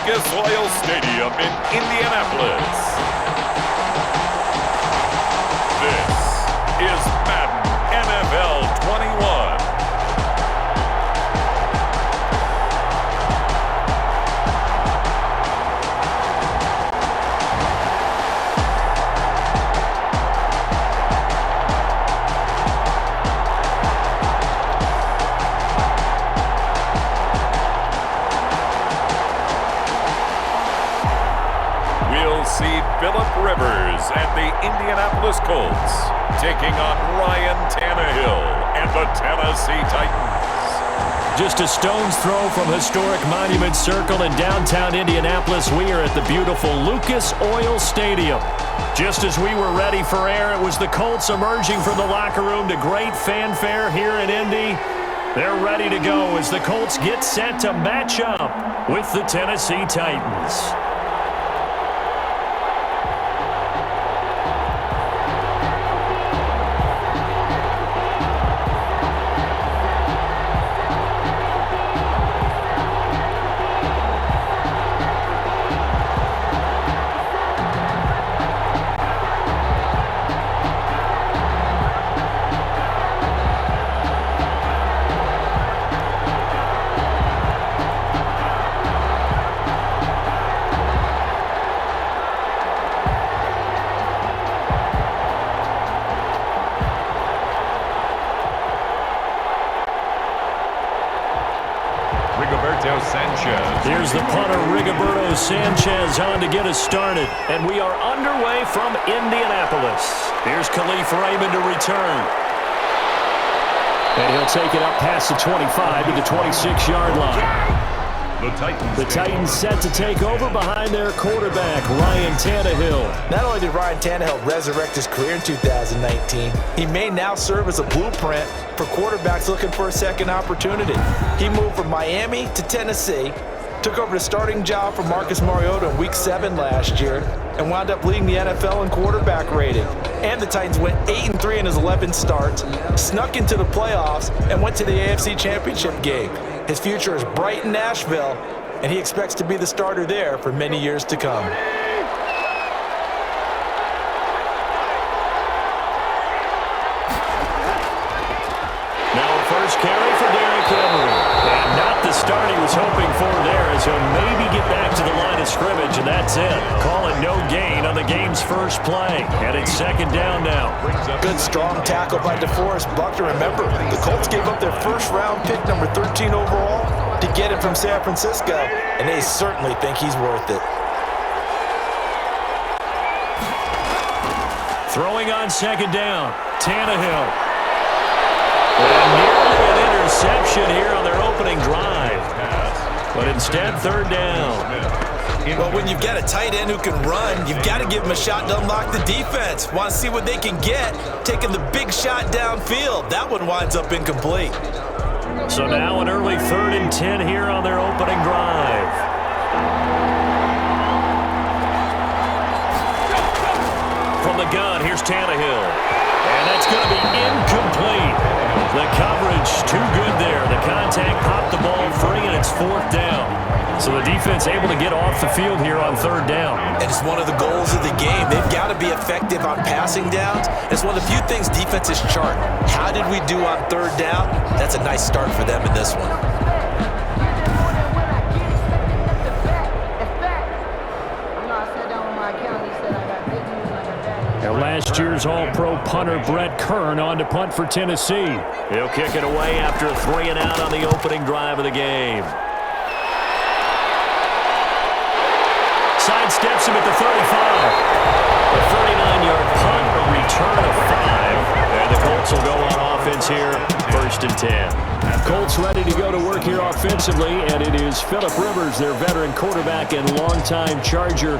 Lucas Oil Stadium in Indianapolis. This is Madden NFL 21. See Philip Rivers and the Indianapolis Colts taking on Ryan Tannehill and the Tennessee Titans. Just a stone's throw from historic Monument Circle in downtown Indianapolis. We are at the beautiful Lucas Oil Stadium. Just as we were ready for air, it was the Colts emerging from the locker room to great fanfare here in Indy. They're ready to go as the Colts get set to match up with the Tennessee Titans. Here's the punter, Rigoberto Sanchez, on to get us started. And we are underway from Indianapolis. Here's Khalif Raymond to return. And he'll take it up past the 25 to the 26-yard line. The Titans set to take over behind their quarterback, Ryan Tannehill. Not only did Ryan Tannehill resurrect his career in 2019, he may now serve as a blueprint for quarterbacks looking for a second opportunity. He moved from Miami to Tennessee, took over the starting job for Marcus Mariota in Week 7 last year, and wound up leading the NFL in quarterback rating. And the Titans went 8-3 in his 11 starts, snuck into the playoffs, and went to the AFC Championship game. His future is bright in Nashville, and he expects to be the starter there for many years to come. Now a first carry for Derrick Henry. And not the start he was hoping for there, as he'll maybe get back to the line of scrimmage, and that's it. Call it no gain on the game's first play. And it's second down now. Good strong tackle by DeForest Buckner. Remember, the Colts gave up their first-round pick, number 13 overall, to get him from San Francisco, and they certainly think he's worth it. Throwing on second down, Tannehill. And nearly an interception here on their opening drive. But instead, third down. Well, when you've got a tight end who can run, you've got to give him a shot to unlock the defense. Want to see what they can get, taking the big shot downfield. That one winds up incomplete. So now an early 3rd and 10 here on their opening drive. From the gun, here's Tannehill. And that's going to be incomplete. The coverage too good there. The contact popped the ball free, and it's 4th down. So the defense able to get off the field here on 3rd down. And it's one of the goals of the game. They've got to be effective on passing downs. It's one of the few things defenses chart. How did we do on 3rd down? That's a nice start for them in this one. Now last year's All-Pro punter Brett Kern on to punt for Tennessee. He'll kick it away after a 3-and-out on the opening drive of the game. Sidesteps him at the 35. A 39-yard punt, a return of 5. And the Colts will go on offense here, 1st and 10. Colts ready to go to work here offensively, and it is Philip Rivers, their veteran quarterback and longtime Charger,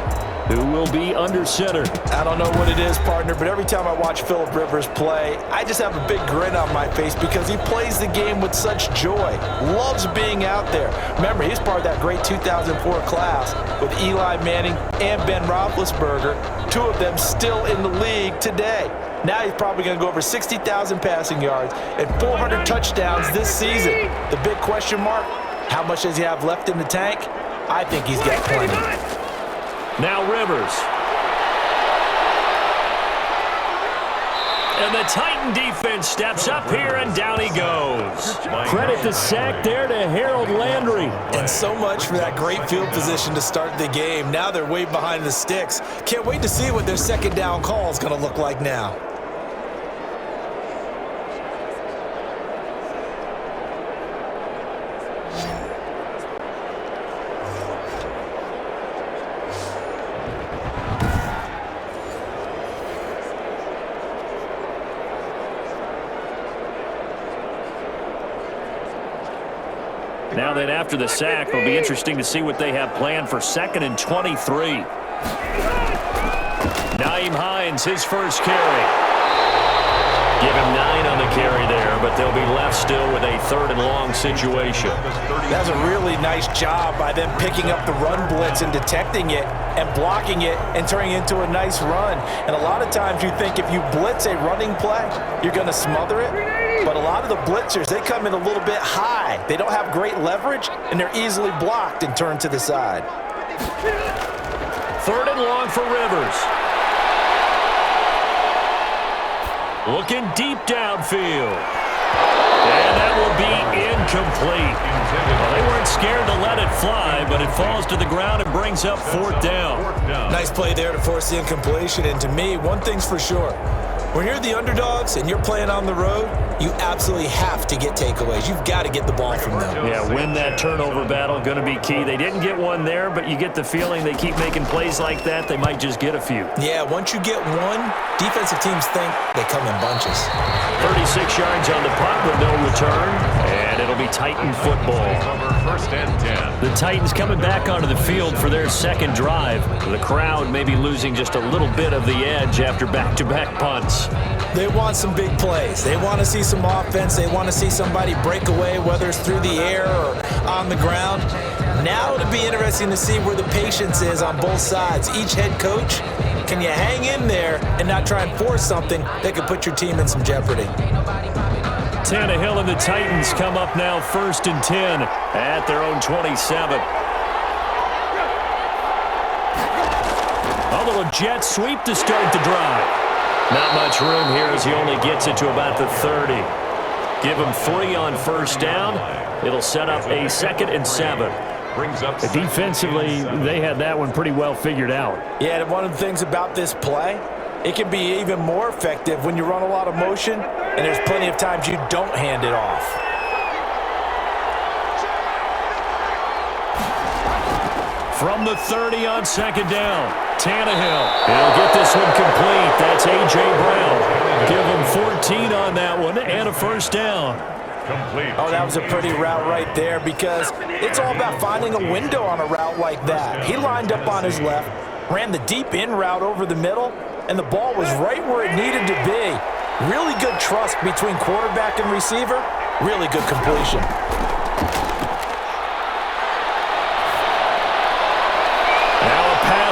who will be under center. I don't know what it is, partner, but every time I watch Philip Rivers play, I just have a big grin on my face because he plays the game with such joy, loves being out there. Remember, he's part of that great 2004 class with Eli Manning and Ben Roethlisberger, 2 of them still in the league today. Now he's probably going to go over 60,000 passing yards and 400 touchdowns this season. The big question mark, how much does he have left in the tank? I think he's got plenty. Now Rivers. And the Titan defense steps up here, and down he goes. Credit the sack there to Harold Landry. And so much for that great field position to start the game. Now they're way behind the sticks. Can't wait to see what their second down call is going to look like now. Now then, after the sack, it'll be interesting to see what they have planned for 2nd and 23. Nyheim Hines, his first carry. Give him 9 on the carry there, but they'll be left still with a 3rd and long situation. That's a really nice job by them picking up the run blitz and detecting it and blocking it and turning it into a nice run. And a lot of times you think if you blitz a running play, you're going to smother it. But a lot of the blitzers, they come in a little bit high. They don't have great leverage, and they're easily blocked and turned to the side. 3rd and long for Rivers. Looking deep downfield. And that will be incomplete. Well, they weren't scared to let it fly, but it falls to the ground and brings up 4th down. Nice play there to force the incompletion. And to me, one thing's for sure. When you're the underdogs and you're playing on the road, you absolutely have to get takeaways. You've got to get the ball from them. Yeah, win that turnover battle, going to be key. They didn't get one there, but you get the feeling they keep making plays like that, they might just get a few. Yeah, once you get one, defensive teams think they come in bunches. 36 yards on the punt with no return, and it'll be Titan football. 1st and 10. The Titans coming back onto the field for their second drive. The crowd may be losing just a little bit of the edge after back-to-back punts. They want some big plays. They want to see some offense. They want to see somebody break away, whether it's through the air or on the ground. Now it'll be interesting to see where the patience is on both sides. Each head coach, can you hang in there and not try and force something that could put your team in some jeopardy? Tannehill and the Titans come up now 1st and 10 at their own 27. A little jet sweep to start the drive. Not much room here as he only gets it to about the 30. Give him 3 on 1st down. It'll set up a 2nd and 7. Defensively, they had that one pretty well figured out. Yeah, and one of the things about this play, it can be even more effective when you run a lot of motion, and there's plenty of times you don't hand it off. From the 30 on 2nd down, Tannehill. He'll get this one complete. That's A.J. Brown. Give him 14 on that one and a 1st down. Complete. Oh, that was a pretty route right there because it's all about finding a window on a route like that. He lined up on his left, ran the deep in route over the middle, and the ball was right where it needed to be. Really good trust between quarterback and receiver. Really good completion.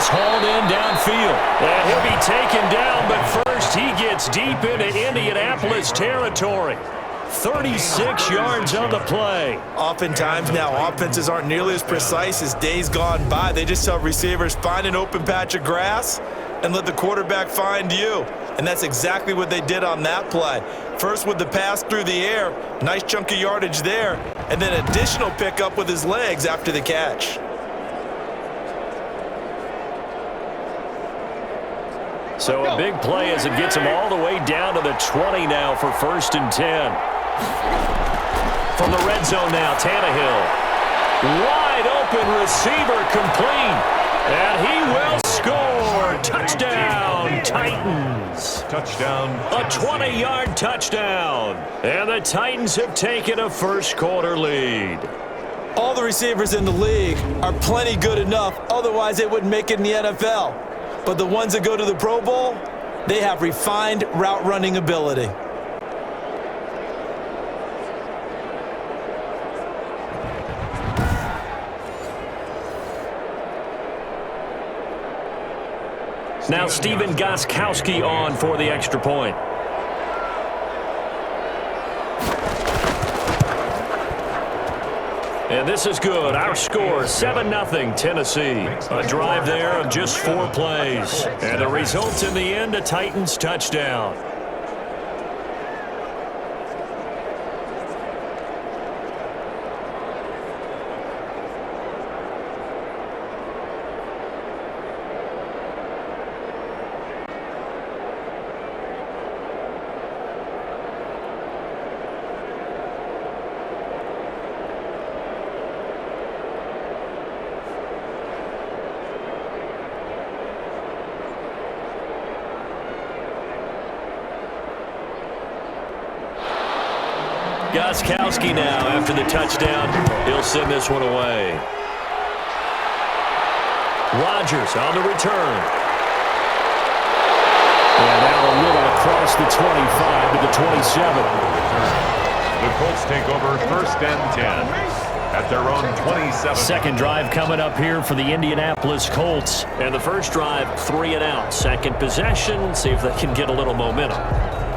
Hauled in downfield. And he'll be taken down, but first he gets deep into Indianapolis territory. 36 yards on the play. Oftentimes now, offenses aren't nearly as precise as days gone by. They just tell receivers, find an open patch of grass and let the quarterback find you. And that's exactly what they did on that play. First with the pass through the air, nice chunk of yardage there, and then additional pickup with his legs after the catch. So a big play as it gets him all the way down to the 20 now for 1st and 10. From the red zone now, Tannehill. Wide open receiver complete. And he will score. Touchdown, Titans. Touchdown. A 20-yard touchdown. And the Titans have taken a first-quarter lead. All the receivers in the league are plenty good enough. Otherwise, they wouldn't make it in the NFL. But the ones that go to the Pro Bowl, they have refined route running ability. Now Stephen Gostkowski on for the extra point. And this is good. Our score, 7-0 Tennessee. A drive there of just 4 plays. And the result in the end, a Titans touchdown. Gostkowski now after the touchdown. He'll send this one away. Rodgers on the return. And now a little across the 25 to the 27. The Colts take over 1st and 10 at their own 27. Second drive coming up here for the Indianapolis Colts. And the first drive, 3 and out. Second possession, see if they can get a little momentum.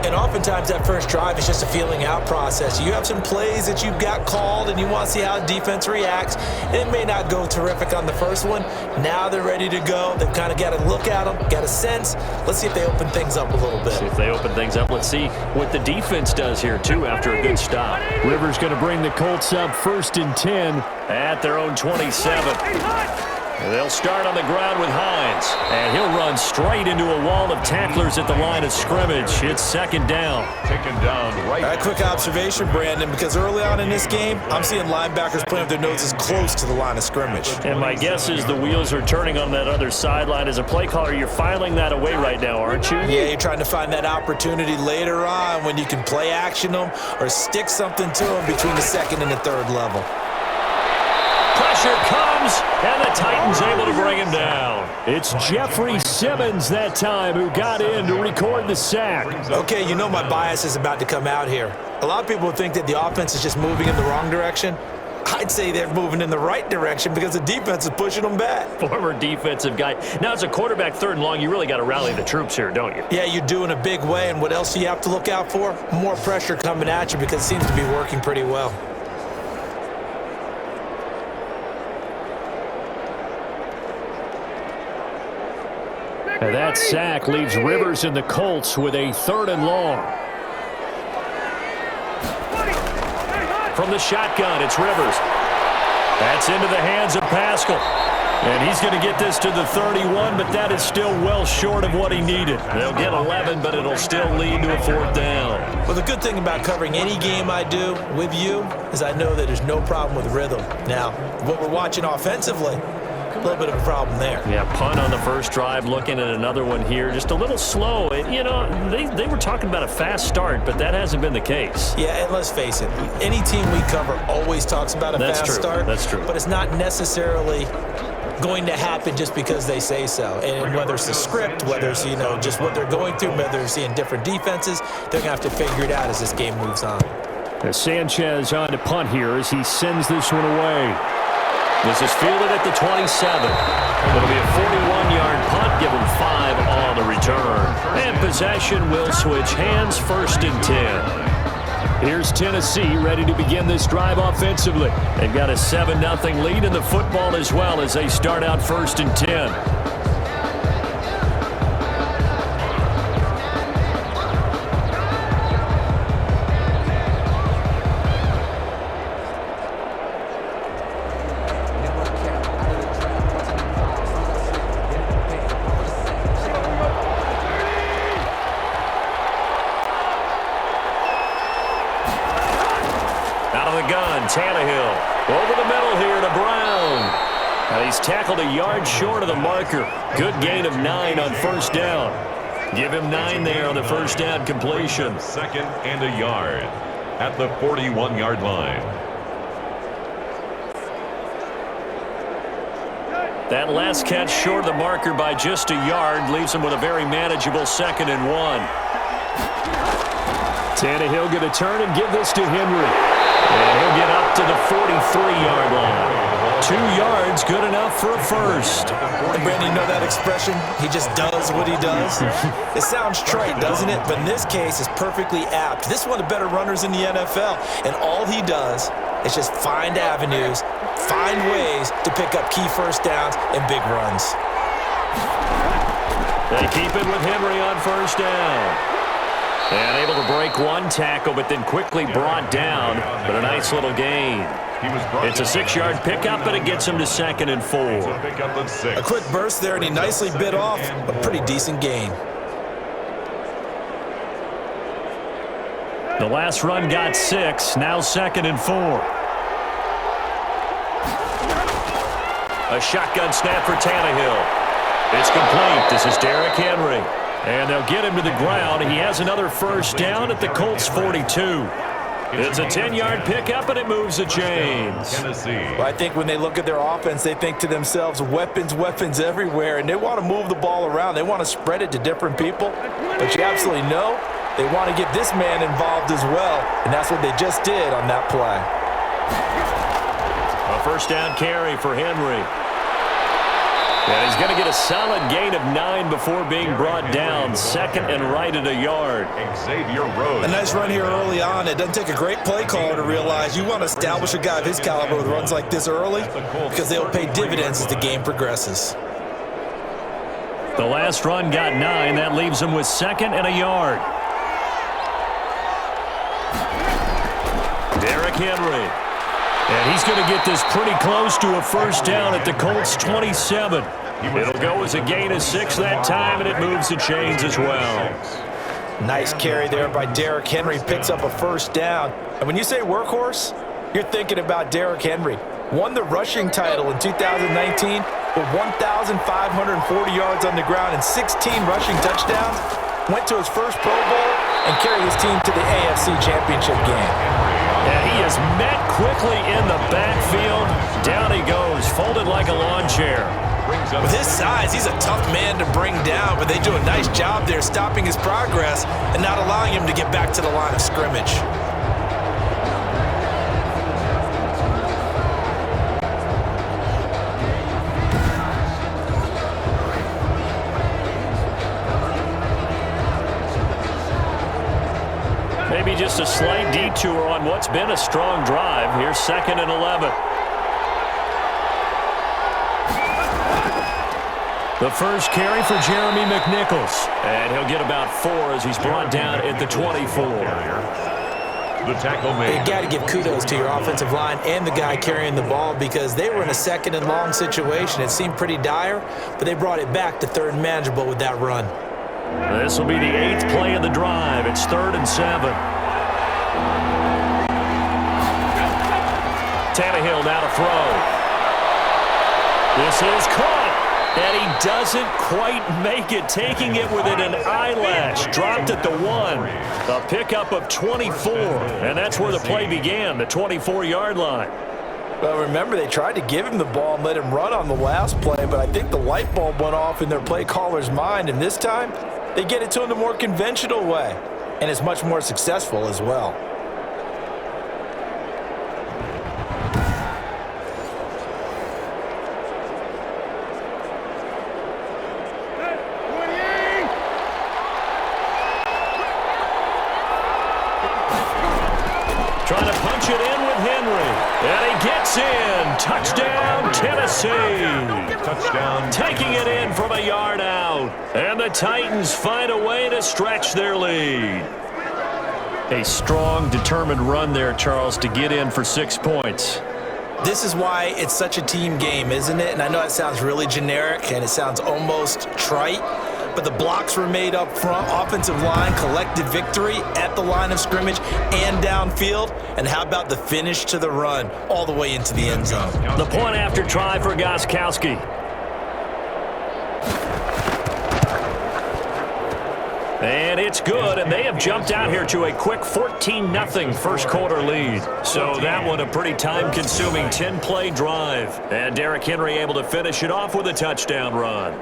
And oftentimes that first drive is just a feeling out process. You have some plays that you've got called and you want to see how defense reacts. It may not go terrific on the first one. Now they're ready to go. They've kind of got to look at them, got a sense. Let's see if they open things up a little bit. See if they open things up. Let's see what the defense does here, too, after a good stop. Rivers going to bring the Colts up 1st and 10 at their own 27. They'll start on the ground with Hines, and he'll run straight into a wall of tacklers at the line of scrimmage. It's 2nd down. Taken down right. A quick observation, Brandon, because early on in this game, I'm seeing linebackers playing with their noses close to the line of scrimmage. And my guess is the wheels are turning on that other sideline. As a play caller, you're filing that away right now, aren't you? Yeah, you're trying to find that opportunity later on when you can play action them or stick something to them between the 2nd and the 3rd level. Pressure comes, and the Titans able to bring him down. It's Jeffrey Simmons that time who got in to record the sack. Okay, you know my bias is about to come out here. A lot of people think that the offense is just moving in the wrong direction. I'd say they're moving in the right direction because the defense is pushing them back. Former defensive guy. Now, as a quarterback 3rd and long, you really got to rally the troops here, don't you? Yeah, you do in a big way, and what else do you have to look out for? More pressure coming at you because it seems to be working pretty well. And that sack leaves Rivers and the Colts with a 3rd and long. From the shotgun, it's Rivers. That's into the hands of Pascal. And he's going to get this to the 31, but that is still well short of what he needed. They'll get 11, but it'll still lead to a 4th down. Well, the good thing about covering any game I do with you is I know that there's no problem with rhythm. Now, what we're watching offensively, a little bit of a problem there. Yeah, punt on the first drive, looking at another one here. Just a little slow. You know, they were talking about a fast start, but that hasn't been the case. Yeah, and let's face it, any team we cover always talks about a fast start. That's true. But it's not necessarily going to happen just because they say so. And whether it's the script, whether it's, you know, just what they're going through, whether they're seeing different defenses, they're going to have to figure it out as this game moves on. As Sanchez on to punt here as he sends this one away. This is fielded at the 27. It'll be a 41-yard punt, give him 5 on the return. And possession will switch hands, 1st and 10. Here's Tennessee ready to begin this drive offensively. They've got a 7-0 lead in the football as well as they start out 1st and 10. Tannehill over the middle here to Brown. He's tackled a yard short of the marker. Good gain of 9 on 1st down. Give him 9 there on the 1st down completion. 2nd and a yard at the 41-yard line. That last catch short of the marker by just a yard leaves him with a very manageable 2nd and 1. Tannehill going to turn and give this to Henry. And he'll get up to the 43-yard line. 2 yards, good enough for a first. And Brandon, you know that expression? He just does what he does. It sounds trite, doesn't it? But in this case, it's perfectly apt. This is one of the better runners in the NFL. And all he does is just find avenues, find ways to pick up key first downs and big runs. They keep it with Henry on first down. And able to break one tackle, but then quickly brought down. But a nice little gain. It's a 6-yard pickup, but it gets him to 2nd and 4. A quick burst there, and he nicely bit off a pretty decent gain. The last run got 6, now 2nd and 4. A shotgun snap for Tannehill. It's complete. This is Derrick Henry. And they'll get him to the ground. He has another first down at the Colts 42. It's a 10-yard pickup, and it moves the chains. Well, I think when they look at their offense, they think to themselves, weapons, weapons everywhere, and they want to move the ball around. They want to spread it to different people. But you absolutely know they want to get this man involved as well, and that's what they just did on that play. A first down carry for Henry. And he's going to get a solid gain of 9 before being brought down. 2nd and right at a yard. A nice run here early on. It doesn't take a great play caller to realize you want to establish a guy of his caliber with runs like this early because they'll pay dividends as the game progresses. The last run got 9. That leaves him with 2nd and a yard. Derrick Henry. And he's going to get this pretty close to a first down at the Colts 27. It'll go as a gain of 6 that time, and it moves the chains as well. Nice carry there by Derrick Henry. Picks up a first down. And when you say workhorse, you're thinking about Derrick Henry. Won the rushing title in 2019 with 1,540 yards on the ground and 16 rushing touchdowns. Went to his first Pro Bowl and carried his team to the AFC Championship game. And he is met quickly in the backfield. Down he goes, folded like a lawn chair. With his size, he's a tough man to bring down, but they do a nice job there stopping his progress and not allowing him to get back to the line of scrimmage. Maybe just a slight detour on what's been a strong drive. Here's 2nd and 11. The first carry for Jeremy McNichols. And he'll get about 4 as he's brought down at the 24. The tackle made. You got to give kudos to your offensive line and the guy carrying the ball because they were in a 2nd and long situation. It seemed pretty dire, but they brought it back to 3rd and manageable with that run. This will be the 8th play of the drive. It's 3rd and 7. Tannehill now to throw. This is caught, and he doesn't quite make it, taking it within an eyelash. Dropped at the 1. A pickup of 24, and that's where the play began, the 24-yard line. Well, remember, they tried to give him the ball and let him run on the last play, but I think the light bulb went off in their play caller's mind, and this time they get it to him the more conventional way, and it's much more successful as well. Trying to punch it in with Henry. And he gets in. Touchdown, Tennessee. Touchdown. Taking it in from a yard out. And the Titans find a way to stretch their lead. A strong, determined run there, Charles, to get in for 6 points. This is why it's such a team game, isn't it? And I know it sounds really generic and it sounds almost trite, but the blocks were made up front, offensive line, collective victory at the line of scrimmage and downfield. And how about the finish to the run all the way into the end zone? The point after try for Gostkowski. And it's good, and they have jumped out here to a quick 14-0 first quarter lead. So that one a pretty time-consuming 10-play drive. And Derrick Henry able to finish it off with a touchdown run.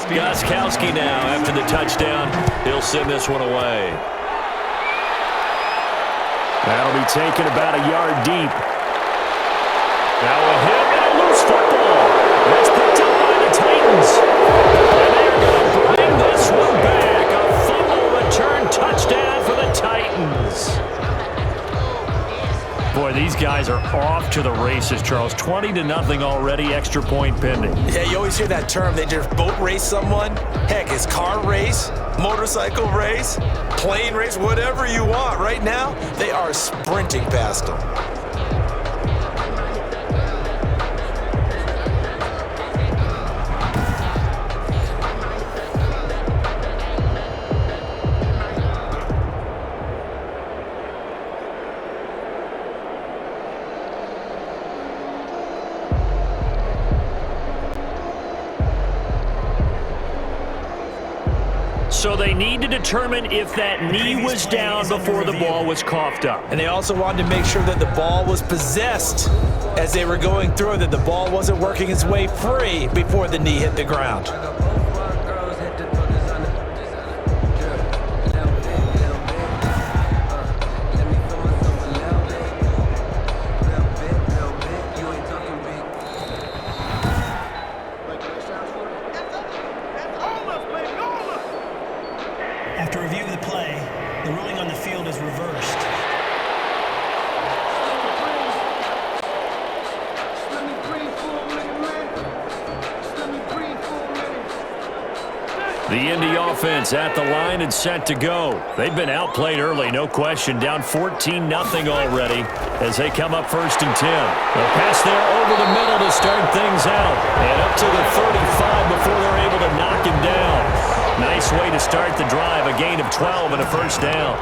Gostkowski now after the touchdown. He'll send this one away. That'll be taken about a yard deep. Now a hit and a loose football. That's picked up by the Titans. And they're going to bring this one back. A fumble return touchdown for the Titans. Boy, these guys are off to the races, Charles. 20-0 already, extra point pending. Yeah, you always hear that term. They just boat race someone. Heck, it's car race, motorcycle race, plane race, whatever you want. Right now, they are sprinting past them. So they need to determine if that knee was down before the ball was coughed up. And they also wanted to make sure that the ball was possessed as they were going through, that the ball wasn't working its way free before the knee hit the ground. After review of the play, the ruling on the field is reversed. The Indy offense at the line and set to go. They've been outplayed early, no question. Down 14-0 already as they come up 1st and 10. They'll pass there over the middle to start things out. And up to the 35 before they're able to knock him down. Nice way to start the drive. A gain of 12 and a first down.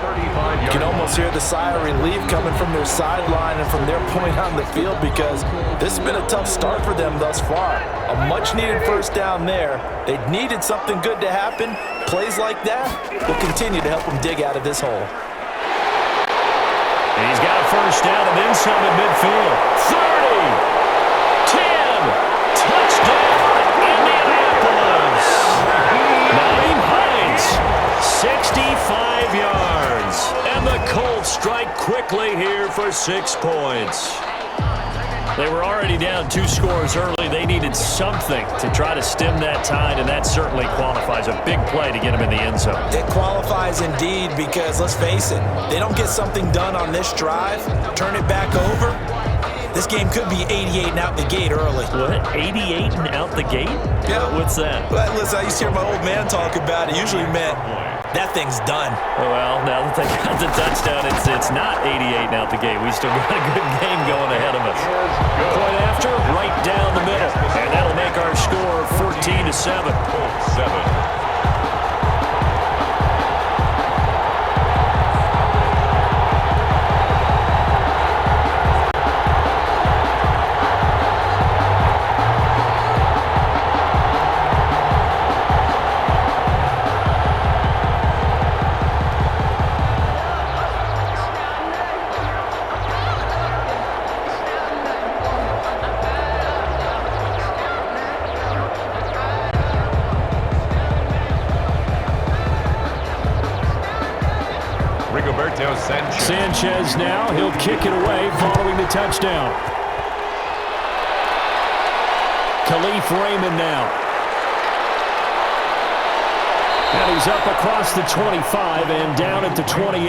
You can almost hear the sigh of relief coming from their sideline and from their point on the field because this has been a tough start for them thus far. A much-needed first down there. They needed something good to happen. Plays like that will continue to help them dig out of this hole. And he's got a first down and then some at midfield. 30, 10, touchdown, Indianapolis. Naeem Hines, 65 yards. And the Colts strike quickly here for 6 points. They were already down 2 scores early. They needed something to try to stem that tide, and that certainly qualifies. A big play to get them in the end zone. It qualifies indeed because, let's face it, they don't get something done on this drive, turn it back over, this game could be 88 and out the gate early. What? 88 and out the gate? Yeah. What's that? Well, listen, I used to hear my old man talk about it. Usually meant that thing's done. Well, now that they got the touchdown, it's not 88 and out the gate. We still got a good game going ahead of us. Point after, right down the middle. And that'll make our score 14-7. 7. Sanchez now, he'll kick it away following the touchdown. Khalif Raymond now. And he's up across the 25 and down at the 28.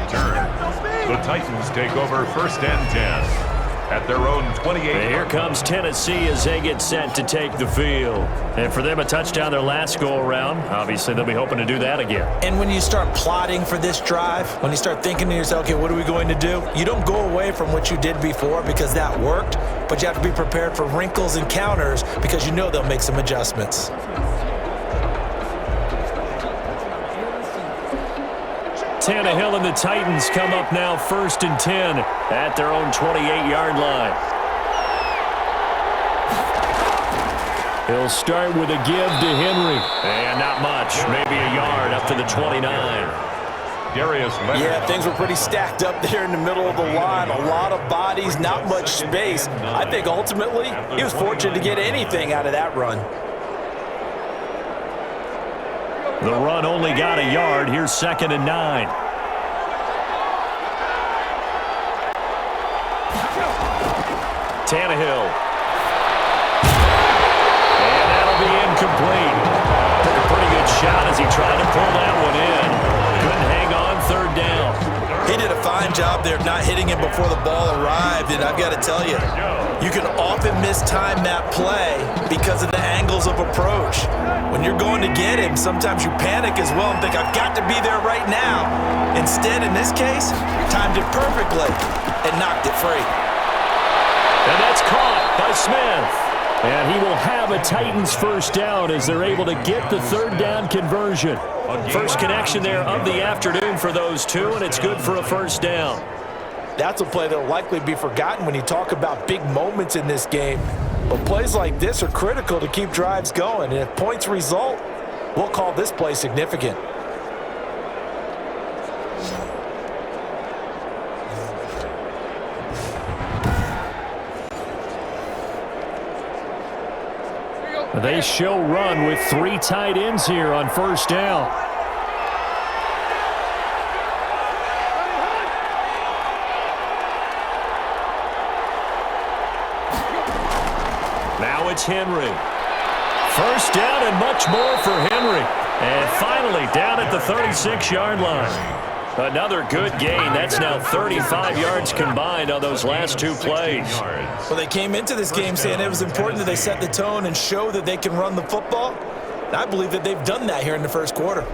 Return. The Titans take over 1st and 10 at their own 28. And here comes Tennessee as they get set to take the field. And for them, a touchdown their last go-around. Obviously, they'll be hoping to do that again. And when you start plotting for this drive, when you start thinking to yourself, okay, what are we going to do? You don't go away from what you did before because that worked, but you have to be prepared for wrinkles and counters because you know they'll make some adjustments. Tannehill and the Titans come up now 1st and 10 at their own 28-yard line. He'll start with a give to Henry. And not much, maybe a yard up to the 29. Yeah, things were pretty stacked up there in the middle of the line. A lot of bodies, not much space. I think ultimately he was fortunate to get anything out of that run. The run only got a yard. Here's 2nd and 9. Tannehill. And that'll be incomplete. Took a pretty good shot as he tried to pull that one in. Couldn't hang on 3rd down. He did a fine job there not hitting him before the ball arrived, and I've got to tell you, you can often mistime that play because of the angles of approach. When you're going to get him, sometimes you panic as well and think, I've got to be there right now. Instead, in this case, timed it perfectly and knocked it free. And that's caught by Smith. And he will have a Titans first down as they're able to get the 3rd down conversion. First connection there of the afternoon for those two, and it's good for a first down. That's a play that will likely be forgotten when you talk about big moments in this game. But plays like this are critical to keep drives going. And if points result, we'll call this play significant. They show run with 3 tight ends here on first down. Now it's Henry. First down and much more for Henry. And finally down at the 36-yard line. Another good gain. That's now 35 yards combined on those last 2 plays. Well, they came into this game saying it was important that they set the tone and show that they can run the football. And I believe that they've done that here in the first quarter.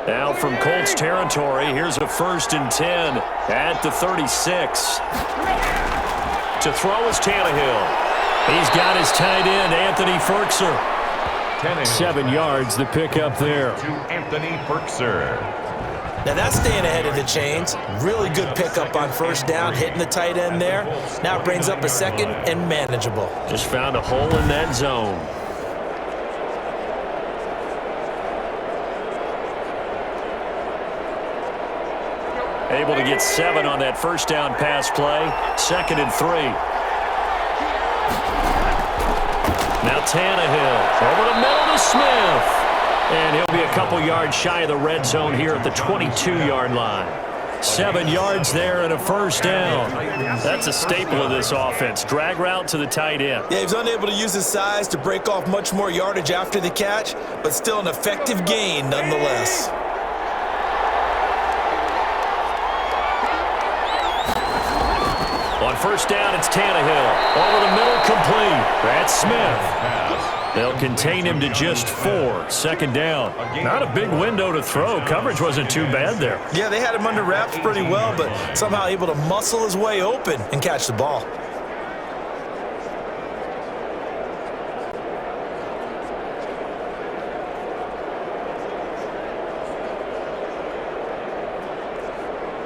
Now from Colts territory, here's a 1st and 10 at the 36. To throw is Tannehill. He's got his tight end, Anthony Firkser. 7 yards, the pickup there. To Anthony Firkser. Now that's staying ahead of the chains. Really good pickup on first down, hitting the tight end there. Now it brings up a 2nd and manageable. Just found a hole in that zone. Able to get 7 on that first down pass play. 2nd and 3. Now Tannehill over the middle to Smith. And he'll be a couple yards shy of the red zone here at the 22-yard line. 7 yards there and a first down. That's a staple of this offense. Drag route to the tight end. Yeah, he was unable to use his size to break off much more yardage after the catch, but still an effective gain nonetheless. On first down, it's Tannehill. Over the middle, complete. That's Smith. They'll contain him to just 4. 2nd down. Not a big window to throw. Coverage wasn't too bad there. Yeah, they had him under wraps pretty well, but somehow able to muscle his way open and catch the ball.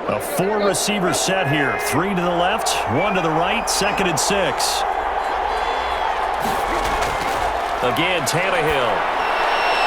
A 4-receiver set here. 3 to the left, 1 to the right, 2nd and 6. Again, Tannehill.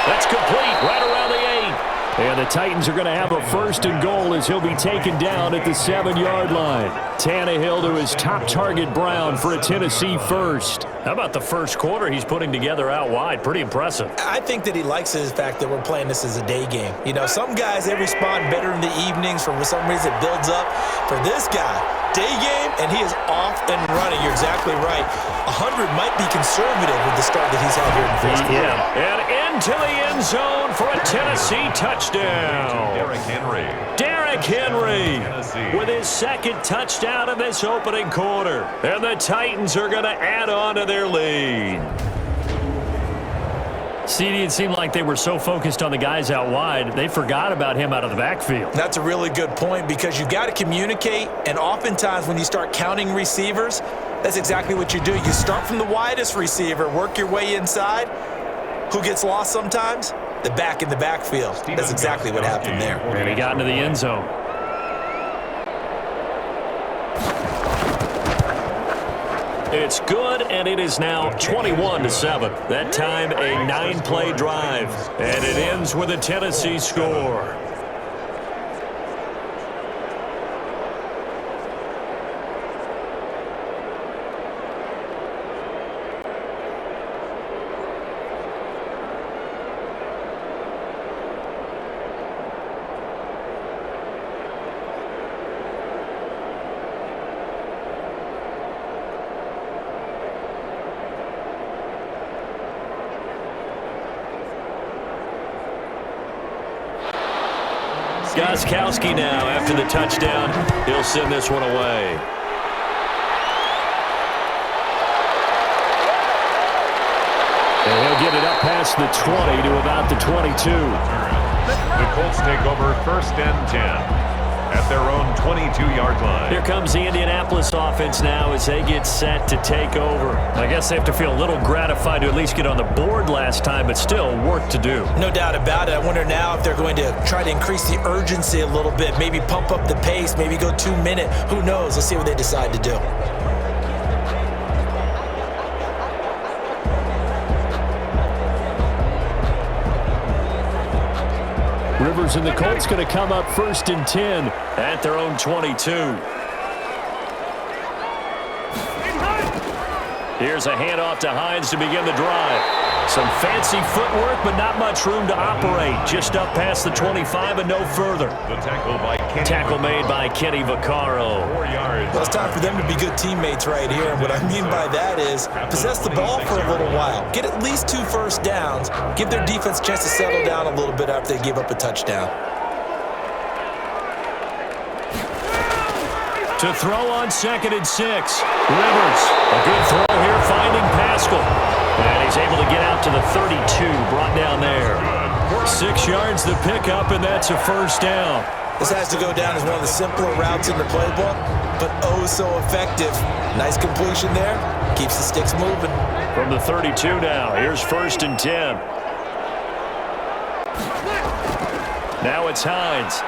That's complete right around the 8. And the Titans are going to have a 1st and goal as he'll be taken down at the 7-yard line. Tannehill to his top target, Brown, for a Tennessee first. How about the first quarter he's putting together out wide? Pretty impressive. I think that he likes the fact that we're playing this as a day game. You know, some guys, they respond better in the evenings. For some reason, it builds up. For this guy, day game, and he is off and running. You're exactly right. 100 might be conservative with the start that he's had here in the first quarter. Yeah, and into the end zone for a Tennessee touchdown. Derrick Henry with his 2nd touchdown of this opening quarter. And the Titans are going to add on to their lead. CD, it seemed like they were so focused on the guys out wide, they forgot about him out of the backfield. That's a really good point because you've got to communicate, and oftentimes when you start counting receivers, that's exactly what you do. You start from the widest receiver, work your way inside. Who gets lost sometimes? The back in the backfield. That's exactly what happened there. And he got into the end zone. It's good, and it is now 21-7. That time, a 9-play drive, and it ends with a Tennessee score. Gostkowski now after the touchdown. He'll send this one away. And he'll get it up past the 20 to about the 22. The Colts take over 1st and 10 at their own 22-yard line. Here comes the Indianapolis offense now as they get set to take over. I guess they have to feel a little gratified to at least get on the board last time, but still work to do. No doubt about it. I wonder now if they're going to try to increase the urgency a little bit, maybe pump up the pace, maybe go 2-minute. Who knows? Let's see what they decide to do. Rivers and the Colts going to come up 1st and 10 at their own 22. Here's a handoff to Hines to begin the drive. Some fancy footwork, but not much room to operate. Just up past the 25 and no further. The tackle made by Kenny Vaccaro. 4 yards. Well, it's time for them to be good teammates right here. And what I mean by that is possess the ball for a little while. Get at least 2 first downs. Give their defense a chance to settle down a little bit after they give up a touchdown. To throw on 2nd and 6. Rivers, a good throw here, finding Pascal. And he's able to get out to the 32, brought down there. 6 yards the pickup, and that's a first down. This has to go down as one of the simpler routes in the playbook, but oh so effective. Nice completion there. Keeps the sticks moving. From the 32 now, here's 1st and 10. Now it's Hines.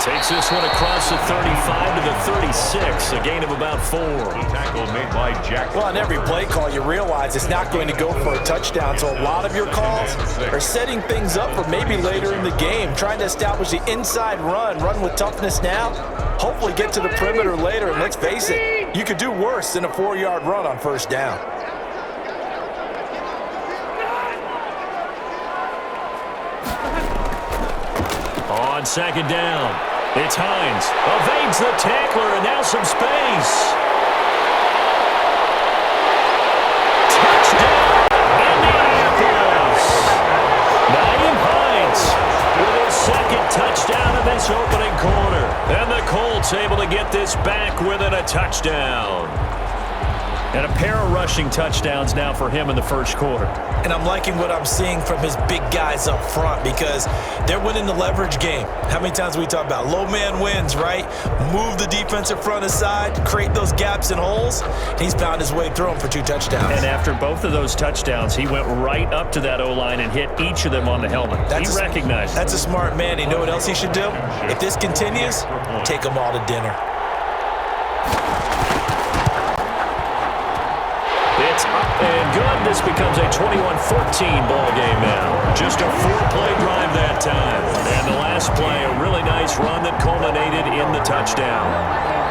Takes this one across the 35 to the 36, a gain of about 4. The tackle made by Jack. Well, on every play call, you realize it's not going to go for a touchdown, so a lot of your calls are setting things up for maybe later in the game, trying to establish the inside run with toughness now, hopefully get to the perimeter later, and let's face it, you could do worse than a 4-yard run on 1st down. On 2nd down, it's Hines. Evades the tackler, and now some space. Touchdown, Indianapolis. Nyheim Hines with his 2nd touchdown in this opening quarter. And the Colts able to get this back within a touchdown. And a pair of rushing touchdowns now for him in the 1st quarter. And I'm liking what I'm seeing from his big guys up front because they're winning the leverage game. How many times we talk about low man wins, right? Move the defensive front aside, create those gaps and holes. He's found his way through them for 2 touchdowns. And after both of those touchdowns, he went right up to that O-line and hit each of them on the helmet. He recognized it. That's a smart man. You know what else he should do? If this continues, take them all to dinner. It's up and good. This becomes a 21-14 ball game now. Just a 4-play drive that time. And the last play, a really nice run that culminated in the touchdown.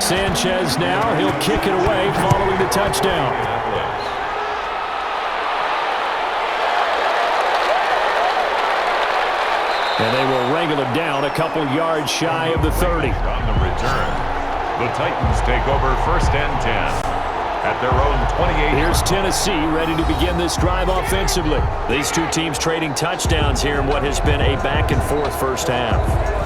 Sanchez now, he'll kick it away following the touchdown. And they will wrangle him down a couple yards shy of the 30. On the return, the Titans take over 1st and 10 at their own 28. Here's Tennessee ready to begin this drive offensively. These two teams trading touchdowns here in what has been a back-and-forth first half.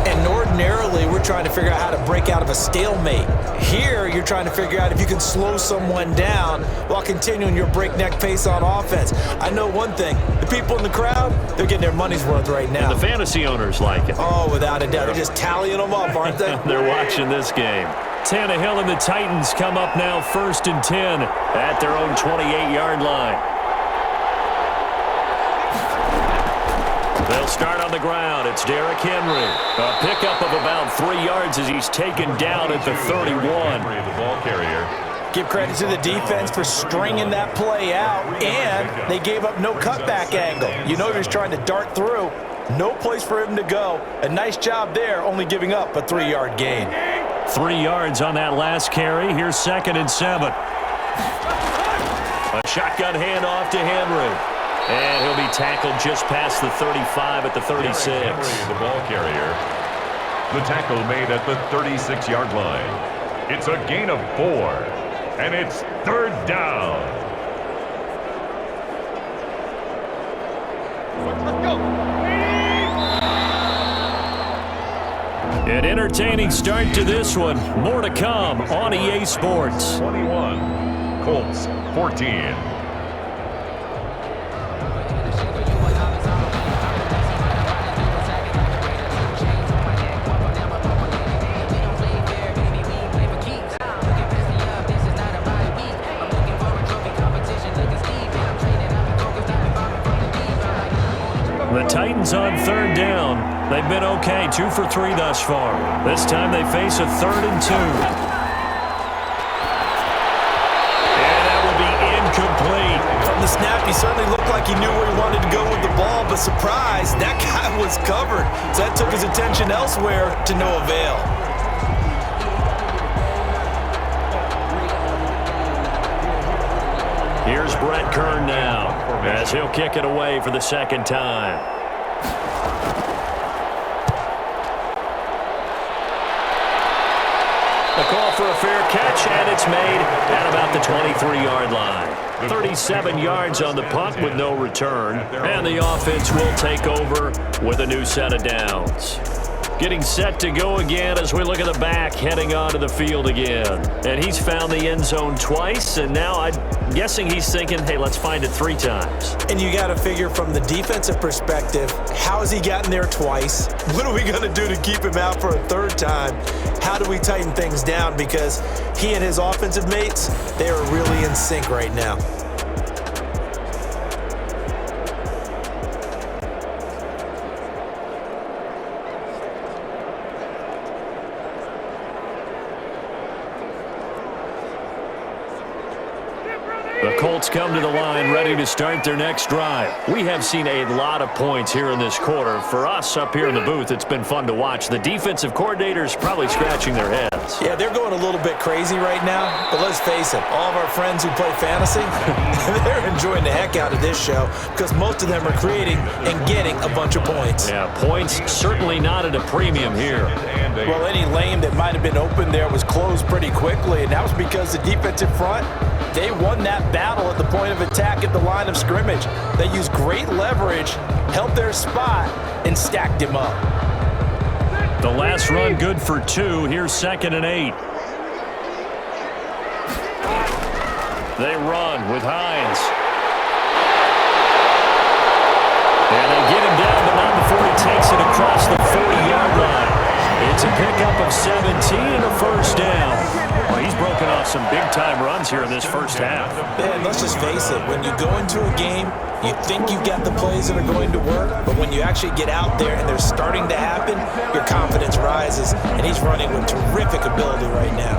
And ordinarily, we're trying to figure out how to break out of a stalemate. Here, you're trying to figure out if you can slow someone down while continuing your breakneck pace on offense. I know one thing. The people in the crowd, they're getting their money's worth right now. And the fantasy owners like it. Oh, without a doubt. They're just tallying them up, aren't they? They're watching this game. Tannehill and the Titans come up now 1st and 10 at their own 28-yard line. They'll start on the ground. It's Derrick Henry. A pickup of about 3 yards as he's taken down at the 31. The ball carrier. Give credit to the defense for stringing that play out, and they gave up no cutback angle. You know he was trying to dart through. No place for him to go. A nice job there, only giving up a 3-yard gain. 3 yards on that last carry. Here's 2nd and 7. A shotgun handoff to Henry. And he'll be tackled just past the 35 at the 36. The ball carrier. The tackle made at the 36-yard line. It's a gain of 4. And it's 3rd down. Let's go. An entertaining start to this one. More to come on EA Sports. 21. Colts 14. The Titans on 3rd down. They've been okay, 2 for 3 thus far. This time they face a 3rd and 2. And that will be incomplete. From the snap, he certainly looked like he knew where he wanted to go with the ball, but surprise, that guy was covered. So that took his attention elsewhere to no avail. Here's Brett Kern now, as he'll kick it away for the 2nd time. A call for a fair catch, and it's made at about the 23-yard line. 37 yards on the punt with no return, and the offense will take over with a new set of downs. Getting set to go again as we look at the back heading onto the field again. And he's found the end zone twice, and now I'm guessing he's thinking, hey, let's find it 3 times. And you got to figure from the defensive perspective, how has he gotten there twice? What are we going to do to keep him out for a 3rd time? How do we tighten things down? Because he and his offensive mates, they are really in sync right now. The Colts come to the line ready to start their next drive. We have seen a lot of points here in this quarter. For us up here in the booth, it's been fun to watch. The defensive coordinators probably scratching their heads. Yeah, they're going a little bit crazy right now, but let's face it, all of our friends who play fantasy, they're enjoying the heck out of this show because most of them are creating and getting a bunch of points. Yeah, points certainly not at a premium here. Well, any lane that might have been open there was closed pretty quickly, and that was because the defensive front, they won that battle at the point of attack at the line of scrimmage. They used great leverage, held their spot, and stacked him up. The last run good for 2. Here's 2nd and 8. They run with Hines. And they get him down, but not before he takes it across the 40-yard line. It's a pickup of 17 and a 1st down. Well, he's broken off some big-time runs here in this first half. And let's just face it, when you go into a game, you think you've got the plays that are going to work, but when you actually get out there and they're starting to happen, your confidence rises, and he's running with terrific ability right now.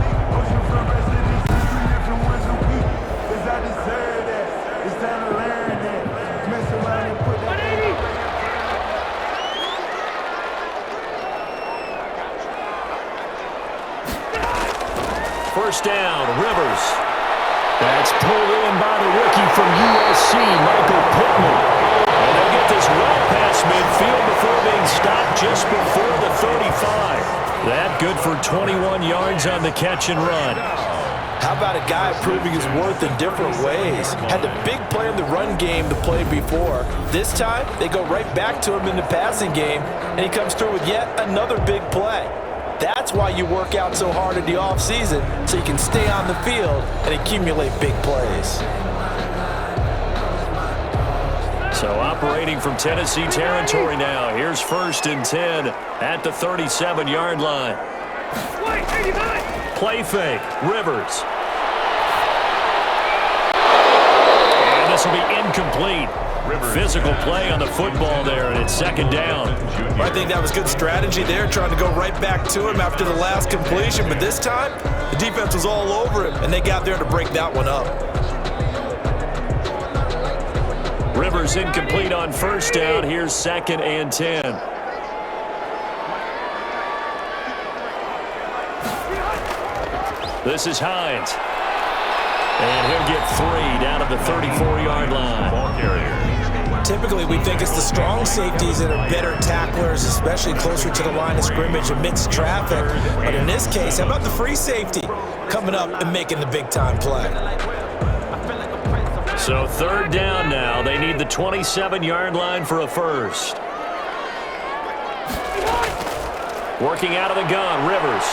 First down, Rivers. That's pulled in by the rookie from USC, Michael Pittman. And they'll get this well past midfield before being stopped just before the 35. That good for 21 yards on the catch and run. How about a guy proving his worth in different ways? Had the big play in the run game to play before. This time, they go right back to him in the passing game, and he comes through with yet another big play. That's why you work out so hard in the offseason, so you can stay on the field and accumulate big plays. So operating from Tennessee territory now. Here's 1st and 10 at the 37-yard line. Play fake. Rivers. And this will be incomplete. Physical play on the football there, and it's 2nd down. I think that was good strategy there, trying to go right back to him after the last completion. But this time, the defense was all over him, and they got there to break that one up. Rivers incomplete on 1st down. Here's 2nd and 10. This is Hines. And he'll get 3 down at the 34-yard line. Ball carrier. Typically, we think it's the strong safeties that are better tacklers, especially closer to the line of scrimmage amidst traffic. But in this case, how about the free safety coming up and making the big-time play? So 3rd down now. They need the 27-yard line for a first. Working out of the gun, Rivers.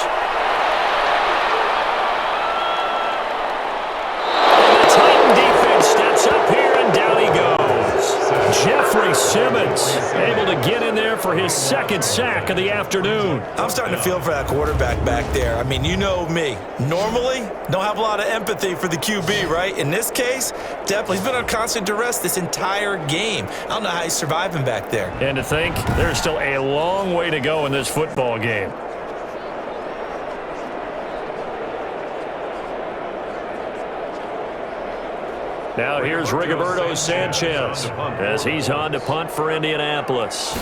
Steps up here, and down he goes. Jeffrey Simmons able to get in there for his 2nd sack of the afternoon. I'm starting to feel for that quarterback back there. I mean, you know me. Normally, don't have a lot of empathy for the QB, right? In this case, definitely. He's been under constant duress this entire game. I don't know how he's surviving back there. And to think, there's still a long way to go in this football game. Now here's Rigoberto Sanchez as he's on to punt for Indianapolis.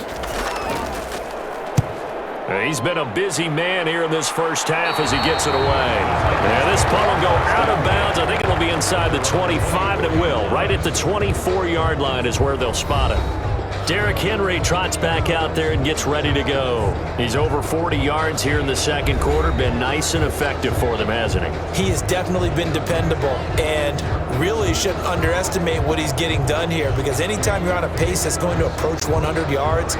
He's been a busy man here in this first half as he gets it away. And this punt will go out of bounds. I think it'll be inside the 25, and it will. Right at the 24-yard line is where they'll spot it. Derrick Henry trots back out there and gets ready to go. He's over 40 yards here in the 2nd quarter. Been nice and effective for them, hasn't he? He has definitely been dependable, and really shouldn't underestimate what he's getting done here, because anytime you're on a pace that's going to approach 100 yards,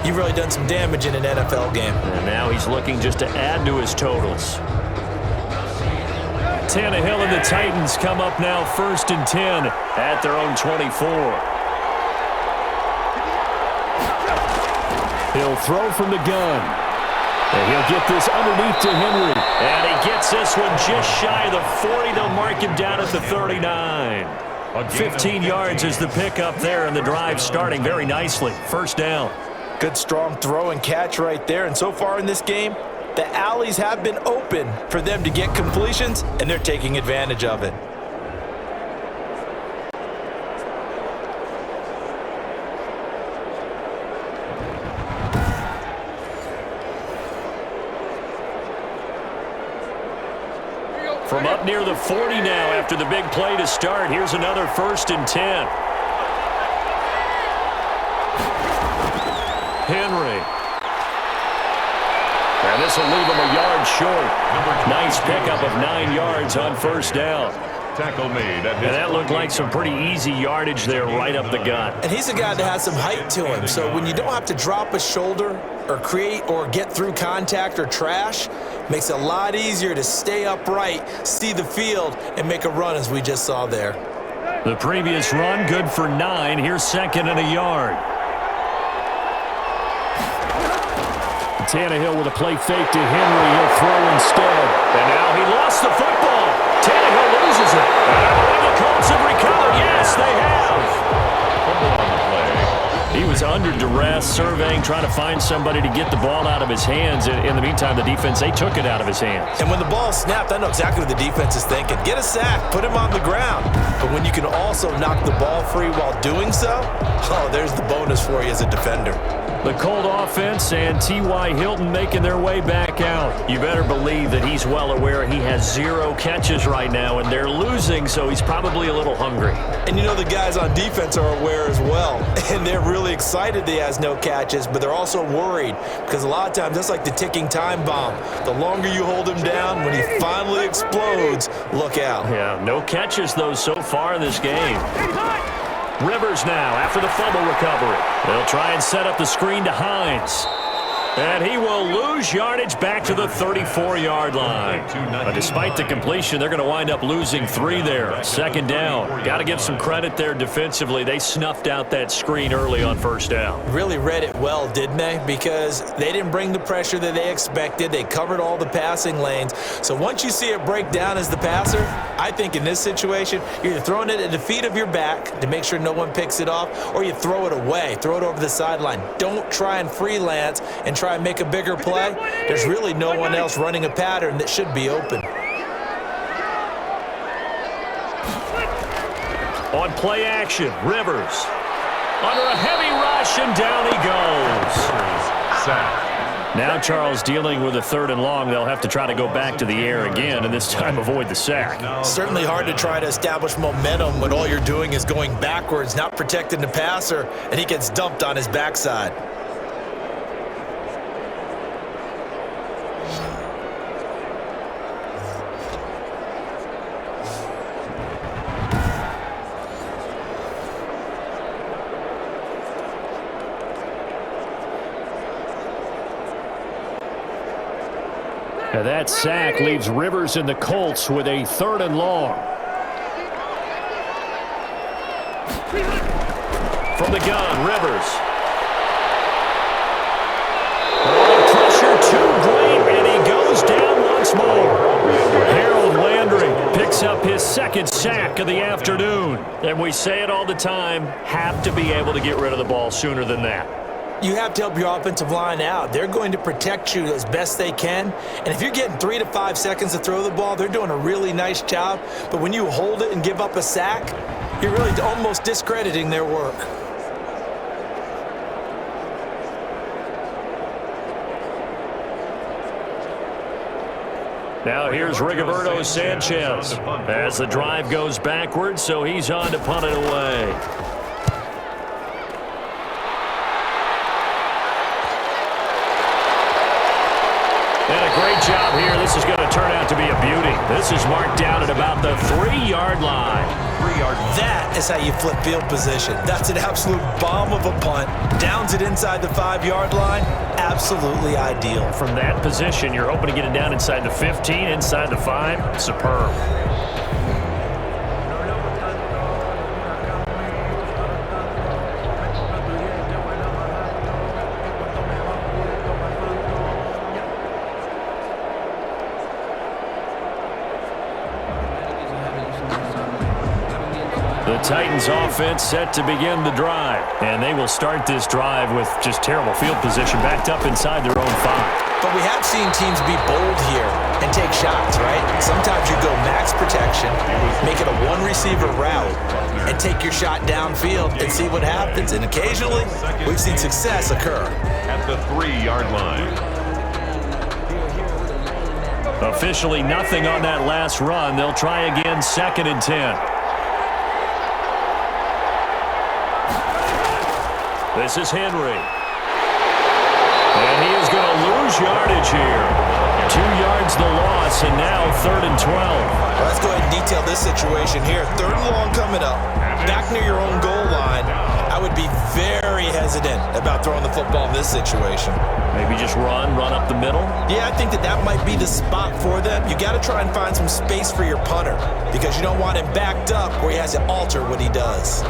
you've really done some damage in an NFL game. And now he's looking just to add to his totals. Tannehill and the Titans come up now 1st and 10 at their own 24. He'll throw from the gun. And he'll get this underneath to Henry. And he gets this one just shy of the 40. They'll mark him down at the 39. 15 yards is the pickup there, and the drive starting very nicely. 1st down. Good strong throw and catch right there. And so far in this game, the alleys have been open for them to get completions, and they're taking advantage of it. From up near the 40 now after the big play to start. Here's another 1st and 10. Henry. And this will leave him a yard short. Nice pickup of 9 yards on 1st down. Tackle made. And that looked like some pretty easy yardage there right up the gut. And he's a guy that has some height to him, so when you don't have to drop a shoulder or create or get through contact or trash, makes it a lot easier to stay upright, see the field, and make a run as we just saw there. The previous run good for 9. Here's 2nd and a yard. Tannehill with a play fake to Henry. He'll throw instead. And now he lost the football. Tannehill loses it. And the Colts have recovered. Yes, they have. He was under duress, surveying, trying to find somebody to get the ball out of his hands. In the meantime, the defense, they took it out of his hands. And when the ball snapped, I know exactly what the defense is thinking. Get a sack, put him on the ground. But when you can also knock the ball free while doing so, oh, there's the bonus for you as a defender. The Colt offense and T.Y. Hilton making their way back out. You better believe that he's well aware he has 0 catches right now, and they're losing, so he's probably a little hungry. And you know the guys on defense are aware as well, and they're really excited that he has no catches, but they're also worried because a lot of times that's like the ticking time bomb. The longer you hold him down, when he finally explodes, look out. Yeah, no catches, though, so far in this game. Rivers now after the fumble recovery. They'll try and set up the screen to Hines. And he will lose yardage back to the 34-yard line. But despite the completion, they're going to wind up losing 3 there. 2nd down. Got to give some credit there defensively. They snuffed out that screen early on 1st down. Really read it well, didn't they? Because they didn't bring the pressure that they expected. They covered all the passing lanes. So once you see it break down as the passer, I think in this situation, you're either throwing it at the feet of your back to make sure no one picks it off, or you throw it away. Throw it over the sideline. Don't try and freelance and try and make a bigger play. There's really no one else running a pattern that should be open. On play action, Rivers under a heavy rush, and down he goes. Now Charles dealing with a 3rd and long. They'll have to try to go back to the air again, and this time avoid the sack. Certainly hard to try to establish momentum when all you're doing is going backwards, not protecting the passer, and he gets dumped on his backside. And that sack leaves Rivers and the Colts with a 3rd and long. From the gun, Rivers. Oh, pressure too great, and he goes down once more. Harold Landry picks up his 2nd sack of the afternoon. And we say it all the time, have to be able to get rid of the ball sooner than that. You have to help your offensive line out. They're going to protect you as best they can. And if you're getting 3 to 5 seconds to throw the ball, they're doing a really nice job. But when you hold it and give up a sack, you're really almost discrediting their work. Now here's Rigoberto Sanchez as the drive goes backwards, so he's on to punt it away. Great job here. This is going to turn out to be a beauty. This is marked down at about the 3-yard line. That is how you flip field position. That's an absolute bomb of a punt. Downs it inside the 5-yard line. Absolutely ideal. From that position, you're hoping to get it down inside the 15, inside the 5. Superb. The Titans offense set to begin the drive, and they will start this drive with just terrible field position backed up inside their own 5. But we have seen teams be bold here and take shots, right? Sometimes you go max protection, make it a 1-receiver route, and take your shot downfield and see what happens. And occasionally, we've seen success occur. At the 3-yard line. Officially nothing on that last run. They'll try again, 2nd and 10. This is Henry. And he is going to lose yardage here. 2 yards the loss, and now 3rd and 12. Well, let's go ahead and detail this situation here. 3rd and long coming up. Back near your own goal line. I would be very hesitant about throwing the football in this situation. Maybe just run up the middle? Yeah, I think that might be the spot for them. You got to try and find some space for your punter because you don't want him backed up where he has to alter what he does.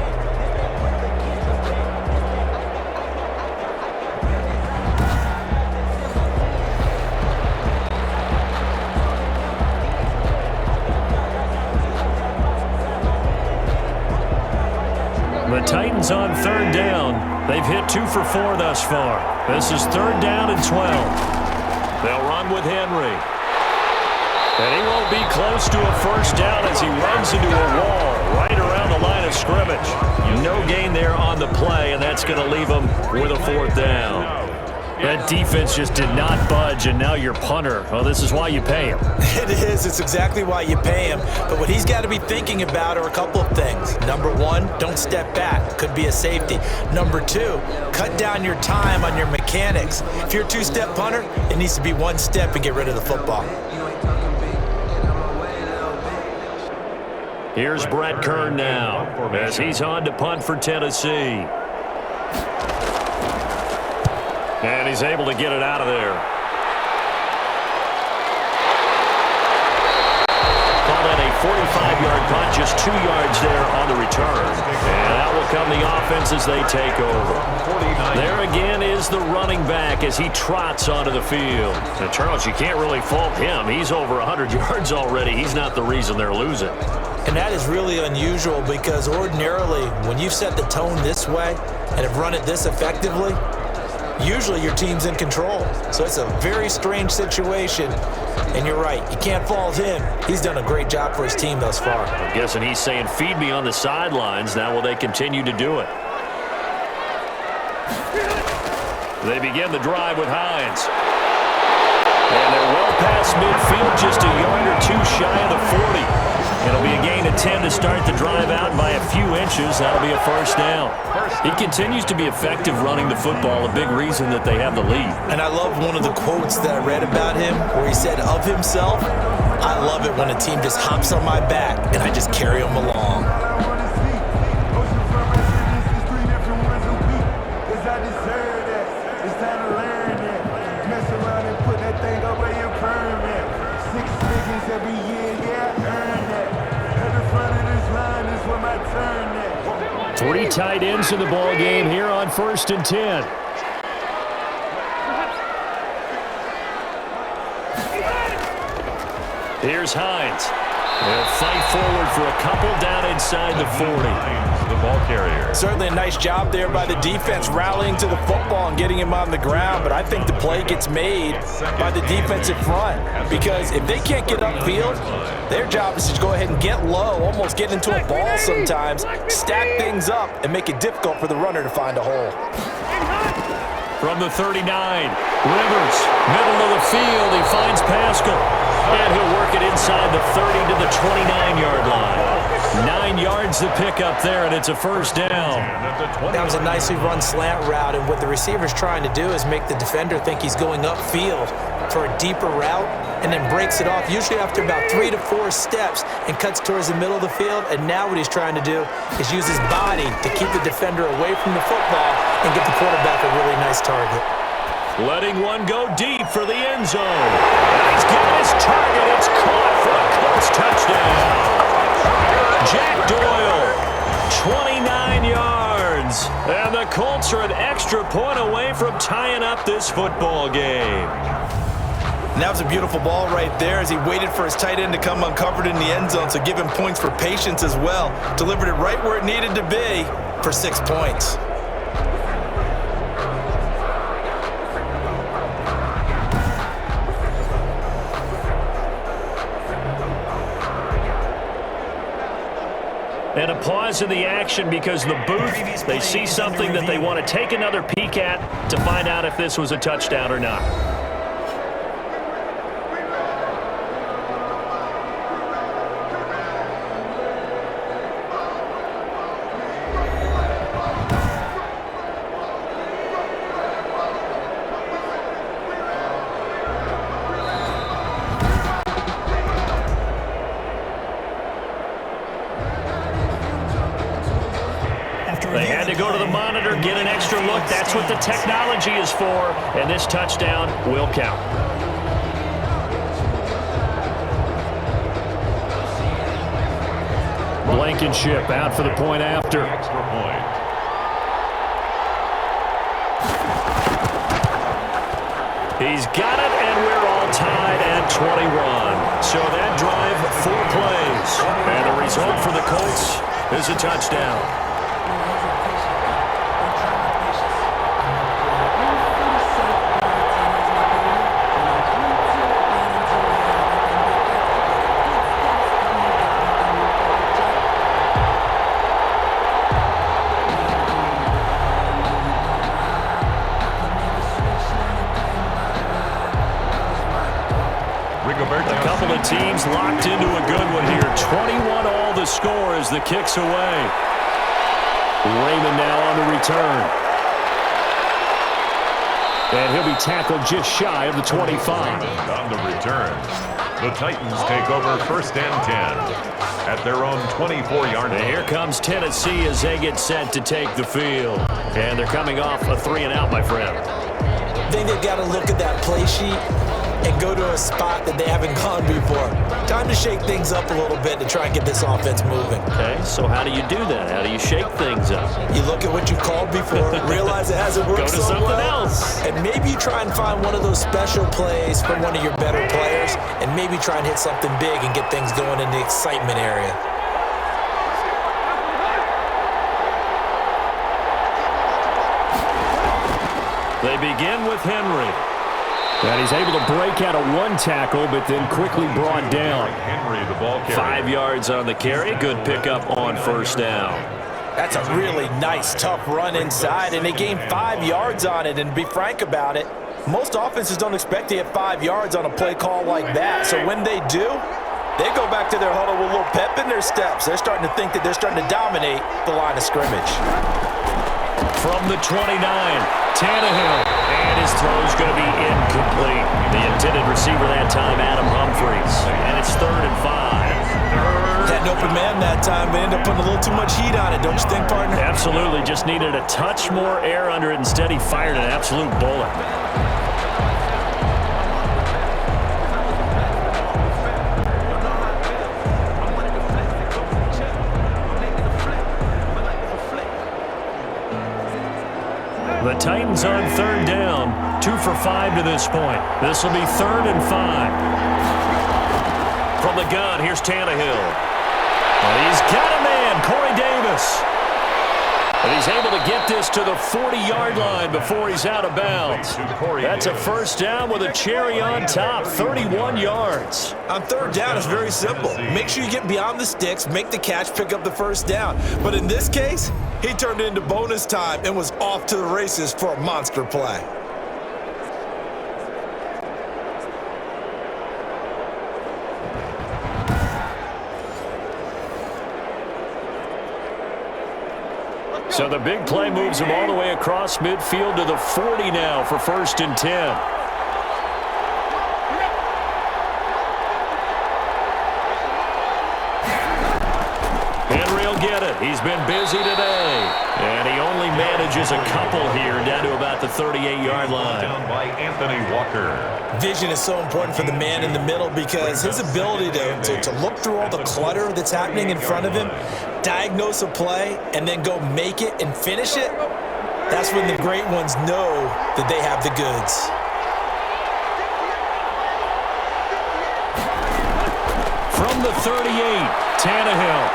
The Titans on 3rd down. They've hit 2 for 4 thus far. This is 3rd down and 12. They'll run with Henry. And he won't be close to a 1st down as he runs into a wall right around the line of scrimmage. No gain there on the play, and that's going to leave them with a 4th down. That defense just did not budge, and now your punter. Well, this is why you pay him. It is. It's exactly why you pay him. But what he's got to be thinking about are a couple of things. Number one, don't step back. Could be a safety. Number two, cut down your time on your mechanics. If you're a 2-step punter, it needs to be 1 step and get rid of the football. Here's Brett Kern now as he's on to punt for Tennessee. And he's able to get it out of there. Call that a 45-yard punt, just 2 yards there on the return. And out will come the offense as they take over. There again is the running back as he trots onto the field. And Charles, you can't really fault him. He's over 100 yards already. He's not the reason they're losing. And that is really unusual because ordinarily when you set the tone this way and have run it this effectively, usually your team's in control. So it's a very strange situation. And you're right, you can't fault him. He's done a great job for his team thus far. I'm guessing he's saying, feed me on the sidelines. Now will they continue to do it? They begin the drive with Hines. And they're well past midfield, just a yard or two shy of the 40. It'll be a gain of 10 to start the drive out by a few inches. That'll be a 1st down. He continues to be effective running the football, a big reason that they have the lead. And I love one of the quotes that I read about him where he said of himself, I love it when a team just hops on my back and I just carry them along. Three tight ends in the ball game here on 1st and 10. Here's Hines. They'll fight forward for a couple down inside the 40. The ball carrier. Certainly a nice job there by the defense rallying to the football and getting him on the ground, but I think the play gets made by the defensive front because if they can't get upfield, their job is to go ahead and get low, almost get into a ball sometimes, stack things up, and make it difficult for the runner to find a hole. From the 39, Rivers, middle of the field, he finds Pascal. And he'll work it inside the 30 to the 29-yard line. 9 yards to pick up there, and it's a 1st down. That was a nicely run slant route, and what the receiver's trying to do is make the defender think he's going upfield for a deeper route, and then breaks it off, usually after about 3 to 4 steps, and cuts towards the middle of the field. And now what he's trying to do is use his body to keep the defender away from the football and get the quarterback a really nice target. Letting one go deep for the end zone. And he's got his target. It's caught for a Colts touchdown. Jack Doyle, 29 yards. And the Colts are an extra point away from tying up this football game. And that was a beautiful ball right there as he waited for his tight end to come uncovered in the end zone, so give him points for patience as well. Delivered it right where it needed to be for 6 points. And a pause in the action because the booth, they see something that they want to take another peek at to find out if this was a touchdown or not. They had to go to the monitor, get an extra look. That's what the technology is for, and this touchdown will count. Blankenship out for the point after. Extra point. He's got it, and we're all tied at 21. So that drive, 4 plays. And the result for the Colts is a touchdown. score as the kick's away. Raymond now on the return. And he'll be tackled just shy of the 25. On the return, the Titans take over 1st and 10 at their own 24-yard line. Here comes Tennessee as they get set to take the field. And they're coming off a 3-and-out, my friend. I think they've got to look at that play sheet and go to a spot that they haven't gone before. Time to shake things up a little bit to try and get this offense moving. Okay, so how do you do that? How do you shake things up? You look at what you called before, realize it hasn't worked Go to so something well, else. and maybe you try and find one of those special plays from one of your better players, and maybe try and hit something big and get things going in the excitement area. They begin with Henry. And he's able to break out of one tackle, but then quickly brought down. Henry, the ball carrier. 5 yards on the carry. Good pickup on 1st down. That's a really nice, tough run inside, and they gained 5 yards on it. And to be frank about it, most offenses don't expect to get 5 yards on a play call like that. So when they do, they go back to their huddle with a little pep in their steps. They're starting to think that they're starting to dominate the line of scrimmage. From the 29, Tannehill. And his throw's going to be incomplete. The intended receiver that time, Adam Humphries. And it's 3rd and 5. Had an open man that time, but ended up putting a little too much heat on it, don't you think, partner? Absolutely. Just needed a touch more air under it. Instead, he fired an absolute bullet. The Titans on 3rd down. 2 for 5 to this point. This will be 3rd and 5. From the gun, here's Tannehill. And he's got a man, Corey Davis. And he's able to get this to the 40-yard line before he's out of bounds. That's a 1st down with a cherry on top, 31 yards. On 3rd down, it's very simple. Make sure you get beyond the sticks, make the catch, pick up the 1st down. But in this case, he turned it into bonus time and was off to the races for a monster play. So the big play moves him all the way across midfield to the 40 now for 1st and 10. Henry will get it. He's been busy today. And he only manages a couple here down to about the 38-yard line. Down by Anthony Walker. Vision is so important for the man in the middle because his ability to look through all the clutter that's happening in front of him, diagnose a play, and then go make it and finish it, that's when the great ones know that they have the goods. From the 38, Tannehill.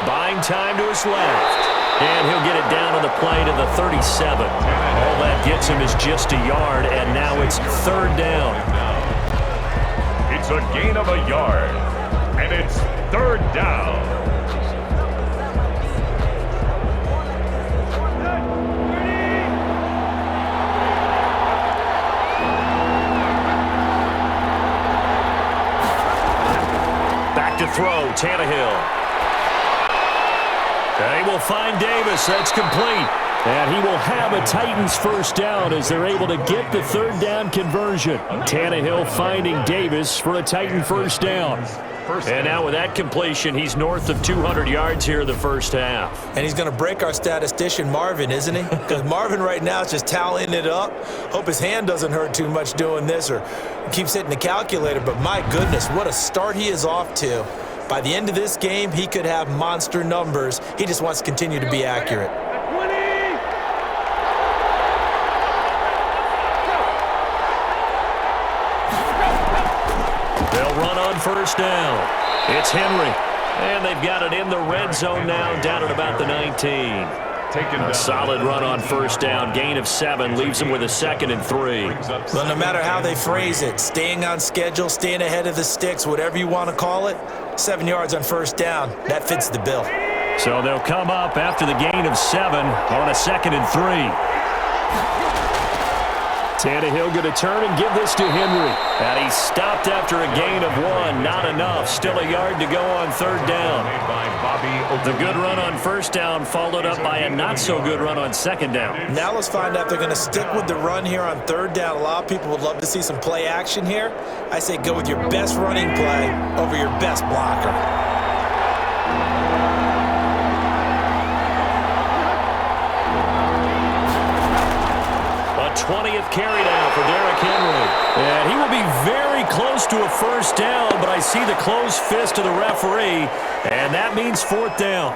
Buying time to his left. And he'll get it down on the play to the 37. All that gets him is just a yard, and now it's 3rd down. It's a gain of a yard, and it's 3rd down. Back to throw, Tannehill. They will find Davis. That's complete. And he will have a Titans 1st down as they're able to get the 3rd down conversion. Tannehill finding Davis for a Titan 1st down. And now with that completion, he's north of 200 yards here in the 1st half. And he's going to break our statistician Marvin, isn't he? Because Marvin right now is just tallying it up. Hope his hand doesn't hurt too much doing this or keeps hitting the calculator. But my goodness, what a start he is off to. By the end of this game, he could have monster numbers. He just wants to continue to be accurate. They'll run on 1st down. It's Henry. And they've got it in the red zone now, down at about the 19. A solid run on 1st down. Gain of 7 leaves them with a 2nd and 3. Well, no matter how they phrase it, staying on schedule, staying ahead of the sticks, whatever you want to call it, 7 yards on 1st down, that fits the bill. So they'll come up after the gain of 7 on a 2nd and 3. Tannehill going to turn and give this to Henry. And he stopped after a gain of 1. Not enough. Still a yard to go on third down. The good run on first down followed up by a not-so-good run on second down. Now let's find out if they're going to stick with the run here on third down. A lot of people would love to see some play action here. I say go with your best running play over your best blocker. 20th carry now for Derrick Henry. And he will be very close to a first down, but I see the closed fist of the referee, and that means fourth down.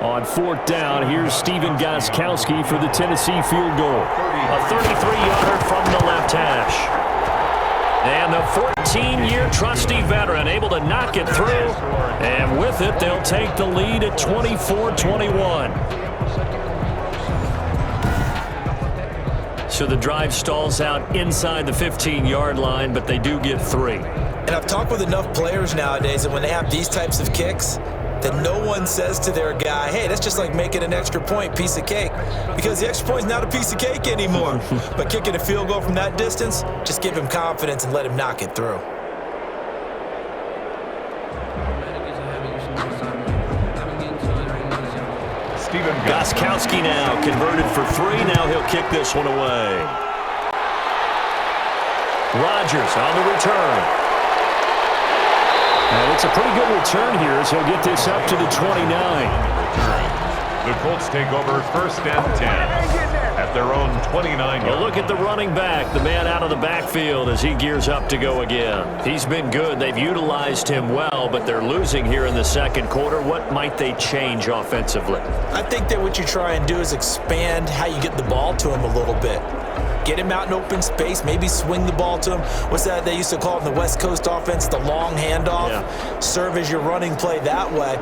On fourth down, here's Stephen Gostkowski for the Tennessee field goal. A 33-yarder from the left hash. And the 14-year trusty veteran able to knock it through. And with it, they'll take the lead at 24-21. So the drive stalls out inside the 15-yard line, but they do get 3. And I've talked with enough players nowadays that when they have these types of kicks, that no one says to their guy, hey, that's just like making an extra point, piece of cake. Because the extra point is not a piece of cake anymore. But kicking a field goal from that distance, just give him confidence and let him knock it through. Gostkowski now converted for 3. Now he'll kick this one away. Rodgers on the return. And it's a pretty good return here as he'll get this up to the 29. The Colts take over first and 10 at their own 29. Well, look at the running back, the man out of the backfield as he gears up to go again. He's been good. They've utilized him well, but they're losing here in the second quarter. What might they change offensively? I think that what you try and do is expand how you get the ball to him a little bit. Get him out in open space, maybe swing the ball to him. What's that they used to call it in the West Coast offense, the long handoff? Yeah. Serve as your running play that way,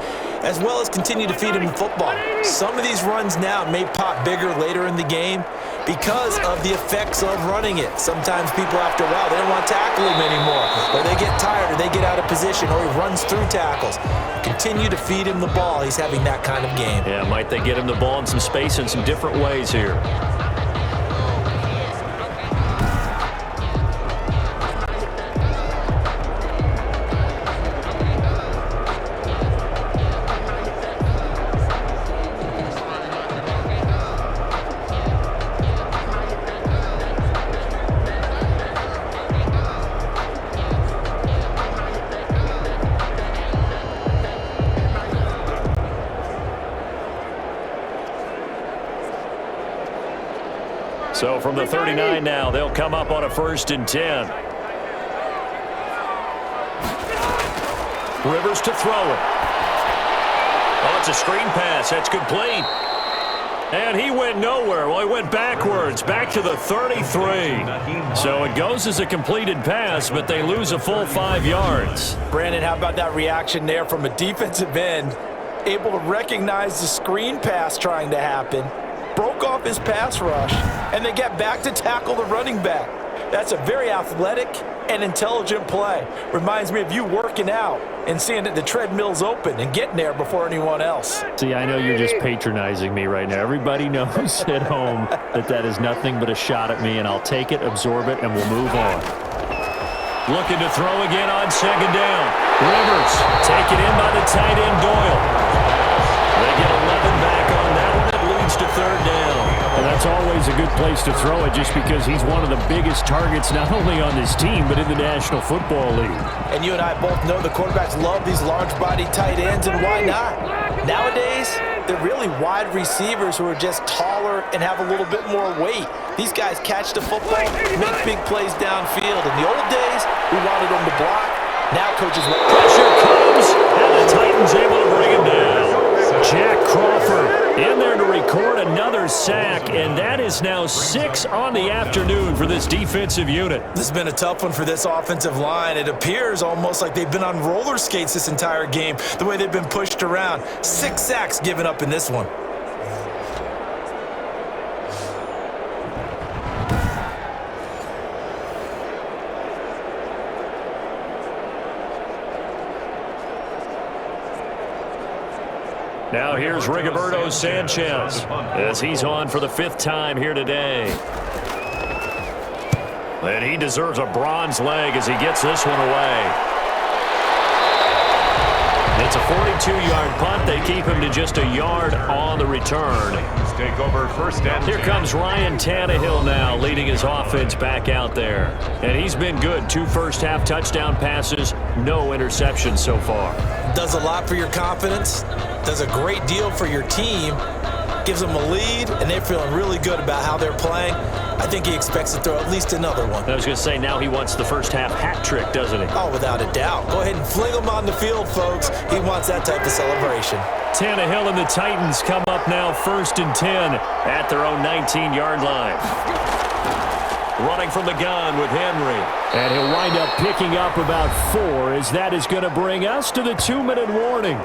as well as continue to feed him the football. Some of these runs now may pop bigger later in the game because of the effects of running it. Sometimes people, after a while, they don't want to tackle him anymore, or they get tired, or they get out of position, or he runs through tackles. Continue to feed him the ball. He's having that kind of game. Yeah, might they get him the ball in some space in some different ways here. So from the 39 now, they'll come up on a 1st and 10. Rivers to throw it. Oh, it's a screen pass. That's complete. And he went nowhere. Well, he went backwards, back to the 33. So it goes as a completed pass, but they lose a full 5 yards. Brandon, how about that reaction there from a defensive end? Able to recognize the screen pass trying to happen. Broke off his pass rush, and they get back to tackle the running back. That's a very athletic and intelligent play. Reminds me of you working out and seeing that the treadmill's open and getting there before anyone else. See, I know you're just patronizing me right now. Everybody knows at home that is nothing but a shot at me, and I'll take it, absorb it, and we'll move on. Looking to throw again on second down. Rivers taken in by the tight end Doyle. They get 11 back on that one. It leads to third down. And that's always a good place to throw it just because he's one of the biggest targets not only on this team but in the National Football League. And you and I both know the quarterbacks love these large-body tight ends, and why not? Nowadays, they're really wide receivers who are just taller and have a little bit more weight. These guys catch the football, make big plays downfield. In the old days, we wanted them to block. Now coaches want pressure comes, and the Titans able to bring him down. Jack Crawford in there to record another sack, and that is now 6 on the afternoon for this defensive unit. This has been a tough one for this offensive line. It appears almost like they've been on roller skates this entire game, the way they've been pushed around. 6 sacks given up in this one. Now here's Rigoberto Sanchez as he's on for the 5th time here today. And he deserves a bronze leg as he gets this one away. It's a 42-yard punt. They keep him to just a yard on the return. Take over first and 10. Here comes Ryan Tannehill now leading his offense back out there. And he's been good. 2 first-half touchdown passes, no interceptions so far. Does a lot for your confidence. Does a great deal for your team. Gives them a lead, and they're feeling really good about how they're playing. I think he expects to throw at least another one. I was going to say, now he wants the first-half hat trick, doesn't he? Oh, without a doubt. Go ahead and fling him on the field, folks. He wants that type of celebration. Tannehill and the Titans come up now 1st and 10 at their own 19-yard line. Running from the gun with Henry. And he'll wind up picking up about 4 as that is going to bring us to the 2-minute warning.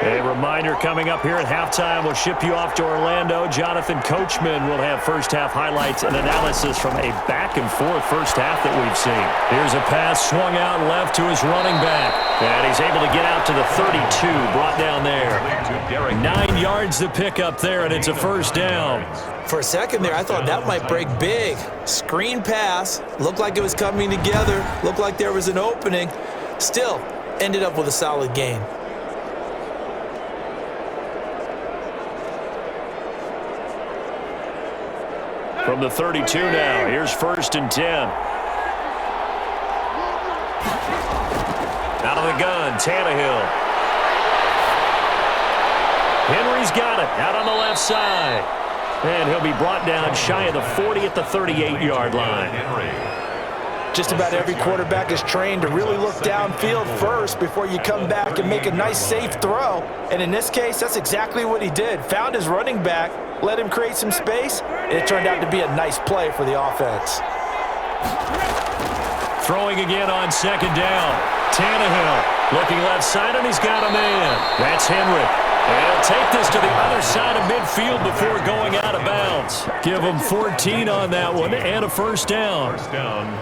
A reminder coming up here at halftime. We'll ship you off to Orlando. Jonathan Coachman will have first-half highlights and analysis from a back-and-forth first half that we've seen. Here's a pass swung out left to his running back. And he's able to get out to the 32, brought down there. 9 yards to pick up there, and it's a first down. For a second there, I thought that might break big. Screen pass. Looked like it was coming together. Looked like there was an opening. Still, ended up with a solid gain. From the 32 now, here's 1st and 10. Out of the gun, Tannehill. Henry's got it, out on the left side. And he'll be brought down shy of the 40 at the 38-yard line. Just about every quarterback is trained to really look downfield first before you come back and make a nice, safe throw. And in this case, that's exactly what he did. Found his running back, let him create some space, and it turned out to be a nice play for the offense. Throwing again on 2nd down. Tannehill looking left side, and he's got a man. That's Henry. And he'll take this to the other side of midfield before going out of bounds. Give him 14 on that one and a first down.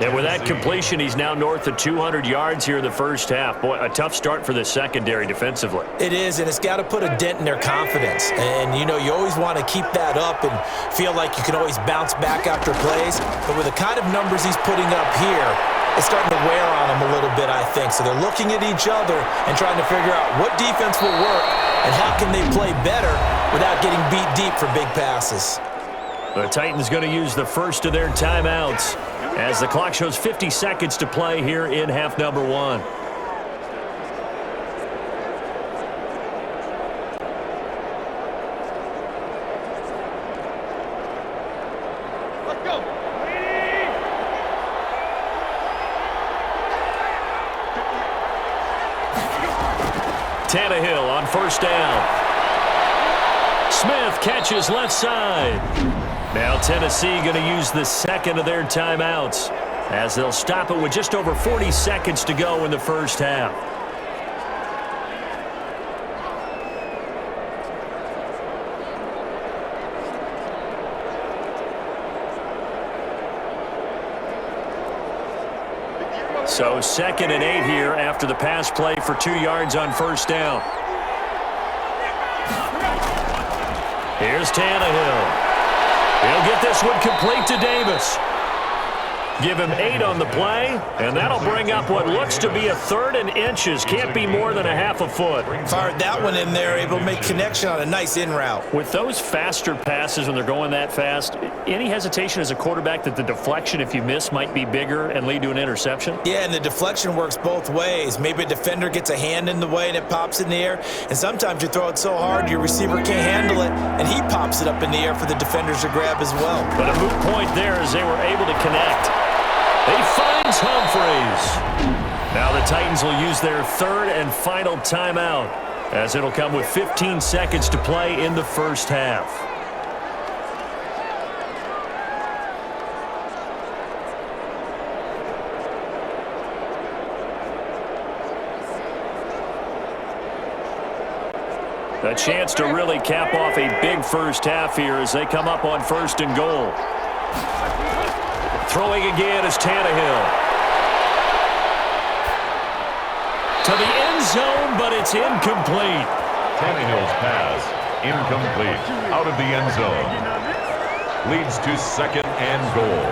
And with that completion, he's now north of 200 yards here in the first half. Boy, a tough start for the secondary defensively. It is, and it's got to put a dent in their confidence. And, you know, you always want to keep that up and feel like you can always bounce back after plays. But with the kind of numbers he's putting up here, it's starting to wear on them a little bit, I think. So they're looking at each other and trying to figure out what defense will work and how can they play better without getting beat deep for big passes. The Titans going to use the first of their timeouts as the clock shows 50 seconds to play here in half number 1. Tannehill on first down. Smith catches left side. Now Tennessee going to use the second of their timeouts as they'll stop it with just over 40 seconds to go in the first half. So 2nd and 8 here after the pass play for 2 yards on first down. Here's Tannehill. He'll get this one complete to Davis. Give him 8 on the play, and that'll bring up what looks to be a 3rd and inches. Can't be more than a half a foot. Fired that one in there, able to make connection on a nice in route. With those faster passes when they're going that fast, any hesitation as a quarterback that the deflection, if you miss, might be bigger and lead to an interception? Yeah, and the deflection works both ways. Maybe a defender gets a hand in the way and it pops in the air, and sometimes you throw it so hard your receiver can't handle it, and he pops it up in the air for the defenders to grab as well. But a moot point there as they were able to connect. He finds Humphreys. Now the Titans will use their 3rd and final timeout, as it'll come with 15 seconds to play in the first half. A chance to really cap off a big first half here as they come up on 1st and goal. Throwing again is Tannehill. To the end zone, but it's incomplete. Tannehill's pass, incomplete, out of the end zone. Leads to 2nd and goal.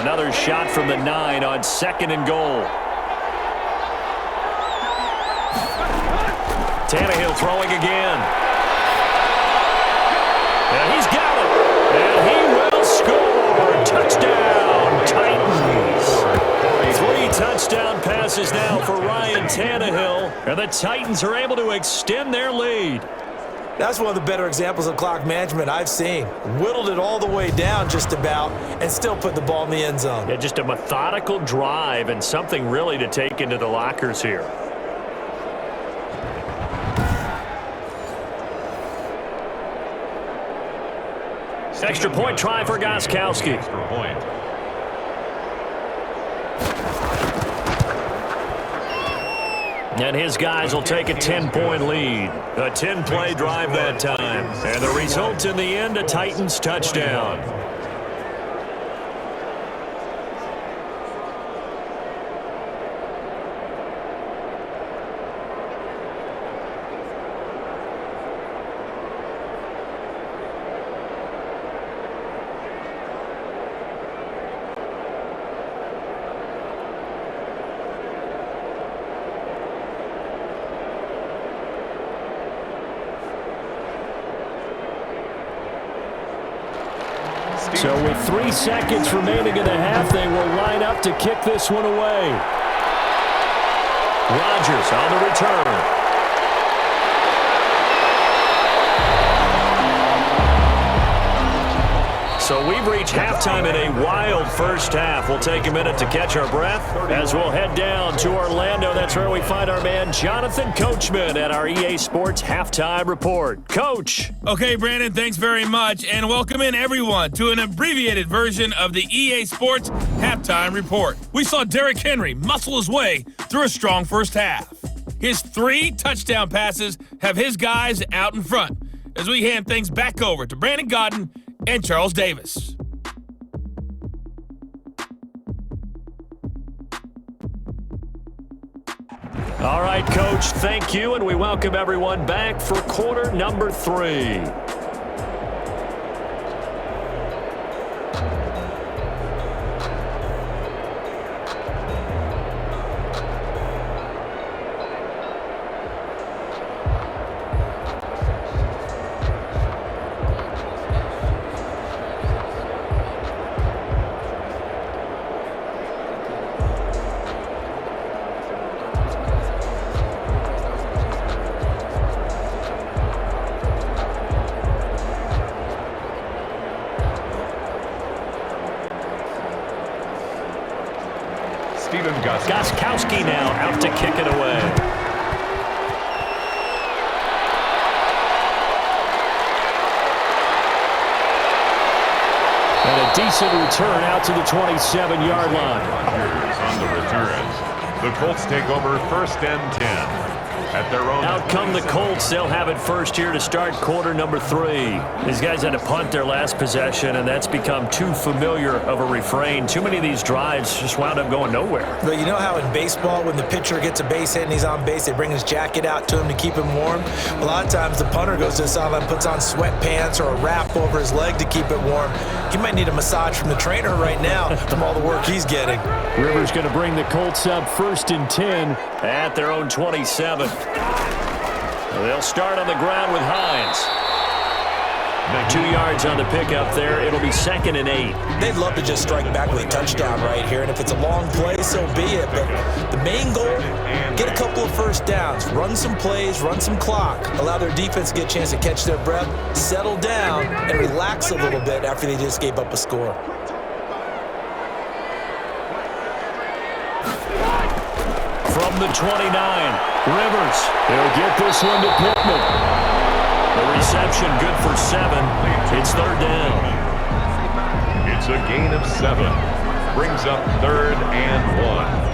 Another shot from the 9 on 2nd and goal. Tannehill throwing again. And he's got it. And he will score. Touchdown, Titans. 3 touchdown passes now for Ryan Tannehill. And the Titans are able to extend their lead. That's one of the better examples of clock management I've seen. Whittled it all the way down just about and still put the ball in the end zone. Yeah, just a methodical drive and something really to take into the lockers here. Extra point try for Gostkowski. Extra point. And his guys will take a 10-point lead. A 10-play drive that time. And the result in the end, a Titans touchdown. So with 3 seconds remaining in the half, they will line up to kick this one away. Rodgers on the return. So we've reached halftime in a wild first half. We'll take a minute to catch our breath as we'll head down to Orlando. That's where we find our man Jonathan Coachman at our EA Sports Halftime Report. Coach. Okay, Brandon, thanks very much, and welcome in everyone to an abbreviated version of the EA Sports Halftime Report. We saw Derrick Henry muscle his way through a strong first half. His 3 touchdown passes have his guys out in front as we hand things back over to Brandon Godden and Charles Davis. All right, Coach, thank you, and we welcome everyone back for quarter number 3. Gostkowski now out to kick it away. And a decent return out to the 27-yard line. On the return, the Colts take over 1st and 10. at their own. Out come the Colts. They'll have it first here to start quarter number 3. These guys had to punt their last possession, and that's become too familiar of a refrain. Too many of these drives just wound up going nowhere. But you know how in baseball, when the pitcher gets a base hit and he's on base, they bring his jacket out to him to keep him warm? A lot of times the punter goes to the sideline, puts on sweatpants or a wrap over his leg to keep it warm. He might need a massage from the trainer right now from all the work he's getting. Rivers going to bring the Colts up first and 10 at their own 27. They'll start on the ground with Hines. 2 yards on the pickup there. It'll be 2nd and 8. They'd love to just strike back with a touchdown right here, and if it's a long play, so be it. But the main goal, get a couple of first downs, run some plays, run some clock, allow their defense to get a chance to catch their breath, settle down, and relax a little bit after they just gave up a score. From the 29, Rivers. They'll get this one to Pittman. The reception good for 7. It's 3rd down. It's a gain of 7. Brings up 3rd and 1.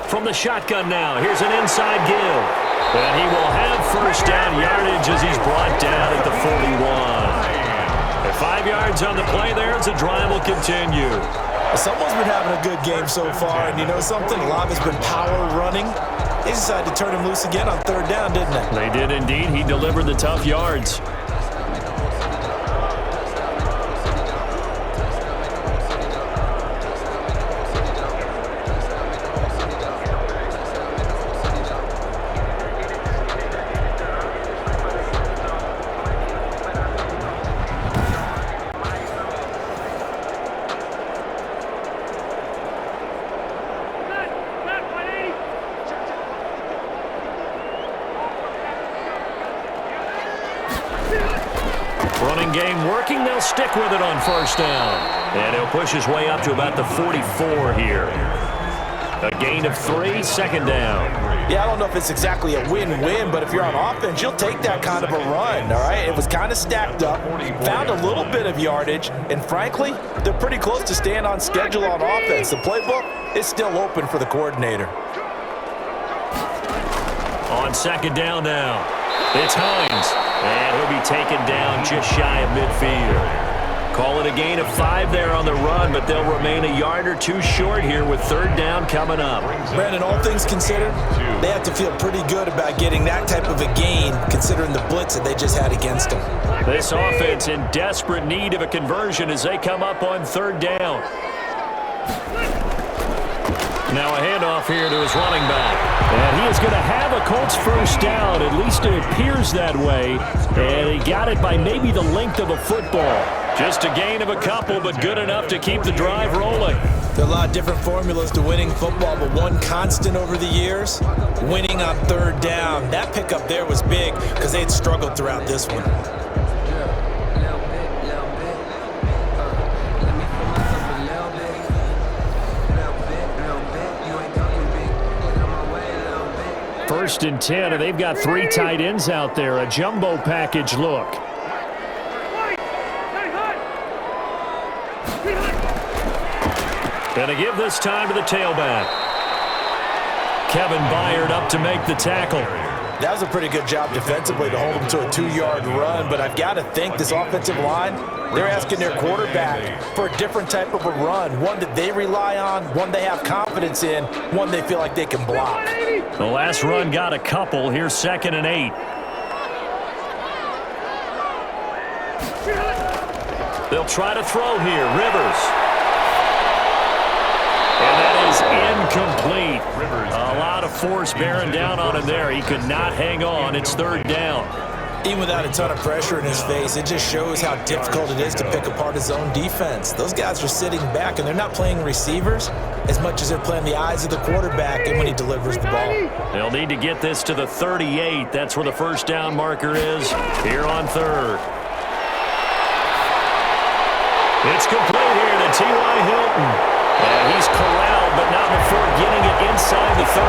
From the shotgun now, here's an inside give. And he will have first down yardage as he's brought down at the 41. At 5 yards on the play there as the drive will continue. Someone's been having a good game so far, and you know something? A lot has been power running. They decided to turn him loose again on 3rd down, didn't they? They did indeed. He delivered the tough yards. Running game working. They'll stick with it on first down. And he'll push his way up to about the 44 here. A gain of 3, 2nd down. Yeah, I don't know if it's exactly a win-win, but if you're on offense, you'll take that kind of a run, all right? It was kind of stacked up, found a little bit of yardage, and frankly, they're pretty close to staying on schedule on offense. The playbook is still open for the coordinator. On 2nd down now, it's Hines. And he'll be taken down just shy of midfield. Call it a gain of 5 there on the run, but they'll remain a yard or 2 short here with 3rd down coming up. Brandon, all things considered, they have to feel pretty good about getting that type of a gain considering the blitz that they just had against them. This offense in desperate need of a conversion as they come up on 3rd down. Now a handoff here to his running back. And he is going to have a Colts first down. At least it appears that way. And he got it by maybe the length of a football. Just a gain of a couple, but good enough to keep the drive rolling. There are a lot of different formulas to winning football, but one constant over the years, winning on 3rd down. That pickup there was big because they had struggled throughout this one. First and 10, and they've got 3 tight ends out there. A jumbo package look. And a give this time to the tailback. Kevin Byard up to make the tackle. That was a pretty good job defensively to hold him to a 2-yard run, but I've got to think this offensive line, they're asking their quarterback for a different type of a run, one that they rely on, one they have confidence in, one they feel like they can block. The last run got a couple. Here's 2nd and 8. They'll try to throw here. Rivers. And that is incomplete. A lot of force bearing down on him there. He could not hang on. It's 3rd down. Even without a ton of pressure in his face, it just shows how difficult it is to pick apart his own defense. Those guys are sitting back, and they're not playing receivers as much as they're playing the eyes of the quarterback and when he delivers the ball. They'll need to get this to the 38. That's where the first down marker is here on 3rd. It's complete here to T.Y. Hilton. And he's corralled, but not before getting it inside the 35.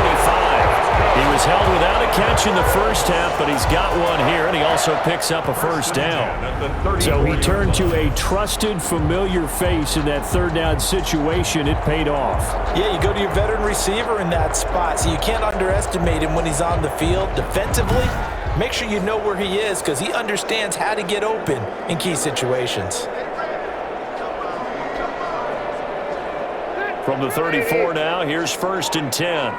He was was held without a catch in the first half, but he's got one here, and he also picks up a first down. So he turned to a trusted, familiar face in that third down situation. It paid off. Yeah, you go to your veteran receiver in that spot, so you can't underestimate him when he's on the field. Defensively, make sure you know where he is because he understands how to get open in key situations. From the 34 now, here's 1st and 10.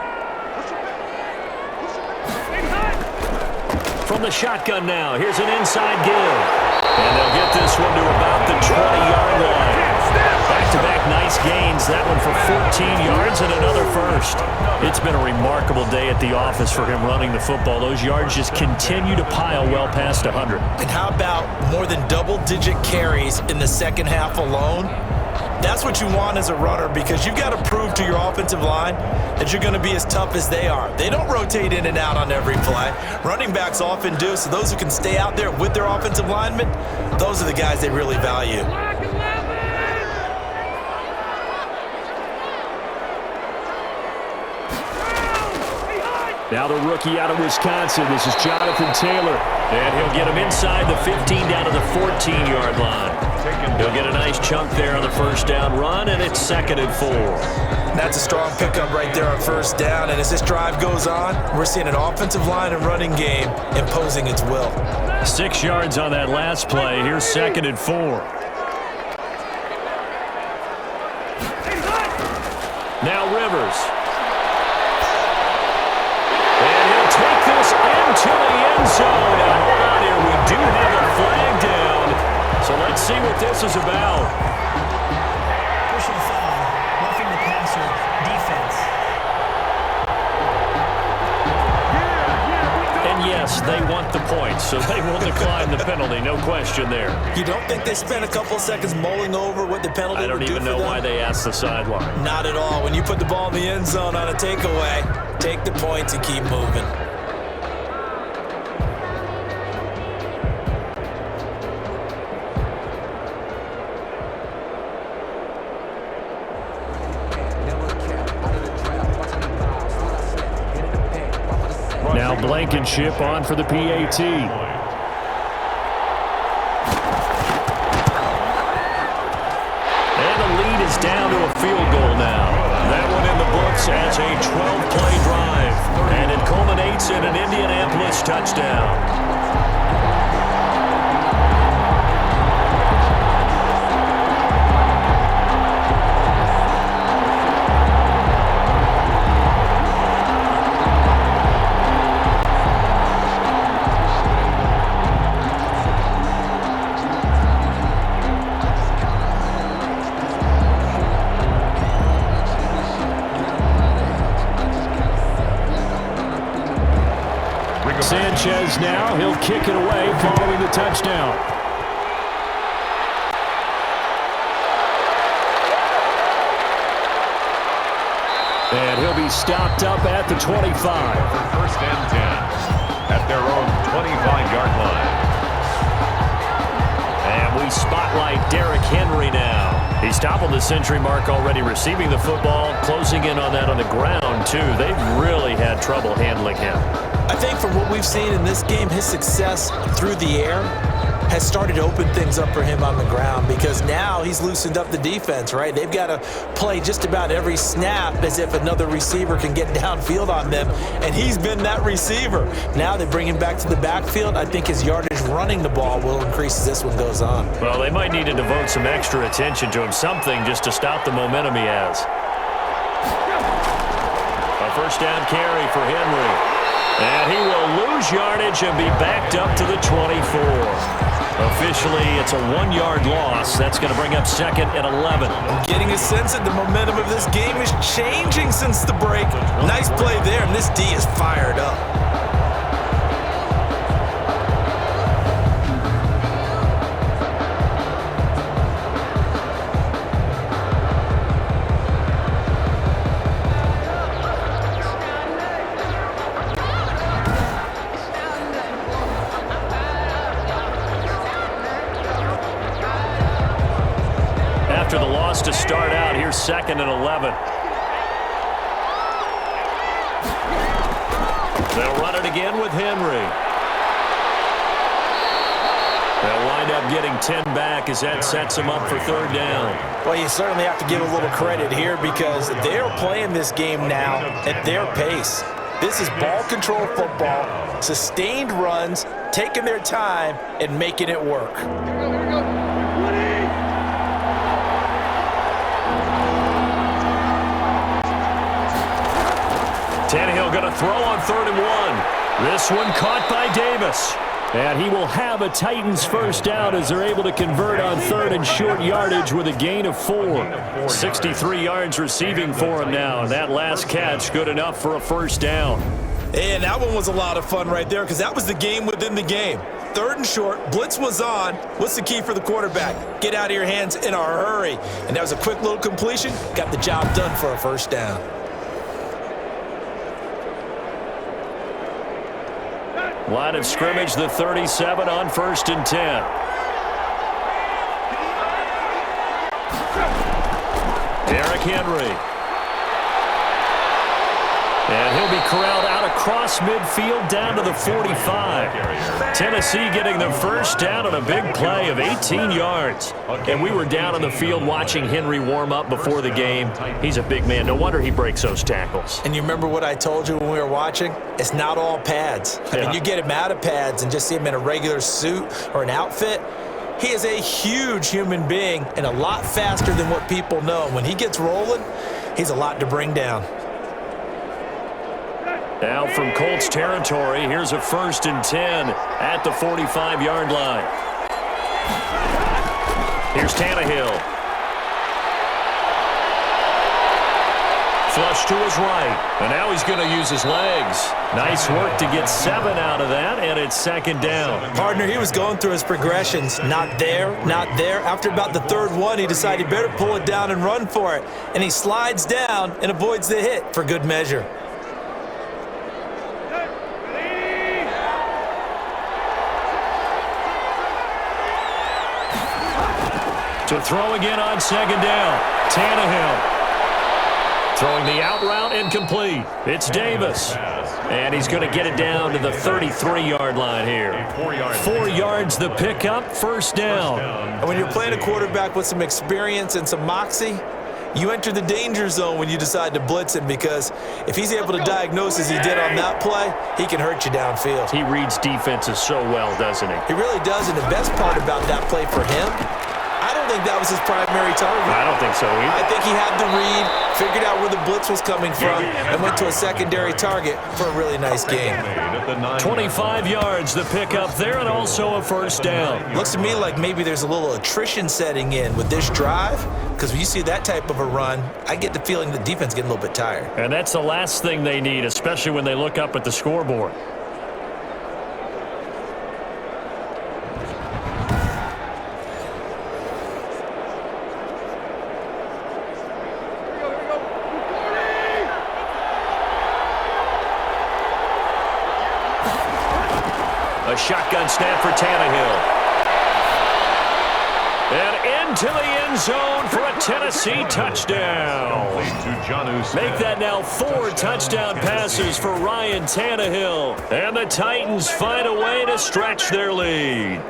From the shotgun now, here's an inside give. And they'll get this one to about the 20-yard line. Back-to-back nice gains. That one for 14 yards and another first. It's been a remarkable day at the office for him running the football. Those yards just continue to pile well past 100. And how about more than double-digit carries in the second half alone? That's what you want as a runner because you've got to prove to your offensive line that you're going to be as tough as they are. They don't rotate in and out on every play. Running backs often do, so those who can stay out there with their offensive linemen, those are the guys they really value. Now the rookie out of Wisconsin. This is Jonathan Taylor. And he'll get him inside the 15 down to the 14-yard line. He'll get a nice chunk there on the first down run, and it's 2nd and 4. That's a strong pickup right there on first down. And as this drive goes on, we're seeing an offensive line and running game imposing its will. 6 yards on that last play. Here's 2nd and 4. Now Rivers. And he'll take this into the end zone. And hold on here, we do have a flag down. So let's see what this is about. Personal foul, roughing the passer, defense. And yes, they want the points, so they will decline the penalty. No question there. You don't think they spent a couple seconds mulling over what the penalty would do for them? I don't even know why they asked the sideline. Not at all. When you put the ball in the end zone on a takeaway, take the points and keep moving. Now Blankenship on for the PAT. And the lead is down to a field goal now. That one in the books as a 12-play drive. And it culminates in an Indianapolis touchdown. Sanchez now, he'll kick it away following the touchdown. And he'll be stopped up at the 25. 1st and 10 at their own 25-yard line. And we spotlight Derrick Henry now. He's toppled the century mark already receiving the football, closing in on that on the ground, too. They've really had trouble handling him. I think from what we've seen in this game, his success through the air has started to open things up for him on the ground because now he's loosened up the defense, right? They've got to play just about every snap as if another receiver can get downfield on them, and he's been that receiver. Now they bring him back to the backfield. I think his yardage running the ball will increase as this one goes on. Well, they might need to devote some extra attention to him, something just to stop the momentum he has. A first down carry for Henry. And he will lose yardage and be backed up to the 24. Officially, it's a 1-yard loss. That's going to bring up 2nd and 11. I'm getting a sense that the momentum of this game is changing since the break. Nice play there, and this D is fired up. After the loss to start out, here's 2nd and 11. They'll run it again with Henry. They'll wind up getting 10 back as that sets them up for third down. Well, you certainly have to give a little credit here because they're playing this game now at their pace. This is ball control football, sustained runs, taking their time and making it work. Tannehill going to throw on 3rd and 1. This one caught by Davis. And he will have a Titans first down as they're able to convert on 3rd and short yardage with a gain of 4. 63 yards receiving for him now. And that last catch good enough for a first down. And that one was a lot of fun right there because that was the game within the game. 3rd and short, blitz was on. What's the key for the quarterback? Get out of your hands in a hurry. And that was a quick little completion. Got the job done for a first down. Line of scrimmage, the 37 on 1st and 10. Derrick Henry. And he'll be corralled out across midfield down to the 45. Tennessee getting the first down on a big play of 18 yards. And we were down on the field watching Henry warm up before the game. He's a big man. No wonder he breaks those tackles. And you remember what I told you when we were watching? It's not all pads. I mean, you get him out of pads and just see him in a regular suit or an outfit. He is a huge human being and a lot faster than what people know. When he gets rolling, he's a lot to bring down. Now from Colts territory, here's a 1st and 10 at the 45-yard line. Here's Tannehill. Flush to his right, and now he's going to use his legs. Nice work to get 7 out of that, and it's 2nd down. Partner, he was going through his progressions. Not there, not there. After about the 3rd one, he decided he better pull it down and run for it. And he slides down and avoids the hit for good measure. To throw again on 2nd down. Tannehill. Throwing the out route incomplete. It's Davis. And he's going to get it down to the 33-yard line here. 4 yards the pickup, first down. And when you're playing a quarterback with some experience and some moxie, you enter the danger zone when you decide to blitz him because if he's able to diagnose as he did on that play, he can hurt you downfield. He reads defenses so well, doesn't he? He really does, and the best part about that play for him, I don't think that was his primary target. I don't think so either. I think he had to read, figured out where the blitz was coming from, and went to a secondary target for a really nice game. 25 yards the pickup there, and also a first down. Looks to me like maybe there's a little attrition setting in with this drive, because when you see that type of a run, I get the feeling the defense getting a little bit tired. And that's the last thing they need, especially when they look up at the scoreboard. A shotgun snap for Tannehill. And into the end zone for a Tennessee touchdown. Make that now 4 touchdown passes for Ryan Tannehill. And the Titans find a way to stretch their lead.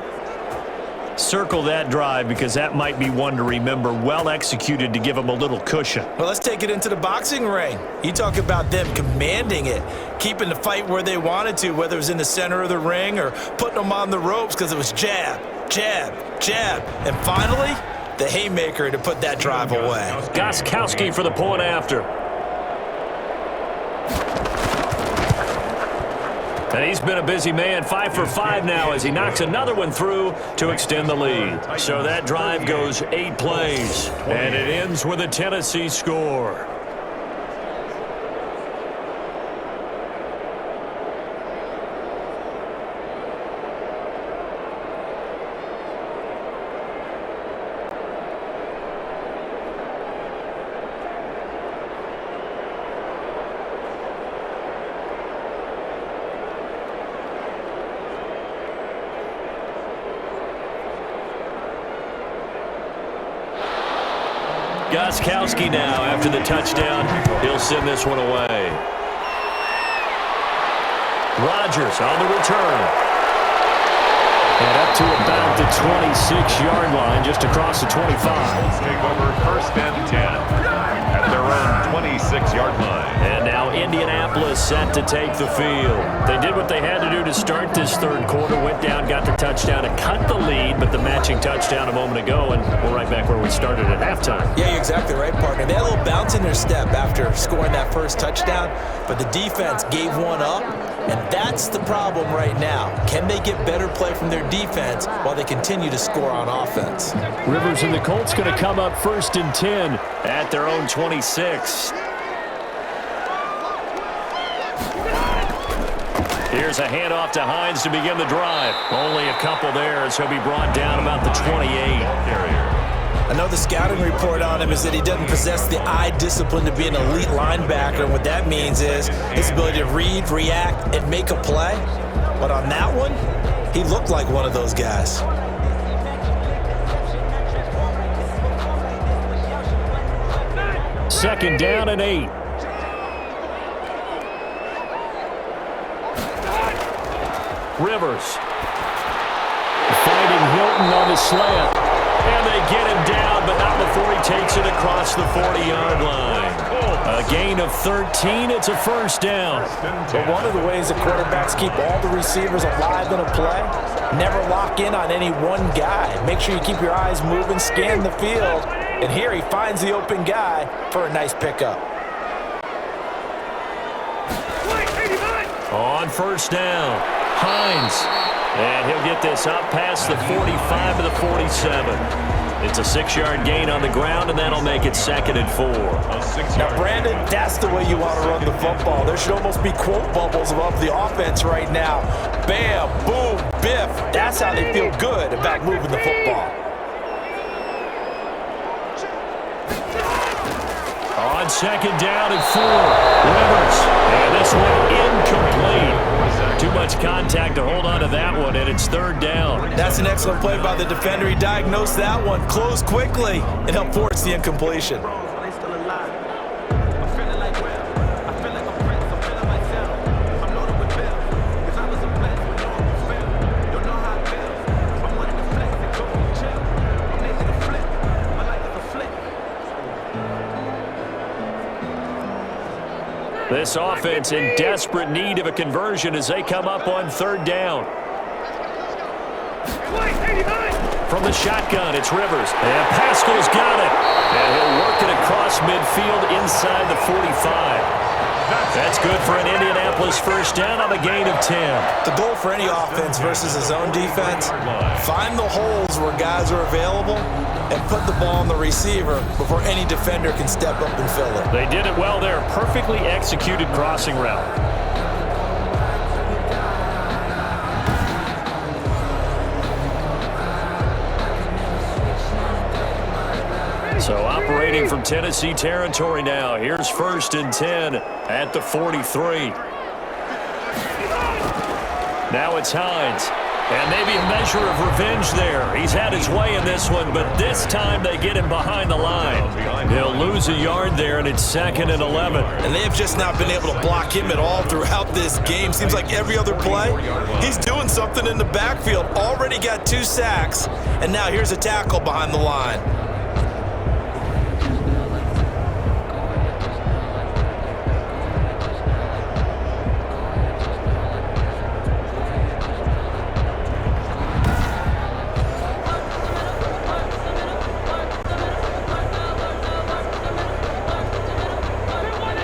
Circle that drive because that might be one to remember. Well executed to give them a little cushion. Well, let's take it into the boxing ring. You talk about them commanding it, keeping the fight where they wanted to, whether it was in the center of the ring or putting them on the ropes because it was jab, jab, jab. And finally, the haymaker to put that drive away. Gostkowski for the point after. And he's been a busy man, 5 for 5 now as he knocks another one through to extend the lead. So that drive goes 8 plays, and it ends with a Tennessee score. Gostkowski now after the touchdown. He'll send this one away. Rodgers on the return. And up to about the 26-yard line, just across the 25. Take over 1st and 10 at their own 26-yard line. And now Indianapolis set to take the field. They did what they had to do to start this third quarter. Went down, got the touchdown to cut the lead, but the matching touchdown a moment ago, and we're right back where we started at halftime. Yeah, you're exactly right, partner. They had a little bounce in their step after scoring that first touchdown, but the defense gave one up, and that's the problem right now. Can they get better play from their defense while they continue to score on offense? Rivers and the Colts going to come up 1st and 10 at their own 26. Here's a handoff to Hines to begin the drive. Only a couple there as he'll be brought down about the 28. I know the scouting report on him is that he doesn't possess the eye discipline to be an elite linebacker. And what that means is his ability to read, react, and make a play. But on that one, he looked like one of those guys. Second down and 8. Rivers finding Hilton on the slant. And they get him down, but not before he takes it across the 40-yard line. A gain of 13. It's a 1st down. But one of the ways that quarterbacks keep all the receivers alive in a play, never lock in on any one guy. Make sure you keep your eyes moving, scan the field. And here he finds the open guy for a nice pickup. On 1st down, Hines. And he'll get this up past the 45 to the 47. It's a 6-yard gain on the ground, and that'll make it 2nd and 4. Now, Brandon, that's the way you want to run the football. There should almost be quote bubbles above the offense right now. Bam, boom, biff. That's how they feel good about moving the football. On 2nd down and 4, Rivers. And this one incomplete. Too much contact to hold on to that one, and it's 3rd down. That's an excellent play by the defender. He diagnosed that one, closed quickly, and helped force the incompletion. This offense in desperate need of a conversion as they come up on 3rd down. From the shotgun, it's Rivers. And Pascal's got it. And he'll work it across midfield inside the 45. That's good for an Indianapolis 1st down on a gain of 10. The goal for any offense versus his own defense, find the holes where guys are available and put the ball on the receiver before any defender can step up and fill it. They did it well there. Perfectly executed crossing route. So operating from Tennessee territory now. Here's 1st and 10 at the 43. Now it's Hines. And maybe a measure of revenge there. He's had his way in this one, but this time they get him behind the line. He'll lose a yard there, and it's 2nd and 11. And they have just not been able to block him at all throughout this game. Seems like every other play, he's doing something in the backfield. Already got 2 sacks, and now here's a tackle behind the line.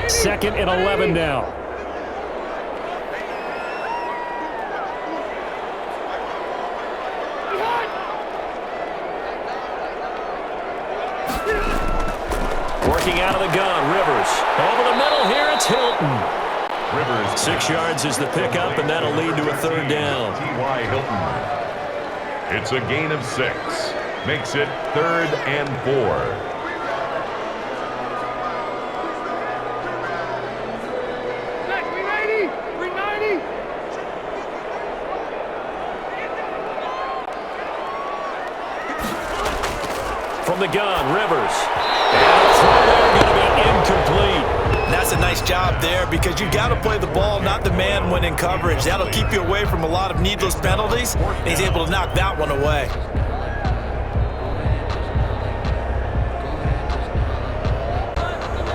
Second and 11 now. Working out of the gun, Rivers. Over the middle here, it's Hilton. Rivers. 6 yards is the pickup, and that'll lead to a 3rd down. T.Y. Hilton. It's a gain of 6. Makes it 3rd and 4. From the gun, Rivers. And the throw there going to be incomplete. That's That's a nice job there because you got to play the ball, not the man when in coverage. That'll keep you away from a lot of needless penalties. And he's able to knock that one away.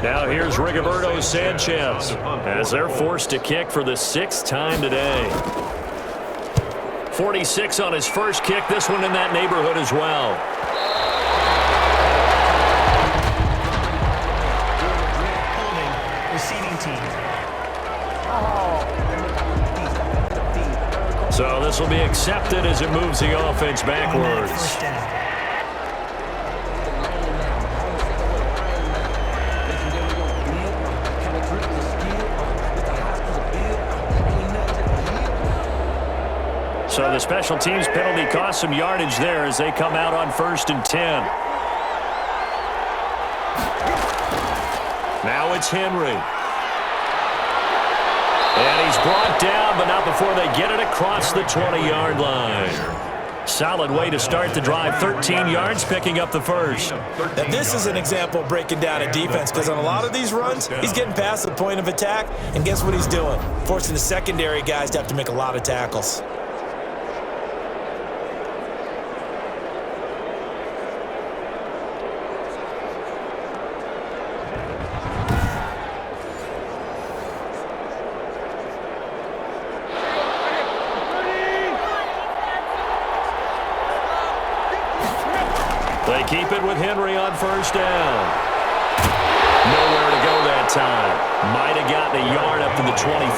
Now here's Rigoberto Sanchez as they're forced to kick for the 6th time today. 46 on his first kick, this one in that neighborhood as well. Receiving team. So this will be accepted as it moves the offense backwards. First down. So the special teams penalty cost some yardage there as they come out on 1st and 10. Now it's Henry. And he's brought down, but not before they get it across the 20-yard line. Solid way to start the drive. 13 yards, picking up the first. Now this is an example of breaking down a defense because on a lot of these runs, he's getting past the point of attack, and guess what he's doing? Forcing the secondary guys to have to make a lot of tackles. They keep it with Henry on 1st down. Nowhere to go that time. Might have gotten a yard up to the 25.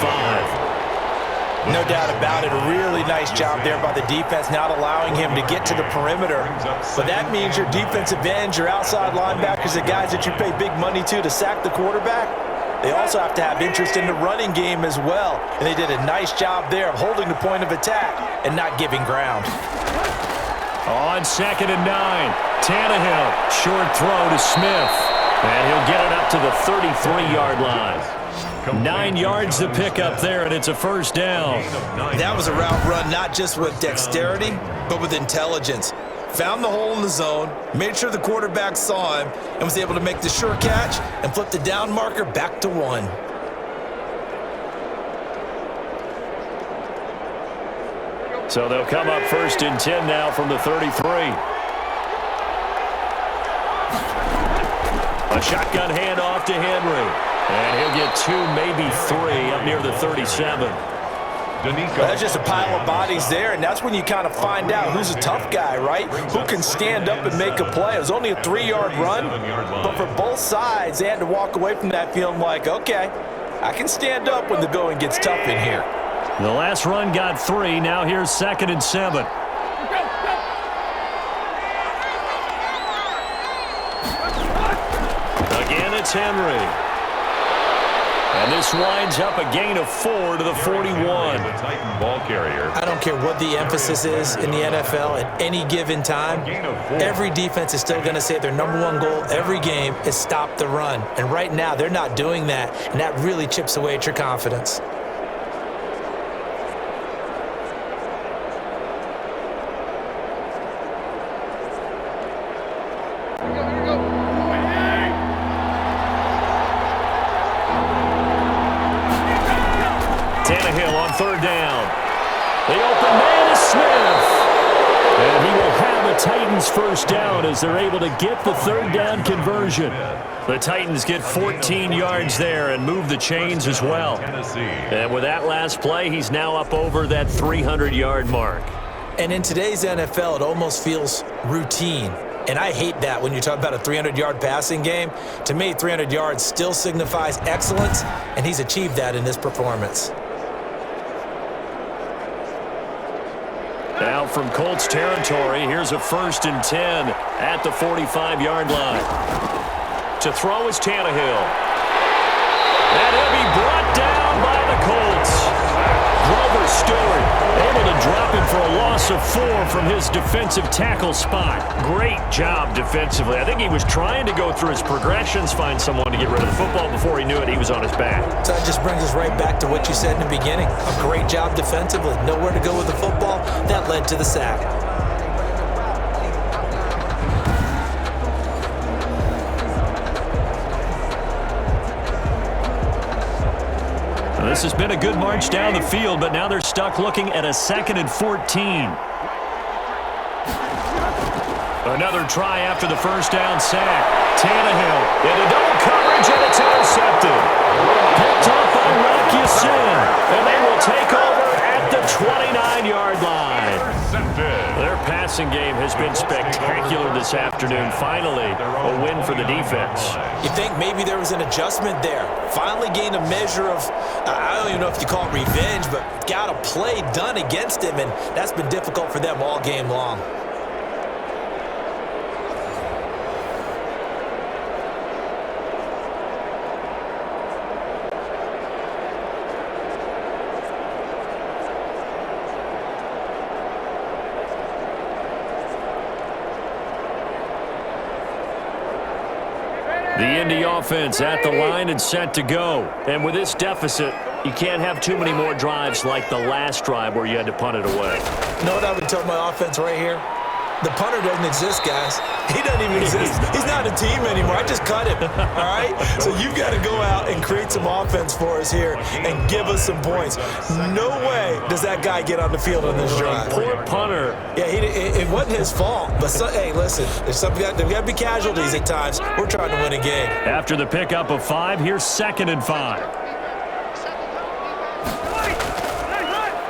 No doubt about it. A really nice job there by the defense, not allowing him to get to the perimeter. But that means your defensive ends, your outside linebackers, the guys that you pay big money to sack the quarterback, they also have to have interest in the running game as well. And they did a nice job there of holding the point of attack and not giving ground. On 2nd and 9, Tannehill, short throw to Smith. And he'll get it up to the 33-yard line. 9 yards to pick up there, and it's a 1st down. That was a route run not just with dexterity, but with intelligence. Found the hole in the zone, made sure the quarterback saw him, and was able to make the sure catch and flip the down marker back to 1. So they'll come up 1st and 10 now from the 33. A shotgun handoff to Henry. And he'll get 2, maybe 3 up near the 37. Well, that's just a pile of bodies there, and that's when you kind of find out who's a tough guy, right? Who can stand up and make a play. It was only a 3-yard run, but for both sides, they had to walk away from that feeling like, okay, I can stand up when the going gets tough in here. The last run got 3. Now here's 2nd and 7. Again, it's Henry. And this winds up a gain of 4 to the 41. Ball carrier. I don't care what the emphasis is in the NFL at any given time. Every defense is still going to say their #1 goal every game is stop the run. And right now, they're not doing that, and that really chips away at your confidence. Tannehill on 3rd down. The open man is Smith. And he will have a Titans 1st down as they're able to get the 3rd down conversion. The Titans get 14 yards there and move the chains as well. And with that last play, he's now up over that 300-yard mark. And in today's NFL, it almost feels routine. And I hate that when you talk about a 300-yard passing game. To me, 300 yards still signifies excellence, and he's achieved that in this performance. Now from Colts territory, here's a 1st and 10 at the 45-yard line. To throw is Tannehill. And he'll be brought down by the Colts. Grover Stewart able to drop him for a loss of 4 from his defensive tackle spot. Great job defensively. I think he was trying to go through his progressions, find someone to get rid of the football. Before he knew it, he was on his back. So that just brings us right back to what you said in the beginning. A great job defensively. Nowhere to go with the football. That led to the sack. This has been a good march down the field, but now they're stuck looking at a 2nd and 14. Another try after the first down sack. Tannehill into double coverage, and it's intercepted. Picked off by Rocky Sin, and they will take over at the 29-yard line. Their passing game has been spectacular this afternoon. Finally, a win for the defense. You think maybe there was an adjustment there. Finally gained a measure of, I don't even know if you call it revenge, but got a play done against him, and that's been difficult for them all game long. The Indy offense at the line and set to go. And with this deficit, you can't have too many more drives like the last drive where you had to punt it away. You know what I would tell my offense right here? The punter doesn't exist, guys. He doesn't even exist. He's not a team anymore. I just cut him, all right? So you've got to go out and create some offense for us here and give us some points. No way does that guy get on the field on this drive. Poor punter. Yeah, it wasn't his fault. But, hey, listen, there's got to be casualties at times. We're trying to win a game. After the pickup of 5, here's 2nd and 5.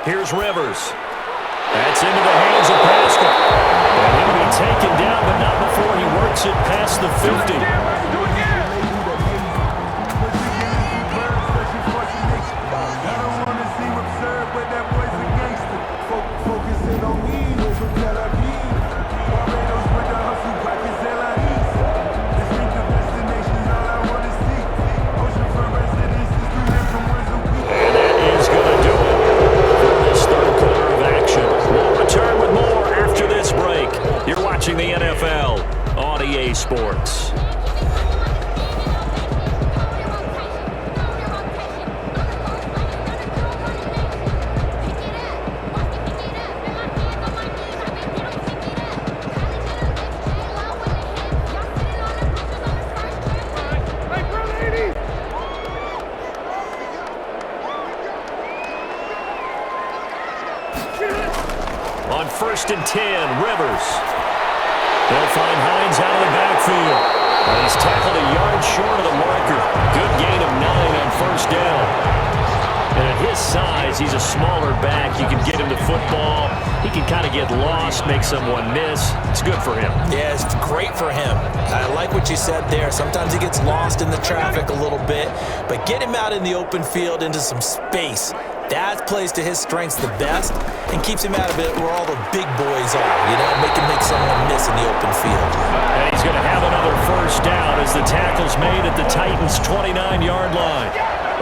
Here's Rivers. That's into the hands of Pascal. And he'll be taken down, but not before he works it past the 50. The NFL on EA Sports. On 1st and 10, Rivers. They'll find Hines out of the backfield. And he's tackled a yard short of the marker. Good gain of 9 on 1st down. And at his size, he's a smaller back. You can get him the football. He can kind of get lost, make someone miss. It's good for him. Yeah, it's great for him. I like what you said there. Sometimes he gets lost in the traffic a little bit. But get him out in the open field into some space. That plays to his strengths the best and keeps him out of it where all the big boys are, make him make someone miss in the open field. And he's going to have another 1st down as the tackle's made at the Titans' 29-yard line.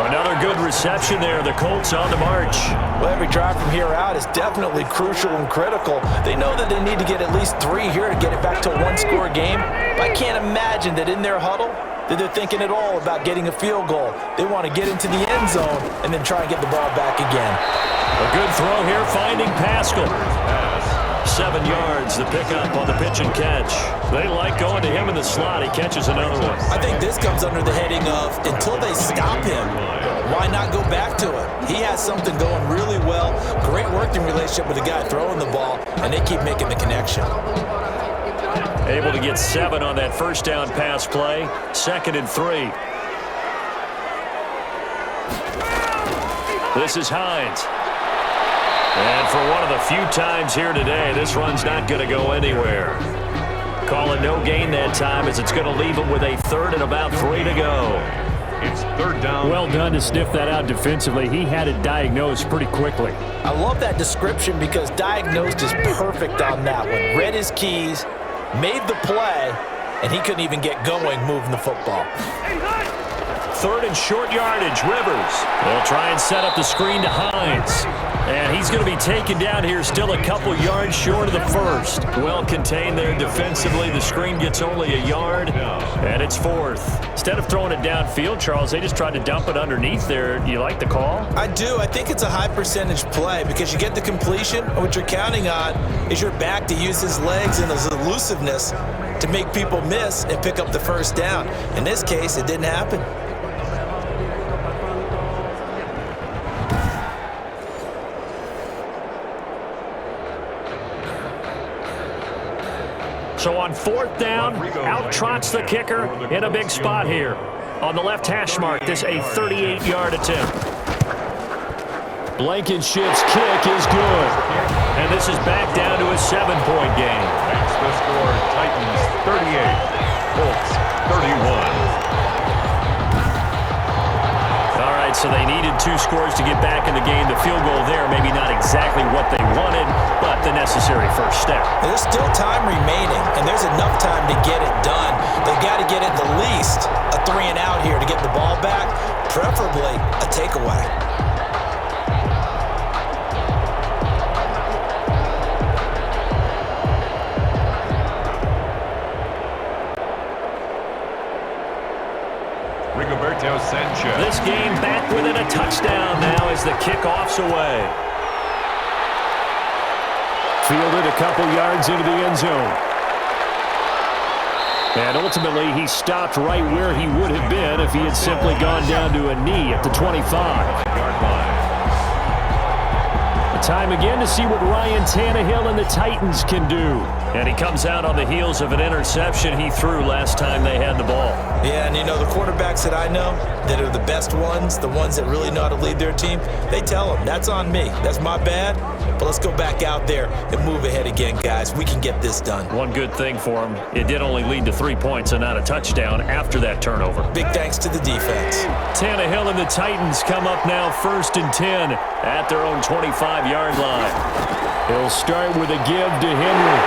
Another good reception there. The Colts on the march. Well, every drive from here out is definitely crucial and critical. They know that they need to get at least 3 here to get it back to a 1-score game. But I can't imagine that in their huddle that they're thinking at all about getting a field goal. They want to get into the end zone and then try and get the ball back again. A good throw here, finding Pascal. 7 yards, the pickup on the pitch and catch. They like going to him in the slot. He catches another one. I think this comes under the heading of until they stop him, why not go back to him? He has something going really well. Great working relationship with the guy throwing the ball, and they keep making the connection. Able to get 7 on that 1st down pass play. 2nd and 3. This is Hines. And for one of the few times here today, this run's not going to go anywhere. Call it no gain that time as it's going to leave him with a 3rd and about 3 to go. It's 3rd down. Well done to sniff that out defensively. He had it diagnosed pretty quickly. I love that description because diagnosed is perfect on that one. Read his keys, made the play, and he couldn't even get going moving the football. 3rd and short yardage, Rivers. They'll try and set up the screen to Hines. And he's going to be taken down here still a couple yards short of the 1st. Well contained there defensively. The screen gets only a yard, and it's 4th. Instead of throwing it downfield, Charles, they just tried to dump it underneath there. Do you like the call? I do. I think it's a high percentage play because you get the completion, and what you're counting on is your back to use his legs and his elusiveness to make people miss and pick up the 1st down. In this case, it didn't happen. So on fourth down, out trots the kicker in a big spot here. On the left hash mark, this a 38-yard attempt. Blankenship's kick is good. And this is back down to a 7-point game. Makes the score Titans 38, Colts 31. All right, so they needed 2 scores to get back in the game. The field goal there, maybe not exactly what they wanted, but the necessary first step. There's still time remaining, and there's enough time to get it done. They've got to get at the least a 3-and-out here to get the ball back, preferably a takeaway. Rigoberto Sanchez. This game back within a touchdown now as the kickoff's away. Fielded a couple yards into the end zone. And ultimately, he stopped right where he would have been if he had simply gone down to a knee at the 25-yard line. Time again to see what Ryan Tannehill and the Titans can do. And he comes out on the heels of an interception he threw last time they had the ball. Yeah, and you know, the quarterbacks that I know that are the best ones, the ones that really know how to lead their team, they tell them, that's on me. That's my bad. But let's go back out there and move ahead again, guys. We can get this done. One good thing for him, it did only lead to 3 points and not a touchdown after that turnover. Big thanks to the defense. Tannehill and the Titans come up now 1st and 10 at their own 25-yard line. He'll start with a give to Henry.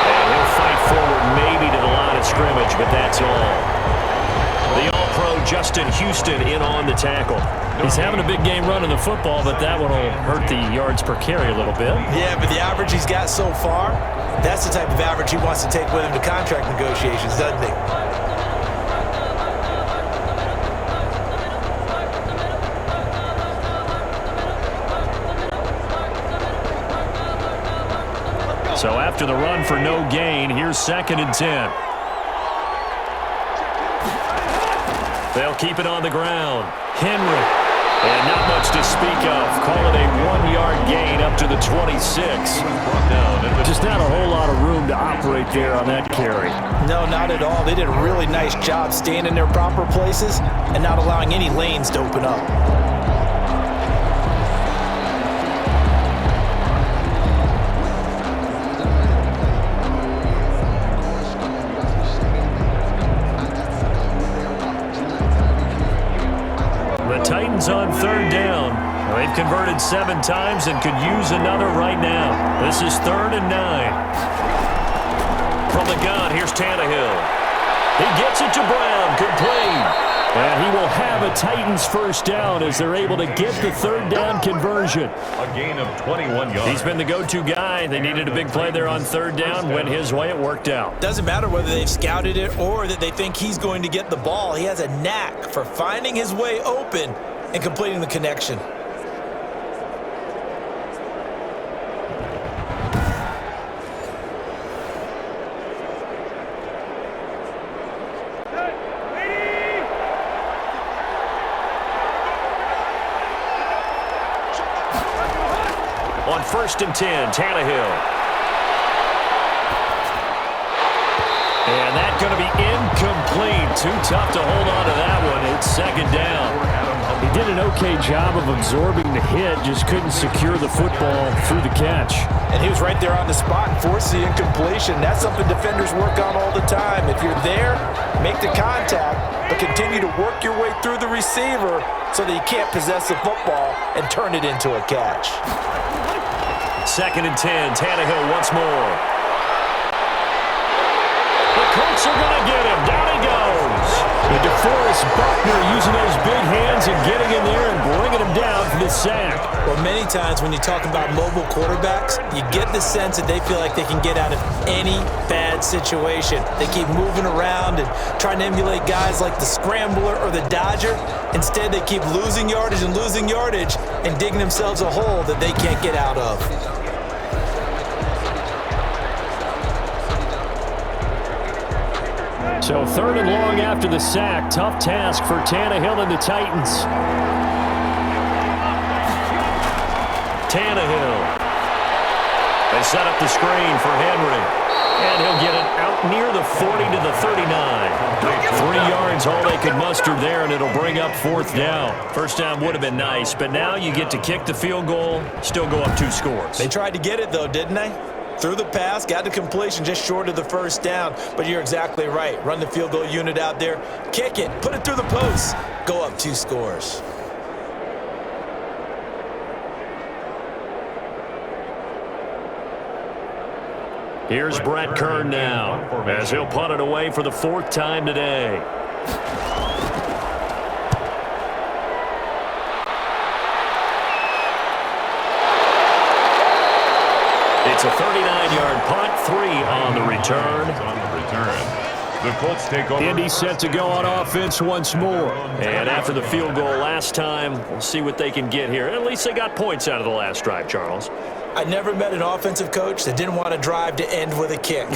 And he'll fight forward maybe to the line of scrimmage, but that's all. The All-Pro Justin Houston in on the tackle. He's having a big game running the football, but that one will hurt the yards per carry a little bit. Yeah, but the average he's got so far, that's the type of average he wants to take with him to contract negotiations, doesn't he? So after the run for no gain, here's 2nd and 10. They'll keep it on the ground. Henry. And not much to speak of. Call it a 1-yard gain up to the 26. Just not a whole lot of room to operate there on that carry. No, not at all. They did a really nice job staying in their proper places and not allowing any lanes to open up. Titans on 3rd down. They've converted 7 times and could use another right now. This is 3rd and 9. From the gun, here's Tannehill. He gets it to Brown, complete. And he will have a Titans first down as they're able to get the 3rd down conversion. A gain of 21 yards. He's been the go-to guy. They needed a big play there on 3rd down. Went his way. It worked out. Doesn't matter whether they've scouted it or that they think he's going to get the ball. He has a knack for finding his way open and completing the connection. On 1st and 10, Tannehill. And that's going to be incomplete. Too tough to hold on to that one. It's 2nd down. He did an okay job of absorbing the hit, just couldn't secure the football through the catch. And he was right there on the spot and forced the incompletion. That's something defenders work on all the time. If you're there, make the contact, but continue to work your way through the receiver so that you can't possess the football and turn it into a catch. 2nd and 10, Tannehill once more. The Colts are going to get him. Down he goes. And DeForest Buckner using those big hands and getting in there and bringing him down for the sack. Well, many times when you talk about mobile quarterbacks, you get the sense that they feel like they can get out of any bad situation. They keep moving around and trying to emulate guys like the Scrambler or the Dodger. Instead, they keep losing yardage and digging themselves a hole that they can't get out of. So 3rd and long after the sack. Tough task for Tannehill and the Titans. Tannehill. They They'll set up the screen for Henry. And he'll get it out near the 40 to the 39. 3 yards, all they could muster there, and it'll bring up 4th down. First down would have been nice, but now you get to kick the field goal, still go up 2 scores. They tried to get it, though, didn't they? Threw the pass, got the completion just short of the first down. But you're exactly right. Run the field goal unit out there, kick it, put it through the post, go up 2 scores. Here's Brett Kern now, as he'll punt it away for the 4th time today. It's a 39-yard punt, 3 on the return. The Colts take over. Indy set to go on offense once more. And after the field goal last time, we'll see what they can get here. At least they got points out of the last drive, Charles. I never met an offensive coach that didn't want to drive to end with a kick.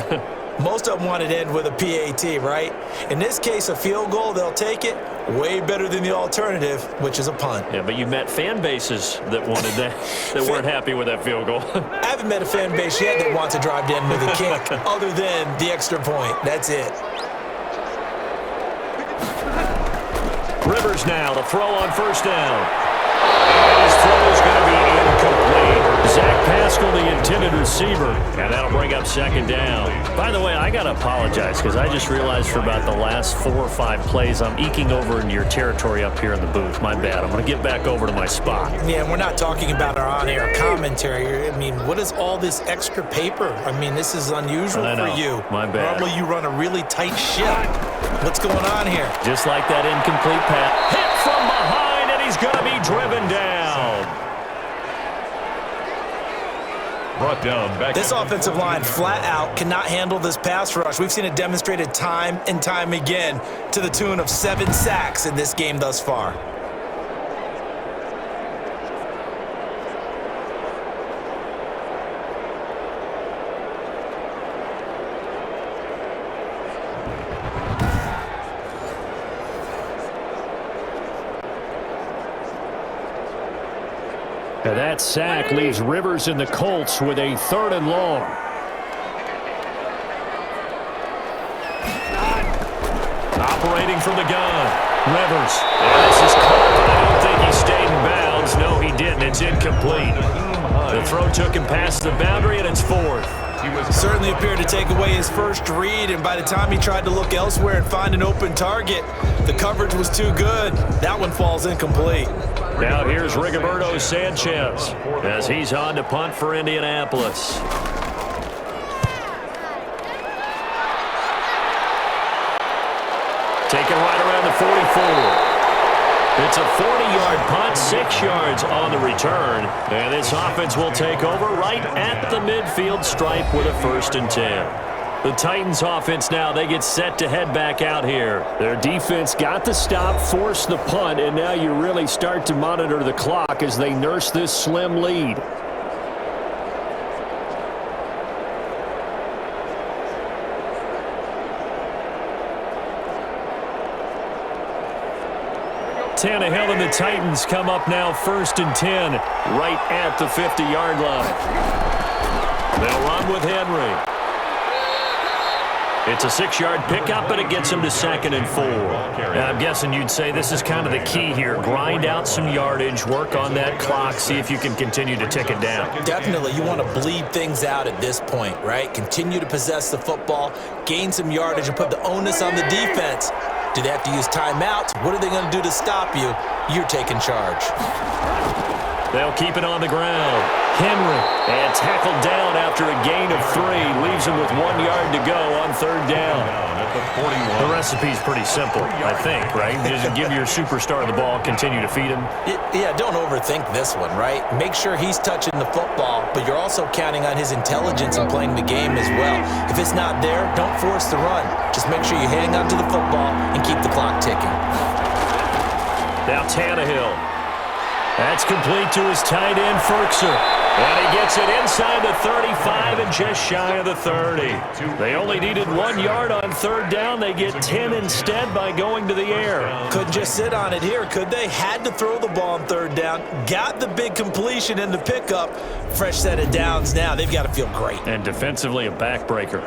Most of them wanted to end with a PAT, right? In this case, a field goal, they'll take it. Way better than the alternative, which is a punt. Yeah, but you met fan bases that wanted that, that weren't happy with that field goal. I haven't met a fan base yet that wants to drive to end with a kick, other than the extra point. That's it. Rivers now, the throw on first down. And his throw is going to be incomplete. Zach Pascal, the intended receiver, and that'll bring up 2nd down. By the way, I got to apologize because I just realized for about the last 4 or 5 plays, I'm eking over into your territory up here in the booth. My bad. I'm going to get back over to my spot. Yeah, and we're not talking about our on-air commentary. I mean, what is all this extra paper? I mean, this is unusual for you. My bad. Normally you run a really tight ship. What's going on here? Just like that incomplete pass. Hit from behind, and he's going to be driven down. Brought down back. This offensive line flat out cannot handle this pass rush. We've seen it demonstrated time and time again to the tune of 7 sacks in this game thus far. And that sack leaves Rivers and the Colts with a 3rd and long. Operating from the gun. Rivers. And this is caught, but I don't think he stayed in bounds. No, he didn't. It's incomplete. The throw took him past the boundary, and it's 4th. He certainly appeared to take away his first read, and by the time he tried to look elsewhere and find an open target, the coverage was too good. That one falls incomplete. Now here's Rigoberto Sanchez as he's on to punt for Indianapolis. Taken right around the 44. It's a 40-yard punt, 6 yards on the return. And this offense will take over right at the midfield stripe with a 1st and 10. The Titans offense now, they get set to head back out here. Their defense got the stop, forced the punt, and now you really start to monitor the clock as they nurse this slim lead. Tannehill and the Titans come up now 1st and 10, right at the 50-yard line. They'll run with Henry. It's a 6-yard pickup, but it gets him to 2nd and 4. Now, I'm guessing you'd say this is kind of the key here. Grind out some yardage, work on that clock, see if you can continue to tick it down. Definitely. You want to bleed things out at this point, right? Continue to possess the football, gain some yardage, and put the onus on the defense. Do they have to use timeouts? What are they going to do to stop you? You're taking charge. They'll keep it on the ground. Henry, and tackled down after a gain of 3. Leaves him with 1 yard to go on 3rd down. The recipe's pretty simple, I think, right? Just give your superstar the ball, continue to feed him. Yeah, don't overthink this one, right? Make sure he's touching the football, but you're also counting on his intelligence in playing the game as well. If it's not there, don't force the run. Just make sure you hang on to the football and keep the clock ticking. Now Tannehill. That's complete to his tight end, Ferkser. And he gets it inside the 35 and just shy of the 30. They only needed 1 yard on third down. They get 10 instead by going to the air. Couldn't just sit on it here, could they? Had to throw the ball on third down. Got the big completion in the pickup. Fresh set of downs now. They've got to feel great. And defensively a backbreaker.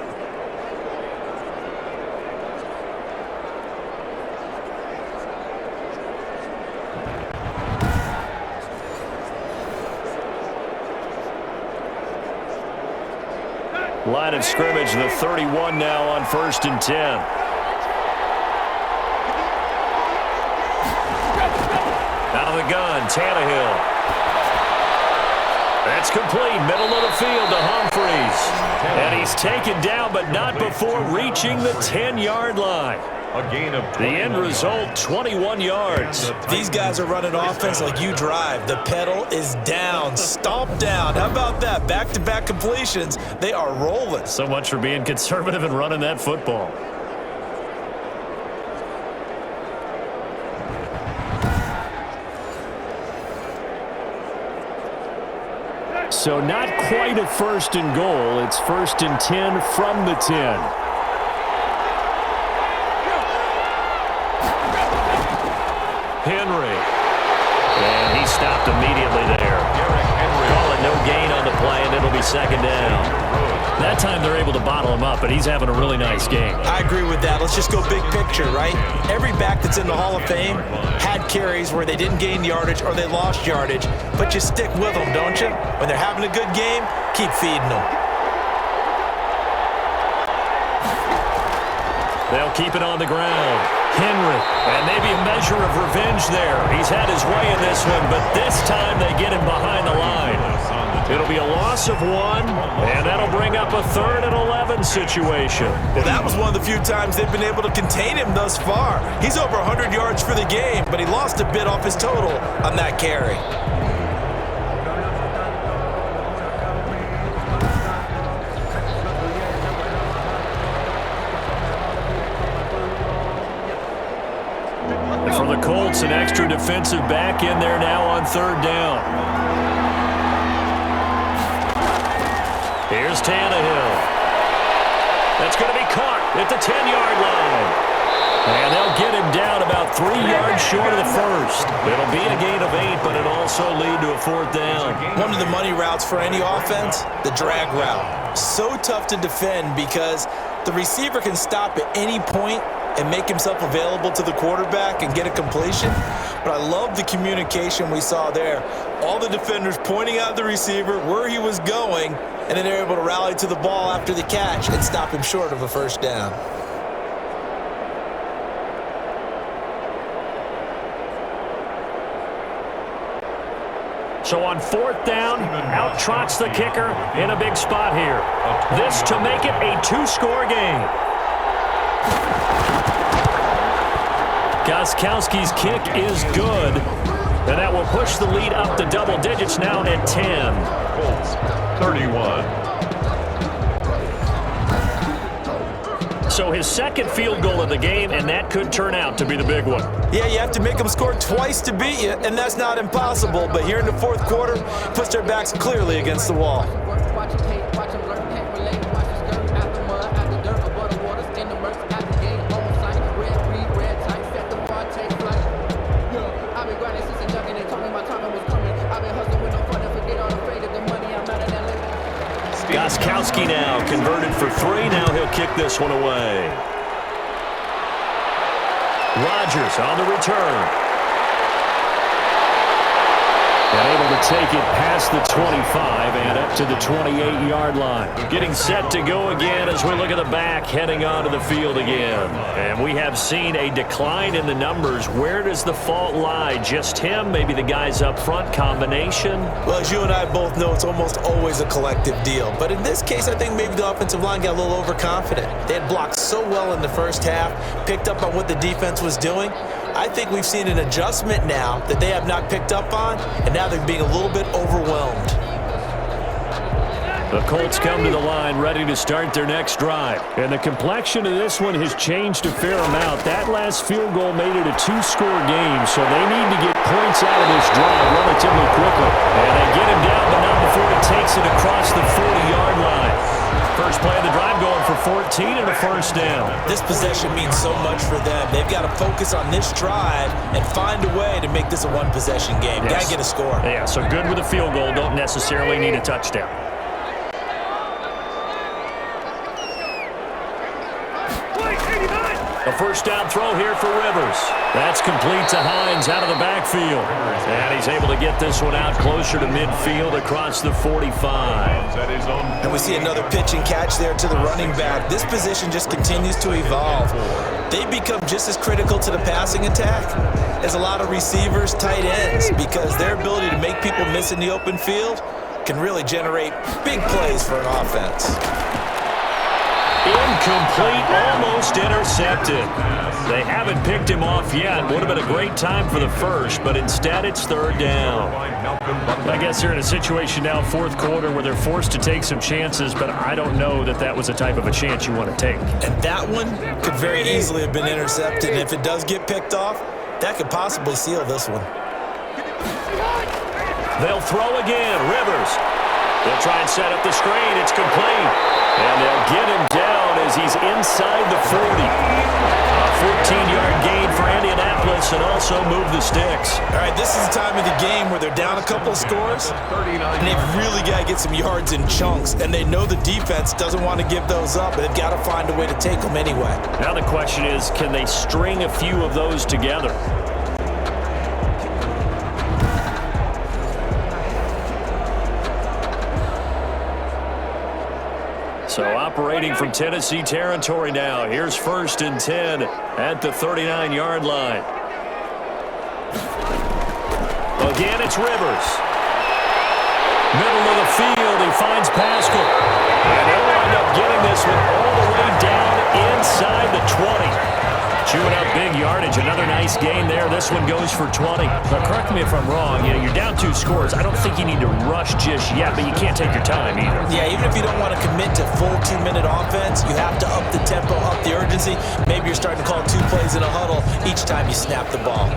Line of scrimmage, the 31 now on 1st and 10. Out of the gun, Tannehill. That's complete, middle of the field to Humphries. And he's taken down, but not before reaching the 10-yard line. A gain of the end result, 21 yards. These guys are running offense like you drive. The pedal is down, stomp down. How about that? Back-to-back completions. They are rolling. So much for being conservative and running that football. So not quite a 1st and goal. It's 1st and 10 from the 10. Henry. And he stopped immediately there. Call it no gain on the play, and it'll be 2nd down. That time they're able to bottle him up, but he's having a really nice game. I agree with that. Let's just go big picture, right? Every back that's in the Hall of Fame had carries where they didn't gain yardage or they lost yardage, but you stick with them, don't you? When they're having a good game, keep feeding them. They'll keep it on the ground. Henry, and maybe a measure of revenge there. He's had his way in this one, but this time they get him behind the line. It'll be a loss of 1, and that'll bring up a 3rd and 11 situation. Well, that was one of the few times they've been able to contain him thus far. He's over 100 yards for the game, but he lost a bit off his total on that carry. For the Colts, an extra defensive back in there now on 3rd down. Here's Tannehill. That's going to be caught at the 10-yard line. And they'll get him down about 3 yards short of the 1st. It'll be a gain of 8, but it'll also lead to a 4th down. One of the money routes for any offense, the drag route. So tough to defend because the receiver can stop at any point and make himself available to the quarterback and get a completion. But I love the communication we saw there. All the defenders pointing out the receiver, where he was going, and then they're able to rally to the ball after the catch and stop him short of a 1st down. So on 4th down, out trots the kicker in a big spot here. This to make it a 2-score game. Gostkowski's kick is good, and that will push the lead up to double digits now at 10. Colts, 31. So his 2nd field goal of the game, and that could turn out to be the big one. Yeah, you have to make them score twice to beat you, and that's not impossible. But here in the 4th quarter, puts their backs clearly against the wall. Gostkowski now converted for 3. Now he'll kick this one away. Rodgers on the return. And able to take it past the 25 and up to the 28-yard line. Getting set to go again as we look at the back heading onto the field again. And we have seen a decline in the numbers. Where does the fault lie? Just him? Maybe the guys up front? Combination? Well, as you and I both know, it's almost always a collective deal. But in this case, I think maybe the offensive line got a little overconfident. They had blocked so well in the 1st half, picked up on what the defense was doing. I think we've seen an adjustment now that they have not picked up on, and now they're being a little bit overwhelmed. The Colts come to the line ready to start their next drive. And the complexion of this one has changed a fair amount. That last field goal made it a two-score game, so they need to get points out of this drive relatively quickly. And they get him down, but not before he takes it across the 40-yard line. First play of the drive going for 14 and a first down. This possession means so much for them. They've got to focus on this drive and find a way to make this a one-possession game. Yes. Got to get a score. Yeah, so good with a field goal. Don't necessarily need a touchdown. A first down throw here for Rivers. That's complete to Hines out of the backfield. And he's able to get this one out closer to midfield across the 45. And we see another pitch and catch there to the running back. This position just continues to evolve. They become just as critical to the passing attack as a lot of receivers, tight ends, because their ability to make people miss in the open field can really generate big plays for an offense. Incomplete, almost intercepted. They haven't picked him off yet. Would have been a great time for the first, but instead it's third down. I guess they're in a situation now, fourth quarter, where they're forced to take some chances, but I don't know that that was the type of a chance you want to take. And that one could very easily have been intercepted. And if it does get picked off, that could possibly seal this one. They'll throw again. Rivers. They'll try and set up the screen. It's complete. And they'll get him down as he's inside the 40. A 14-yard gain for Indianapolis and also move the sticks. All right, this is the time of the game where they're down a couple of scores, and they've really got to get some yards in chunks, and they know the defense doesn't want to give those up, but they've got to find a way to take them anyway. Now the question is, can they string a few of those together? So operating from Tennessee territory now. Here's 1st and 10 at the 39-yard line. Again, it's Rivers. Middle of the field, he finds Pascal. And they'll wind up getting this one all the way down inside the 20. Chewing up big yardage. Another nice gain there. This one goes for 20. Now, correct me if I'm wrong. You know, you're down 2 scores. I don't think you need to rush just yet, but you can't take your time either. Yeah, even if you don't want to commit to full 2-minute offense, you have to up the tempo, up the urgency. Maybe you're starting to call 2 plays in a huddle each time you snap the ball.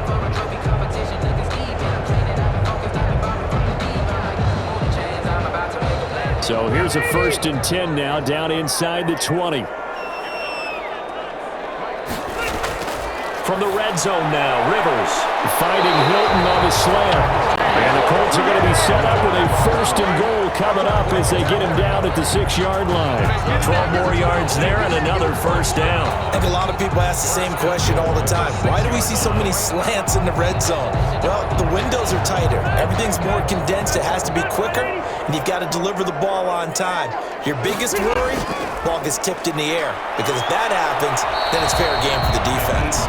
So here's a 1st and 10 now, down inside the 20. From the red zone now, Rivers finding Hilton on the slant. And the Colts are going to be set up with a 1st and goal coming up as they get him down at the 6-yard line. 12 more yards there and another 1st down. I think a lot of people ask the same question all the time. Why do we see so many slants in the red zone? Well, the windows are tighter. Everything's more condensed. It has to be quicker, and you've got to deliver the ball on time. Your biggest worry? Ball gets tipped in the air, because if that happens, then it's fair game for the defense.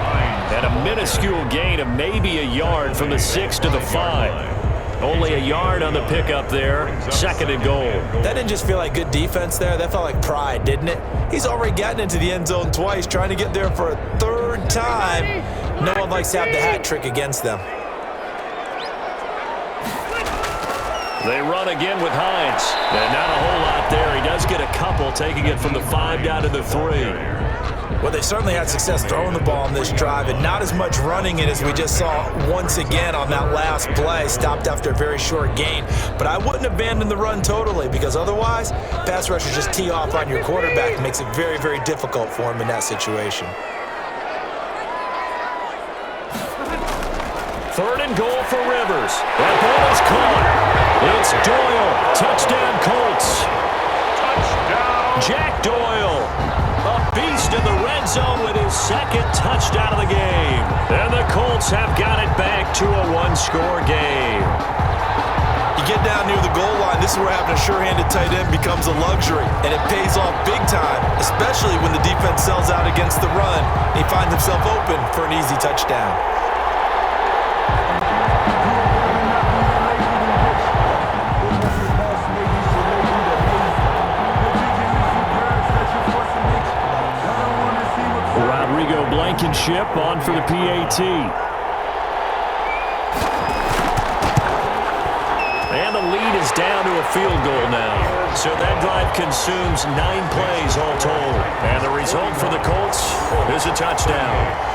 And a minuscule gain of maybe a yard from the 6 to the 5. Only a yard on the pickup there. 2nd and goal. That didn't just feel like good defense there. That felt like pride, didn't it? He's already gotten into the end zone twice, trying to get there for a 3rd time. No one likes to have the hat trick against them. They run again with Hines. And not a whole lot there. He does get a couple, taking it from the 5 down to the 3. Well, they certainly had success throwing the ball on this drive, and not as much running it as we just saw once again on that last play. Stopped after a very short gain. But I wouldn't abandon the run totally, because otherwise, pass rushers just tee off on your quarterback. It makes it very, very difficult for him in that situation. 3rd and goal for Rivers. That ball is caught. It's Doyle. Touchdown, Colts. Touchdown. Jack Doyle. A beast in the red zone with his 2nd touchdown of the game. And the Colts have got it back to a 1-score game. You get down near the goal line, this is where having a sure-handed tight end becomes a luxury. And it pays off big time, especially when the defense sells out against the run. And he finds himself open for an easy touchdown. Blankenship on for the PAT. And the lead lead is down to a field goal now. So that drive consumes 9 plays all told. And the result for the Colts is a touchdown.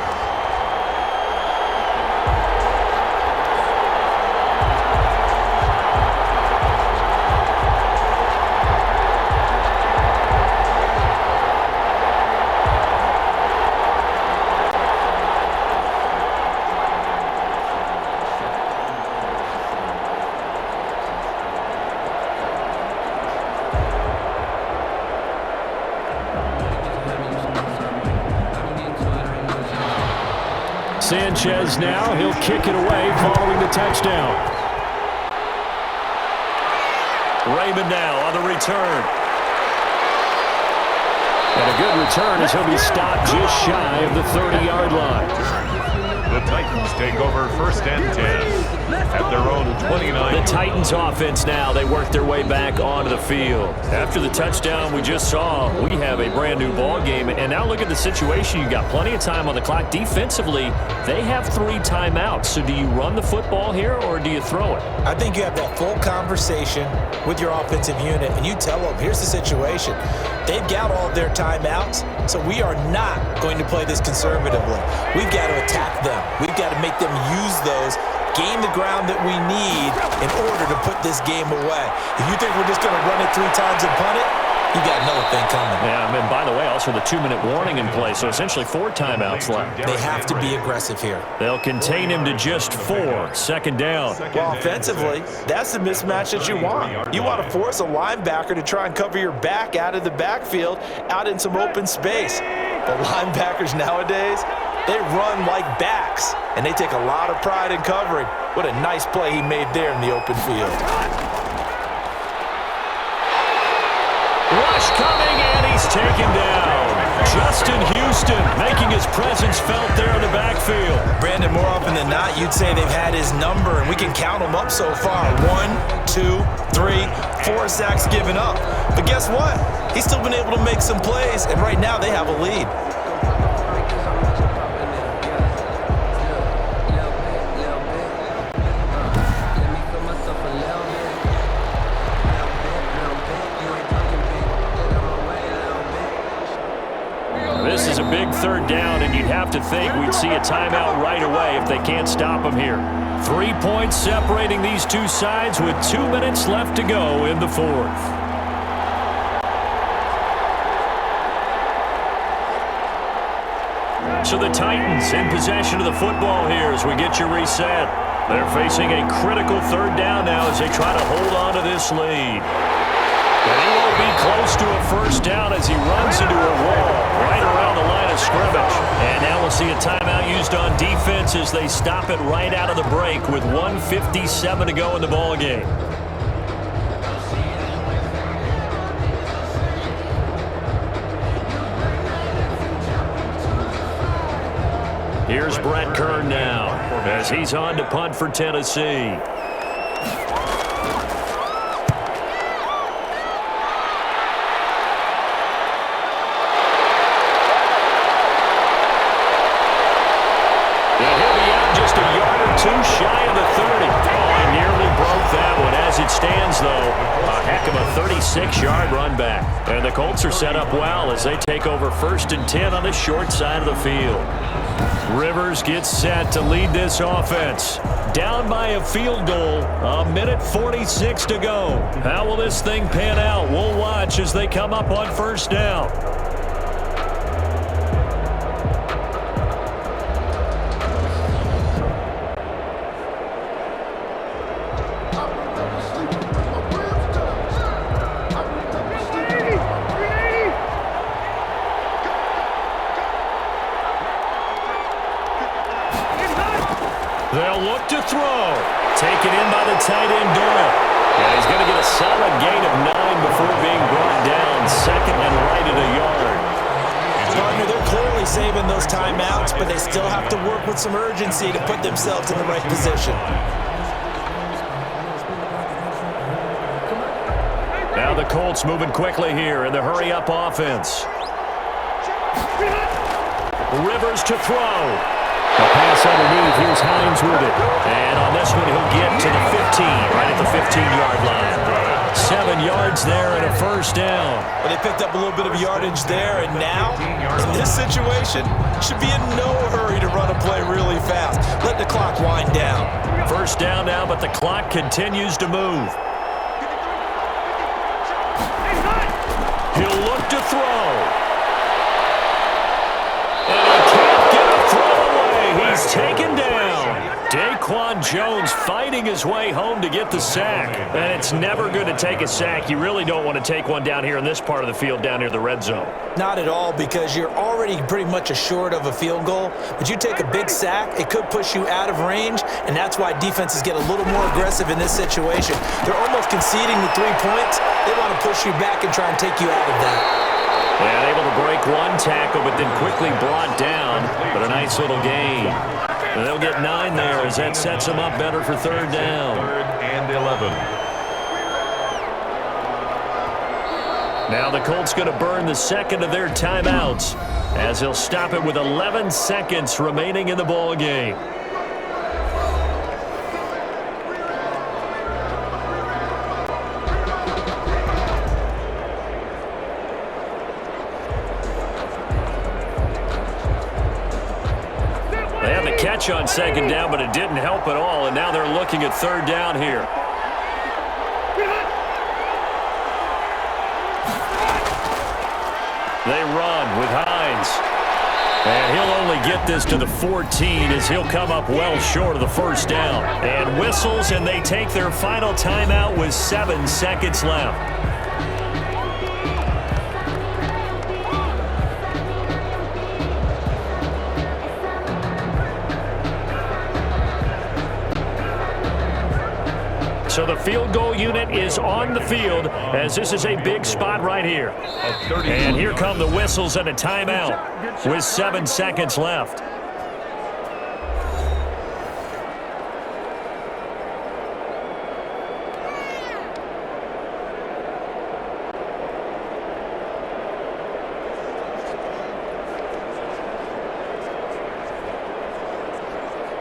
Sanchez now, he'll kick it away following the touchdown. Raymond now on the return. And a good return as he'll be stopped just shy of the 30-yard line. The Titans take over 1st and 10 at their own 29. The Titans offense now, they work their way back onto the field. After the touchdown we just saw, we have a brand new ball game. And now look at the situation. You've got plenty of time on the clock. Defensively, they have 3 timeouts. So do you run the football here or do you throw it? I think you have that full conversation with your offensive unit, and you tell them, here's the situation. They've got all of their timeouts, so we are not going to play this conservatively. We've got to attack them. We've got to make them use those, gain the ground that we need in order to put this game away. If you think we're just going to run it 3 times and punt it, you got another thing coming. Yeah, and by the way, also the 2-minute warning in play, so essentially 4 timeouts left. They have to be aggressive here. They'll contain him to just 4, 2nd down. Well, offensively, that's the mismatch that you want. You want to force a linebacker to try and cover your back out of the backfield, out in some open space. But linebackers nowadays, they run like backs, and they take a lot of pride in covering. What a nice play he made there in the open field. Rush coming, and he's taken down. Justin Houston making his presence felt there in the backfield. Brandon, more often than not, you'd say they've had his number, and we can count them up so far. 1, 2, 3, 4 sacks given up. But guess what? He's still been able to make some plays, and right now they have a lead. This is a big 3rd down, and you'd have to think we'd see a timeout right away if they can't stop him here. 3 points separating these two sides with 2 minutes left to go in the 4th. So the Titans in possession of the football here as we get you reset. They're facing a critical 3rd down now as they try to hold on to this lead. And he won't be close to a 1st down as he runs into a wall right around the line of scrimmage. And now we'll see a timeout used on defense as they stop it right out of the break with 1:57 to go in the ball game. Here's Brett Kern now as he's on to punt for Tennessee. Too shy of the 30. Oh, he nearly broke that one. As it stands, though, a heck of a 36-yard run back. And the Colts are set up well as they take over 1st and 10 on the short side of the field. Rivers gets set to lead this offense. Down by a field goal, 1:46 to go. How will this thing pan out? We'll watch as they come up on 1st down. They'll look to throw. Taken in by the tight end, Doyle. And he's going to get a solid gain of 9 before being brought down. 2nd and right at a yard. Partner, they're clearly saving those timeouts, but they still have to work with some urgency to put themselves in the right position. Now the Colts moving quickly here in the hurry-up offense. Rivers to throw. A pass underneath. Here's Hines with it. And on this one, he'll get to the 15, right at the 15-yard line. 7 yards there and a first down. Well, they picked up a little bit of yardage there, and now, in this situation, should be in no hurry to run a play really fast. Let the clock wind down. First down now, but the clock continues to move. He'll look to throw. And he can't get a throw away. He's taken down. Daquan Jones fighting his way home to get the sack. And it's never good to take a sack. You really don't want to take one down here in this part of the field, down near the red zone. Not at all, because you're already pretty much assured of a field goal. But you take a big sack, it could push you out of range, and that's why defenses get a little more aggressive in this situation. They're almost conceding the 3 points. They want to push you back and try and take you out of that. And able to break one tackle, but then quickly brought down. But a nice little gain. And they'll get 9 there as that sets them up better for third down. 3rd and 11. Now the Colts going to burn the second of their timeouts as they'll stop it with 11 seconds remaining in the ball game. They had the catch on second down, but it didn't help at all, and now they're looking at third down here. They run with Hines. And he'll only get this to the 14 as he'll come up well short of the first down. And whistles, and they take their final timeout with 7 seconds left. So the field goal unit is on the field as this is a big spot right here. And here come the whistles and a timeout with 7 seconds left.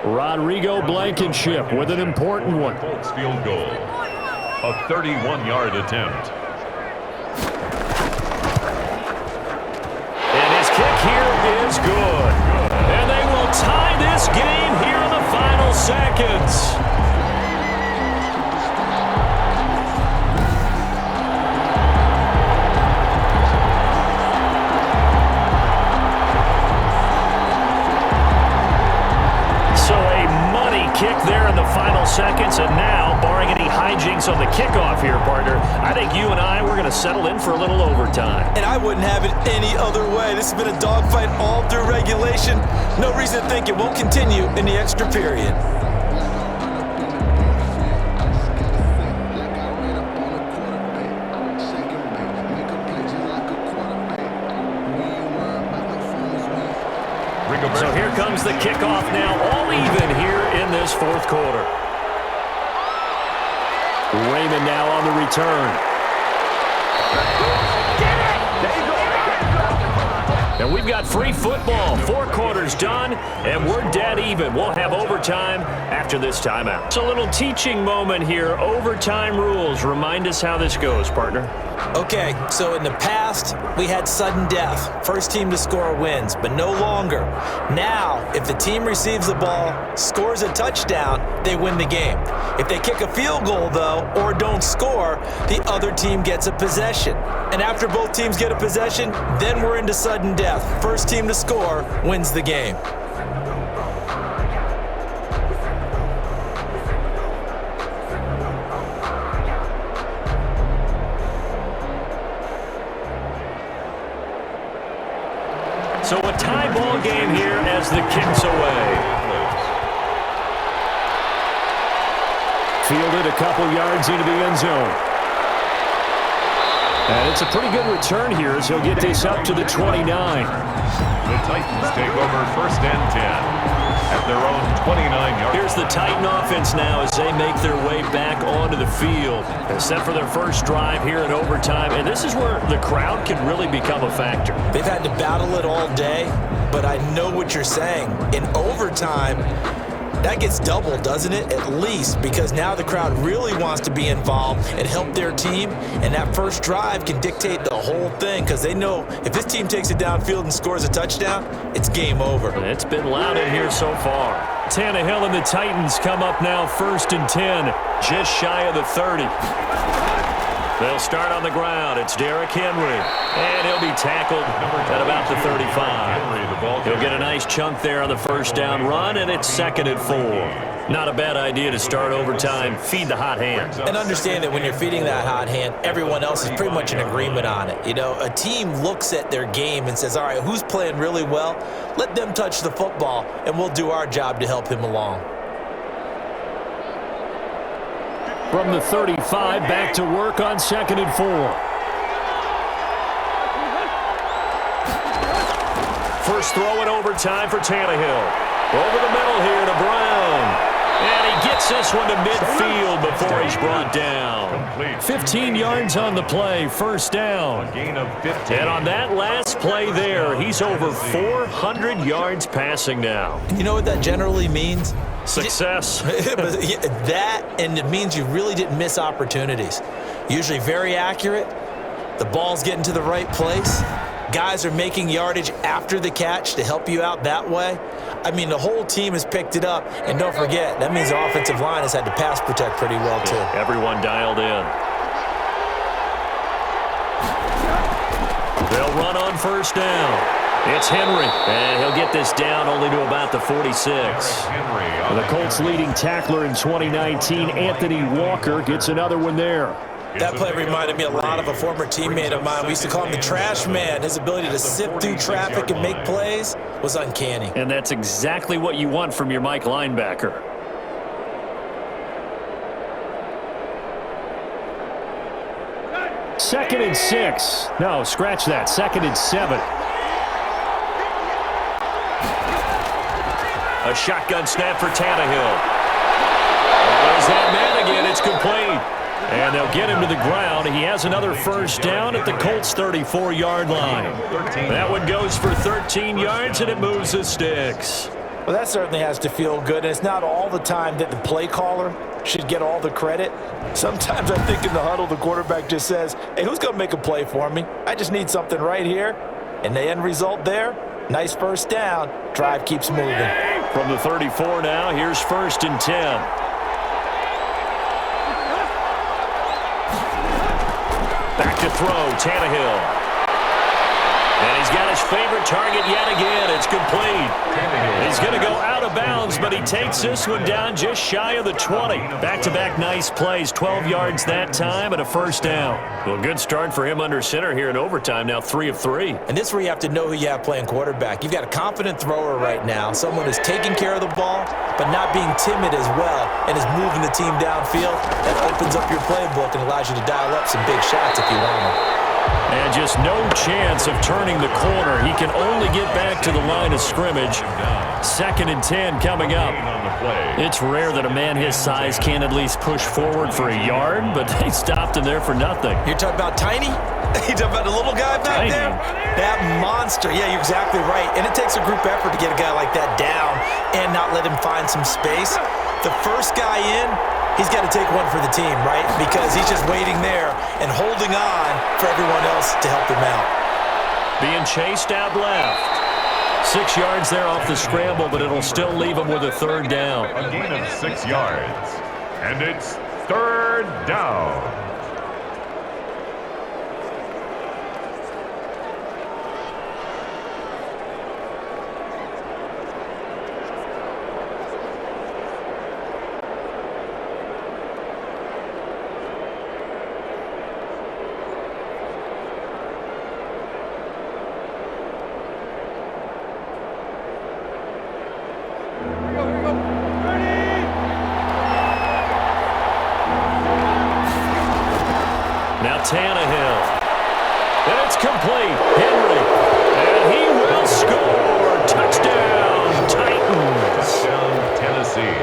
Rodrigo Blankenship with an important one. Colts field goal. A 31-yard attempt. And his kick here is good. And they will tie this game here in the final seconds. Kick there in the final seconds, and now, barring any hijinks on the kickoff here, partner, I think you and I, we're going to settle in for a little overtime. And I wouldn't have it any other way. This has been a dogfight all through regulation. No reason to think it won't continue in the extra period. So here comes the kickoff now, all even here in this fourth quarter. Raymond now on the return. And we've got free football. 4 quarters done, and we're dead even. We'll have overtime after this timeout. It's a little teaching moment here. Overtime rules. Remind us how this goes, partner. Okay, so in the past, we had sudden death. First team to score wins, but no longer. Now, if the team receives the ball, scores a touchdown, they win the game. If they kick a field goal, though, or don't score, the other team gets a possession. And after both teams get a possession, then we're into sudden death. First team to score wins the game. So a tie ball game here as the kick's away. Fielded a couple yards into the end zone. And it's a pretty good return here as he'll get this up to the 29. The Titans take over 1st and 10 at their own 29-yard. Here's the Titan offense now as they make their way back onto the field. They're set for their first drive here in overtime, and this is where the crowd can really become a factor. They've had to battle it all day. but I know what you're saying. In overtime, that gets doubled, doesn't it? At least, because now the crowd really wants to be involved and help their team, and that first drive can dictate the whole thing because they know if this team takes it downfield and scores a touchdown, it's game over. It's been loud in here so far. Tannehill and the Titans come up now 1st and 10, just shy of the 30. They'll start on the ground. It's Derrick Henry, and he'll be tackled at about the 35. He'll get a nice chunk there on the first down run, and it's 2nd and 4. Not a bad idea to start overtime. Feed the hot hand. And understand that when you're feeding that hot hand, everyone else is pretty much in agreement on it. You know, a team looks at their game and says, all right, who's playing really well? Let them touch the football, and we'll do our job to help him along. From the 35, back to work on 2nd and 4. First throw in overtime for Tannehill. Over the middle here to Brown. And he gets this one to midfield before he's brought down. 15 yards on the play, 1st down. And on that last play there, he's over 400 yards passing now. You know what that generally means? Success. That, and it means you really didn't miss opportunities. Usually very accurate. The ball's getting to the right place. Guys are making yardage after the catch to help you out that way. I mean, the whole team has picked it up. And don't forget, that means the offensive line has had to pass protect pretty well, too. Yeah, everyone dialed in. They'll run on 1st down. It's Henry, and he'll get this down only to about the 46. The Colts' leading tackler in 2019, Anthony Walker, gets another one there. That play reminded me a lot of a former teammate of mine. We used to call him the trash man. His ability to sift through traffic and make plays was uncanny. And that's exactly what you want from your Mike linebacker. Second and 6. No, scratch that. 2nd and 7. A shotgun snap for Tannehill. There's that man again. It's complete. And they'll get him to the ground. He has another 1st down at the Colts' 34-yard line. That one goes for 13 yards, and it moves the sticks. Well, that certainly has to feel good. And it's not all the time that the play caller should get all the credit. Sometimes I think in the huddle, the quarterback just says, hey, who's going to make a play for me? I just need something right here. And the end result there, nice 1st down. Drive keeps moving. From the 34 now, here's 1st and 10. Back to throw, Tannehill. And he's got his favorite target yet again. It's complete. He's going to go out of bounds, but he takes this one down just shy of the 20. Back-to-back nice plays, 12 yards that time and a 1st down. Well, good start for him under center here in overtime, now 3 of 3. And this is where you have to know who you have playing quarterback. You've got a confident thrower right now, someone who's taking care of the ball, but not being timid as well, and is moving the team downfield. That opens up your playbook and allows you to dial up some big shots if you want them. And just no chance of turning the corner. He can only get back to the line of scrimmage. 2nd and 10 coming up. It's rare that a man his size can at least push forward for a yard, but they stopped him there for nothing. You're talking about Tiny? You're talking about the little guy back there? That monster. Yeah, you're exactly right. And it takes a group effort to get a guy like that down and not let him find some space. The first guy in, he's got to take one for the team, right? Because he's just waiting there and holding on for everyone else to help him out. Being chased out left. 6 yards there off the scramble, but it'll still leave him with a 3rd down. A gain of 6 yards. And it's 3rd down. Tannehill. And it's complete. Henry. And he will score. Touchdown, Titans. Touchdown, Tennessee.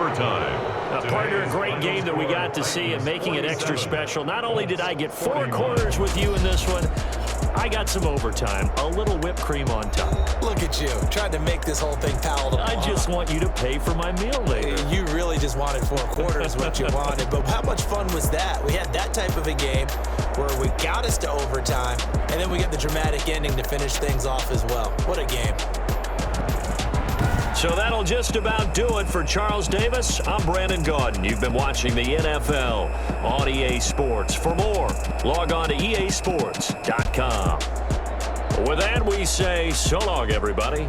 overtime. Partner, a great game that we got to see and making it extra special. Not only did I get 4 quarters with you in this one, I got some overtime, a little whipped cream on top. Look at you, trying to make this whole thing palatable. I just want you to pay for my meal later. You really just wanted 4 quarters, what you wanted. But how much fun was that? We had that type of a game where we got us to overtime, and then we get the dramatic ending to finish things off as well. What a game. So that'll just about do it for Charles Davis. I'm Brandon Gaudin. You've been watching the NFL on EA Sports. For more, log on to easports.com. With that, we say so long, everybody.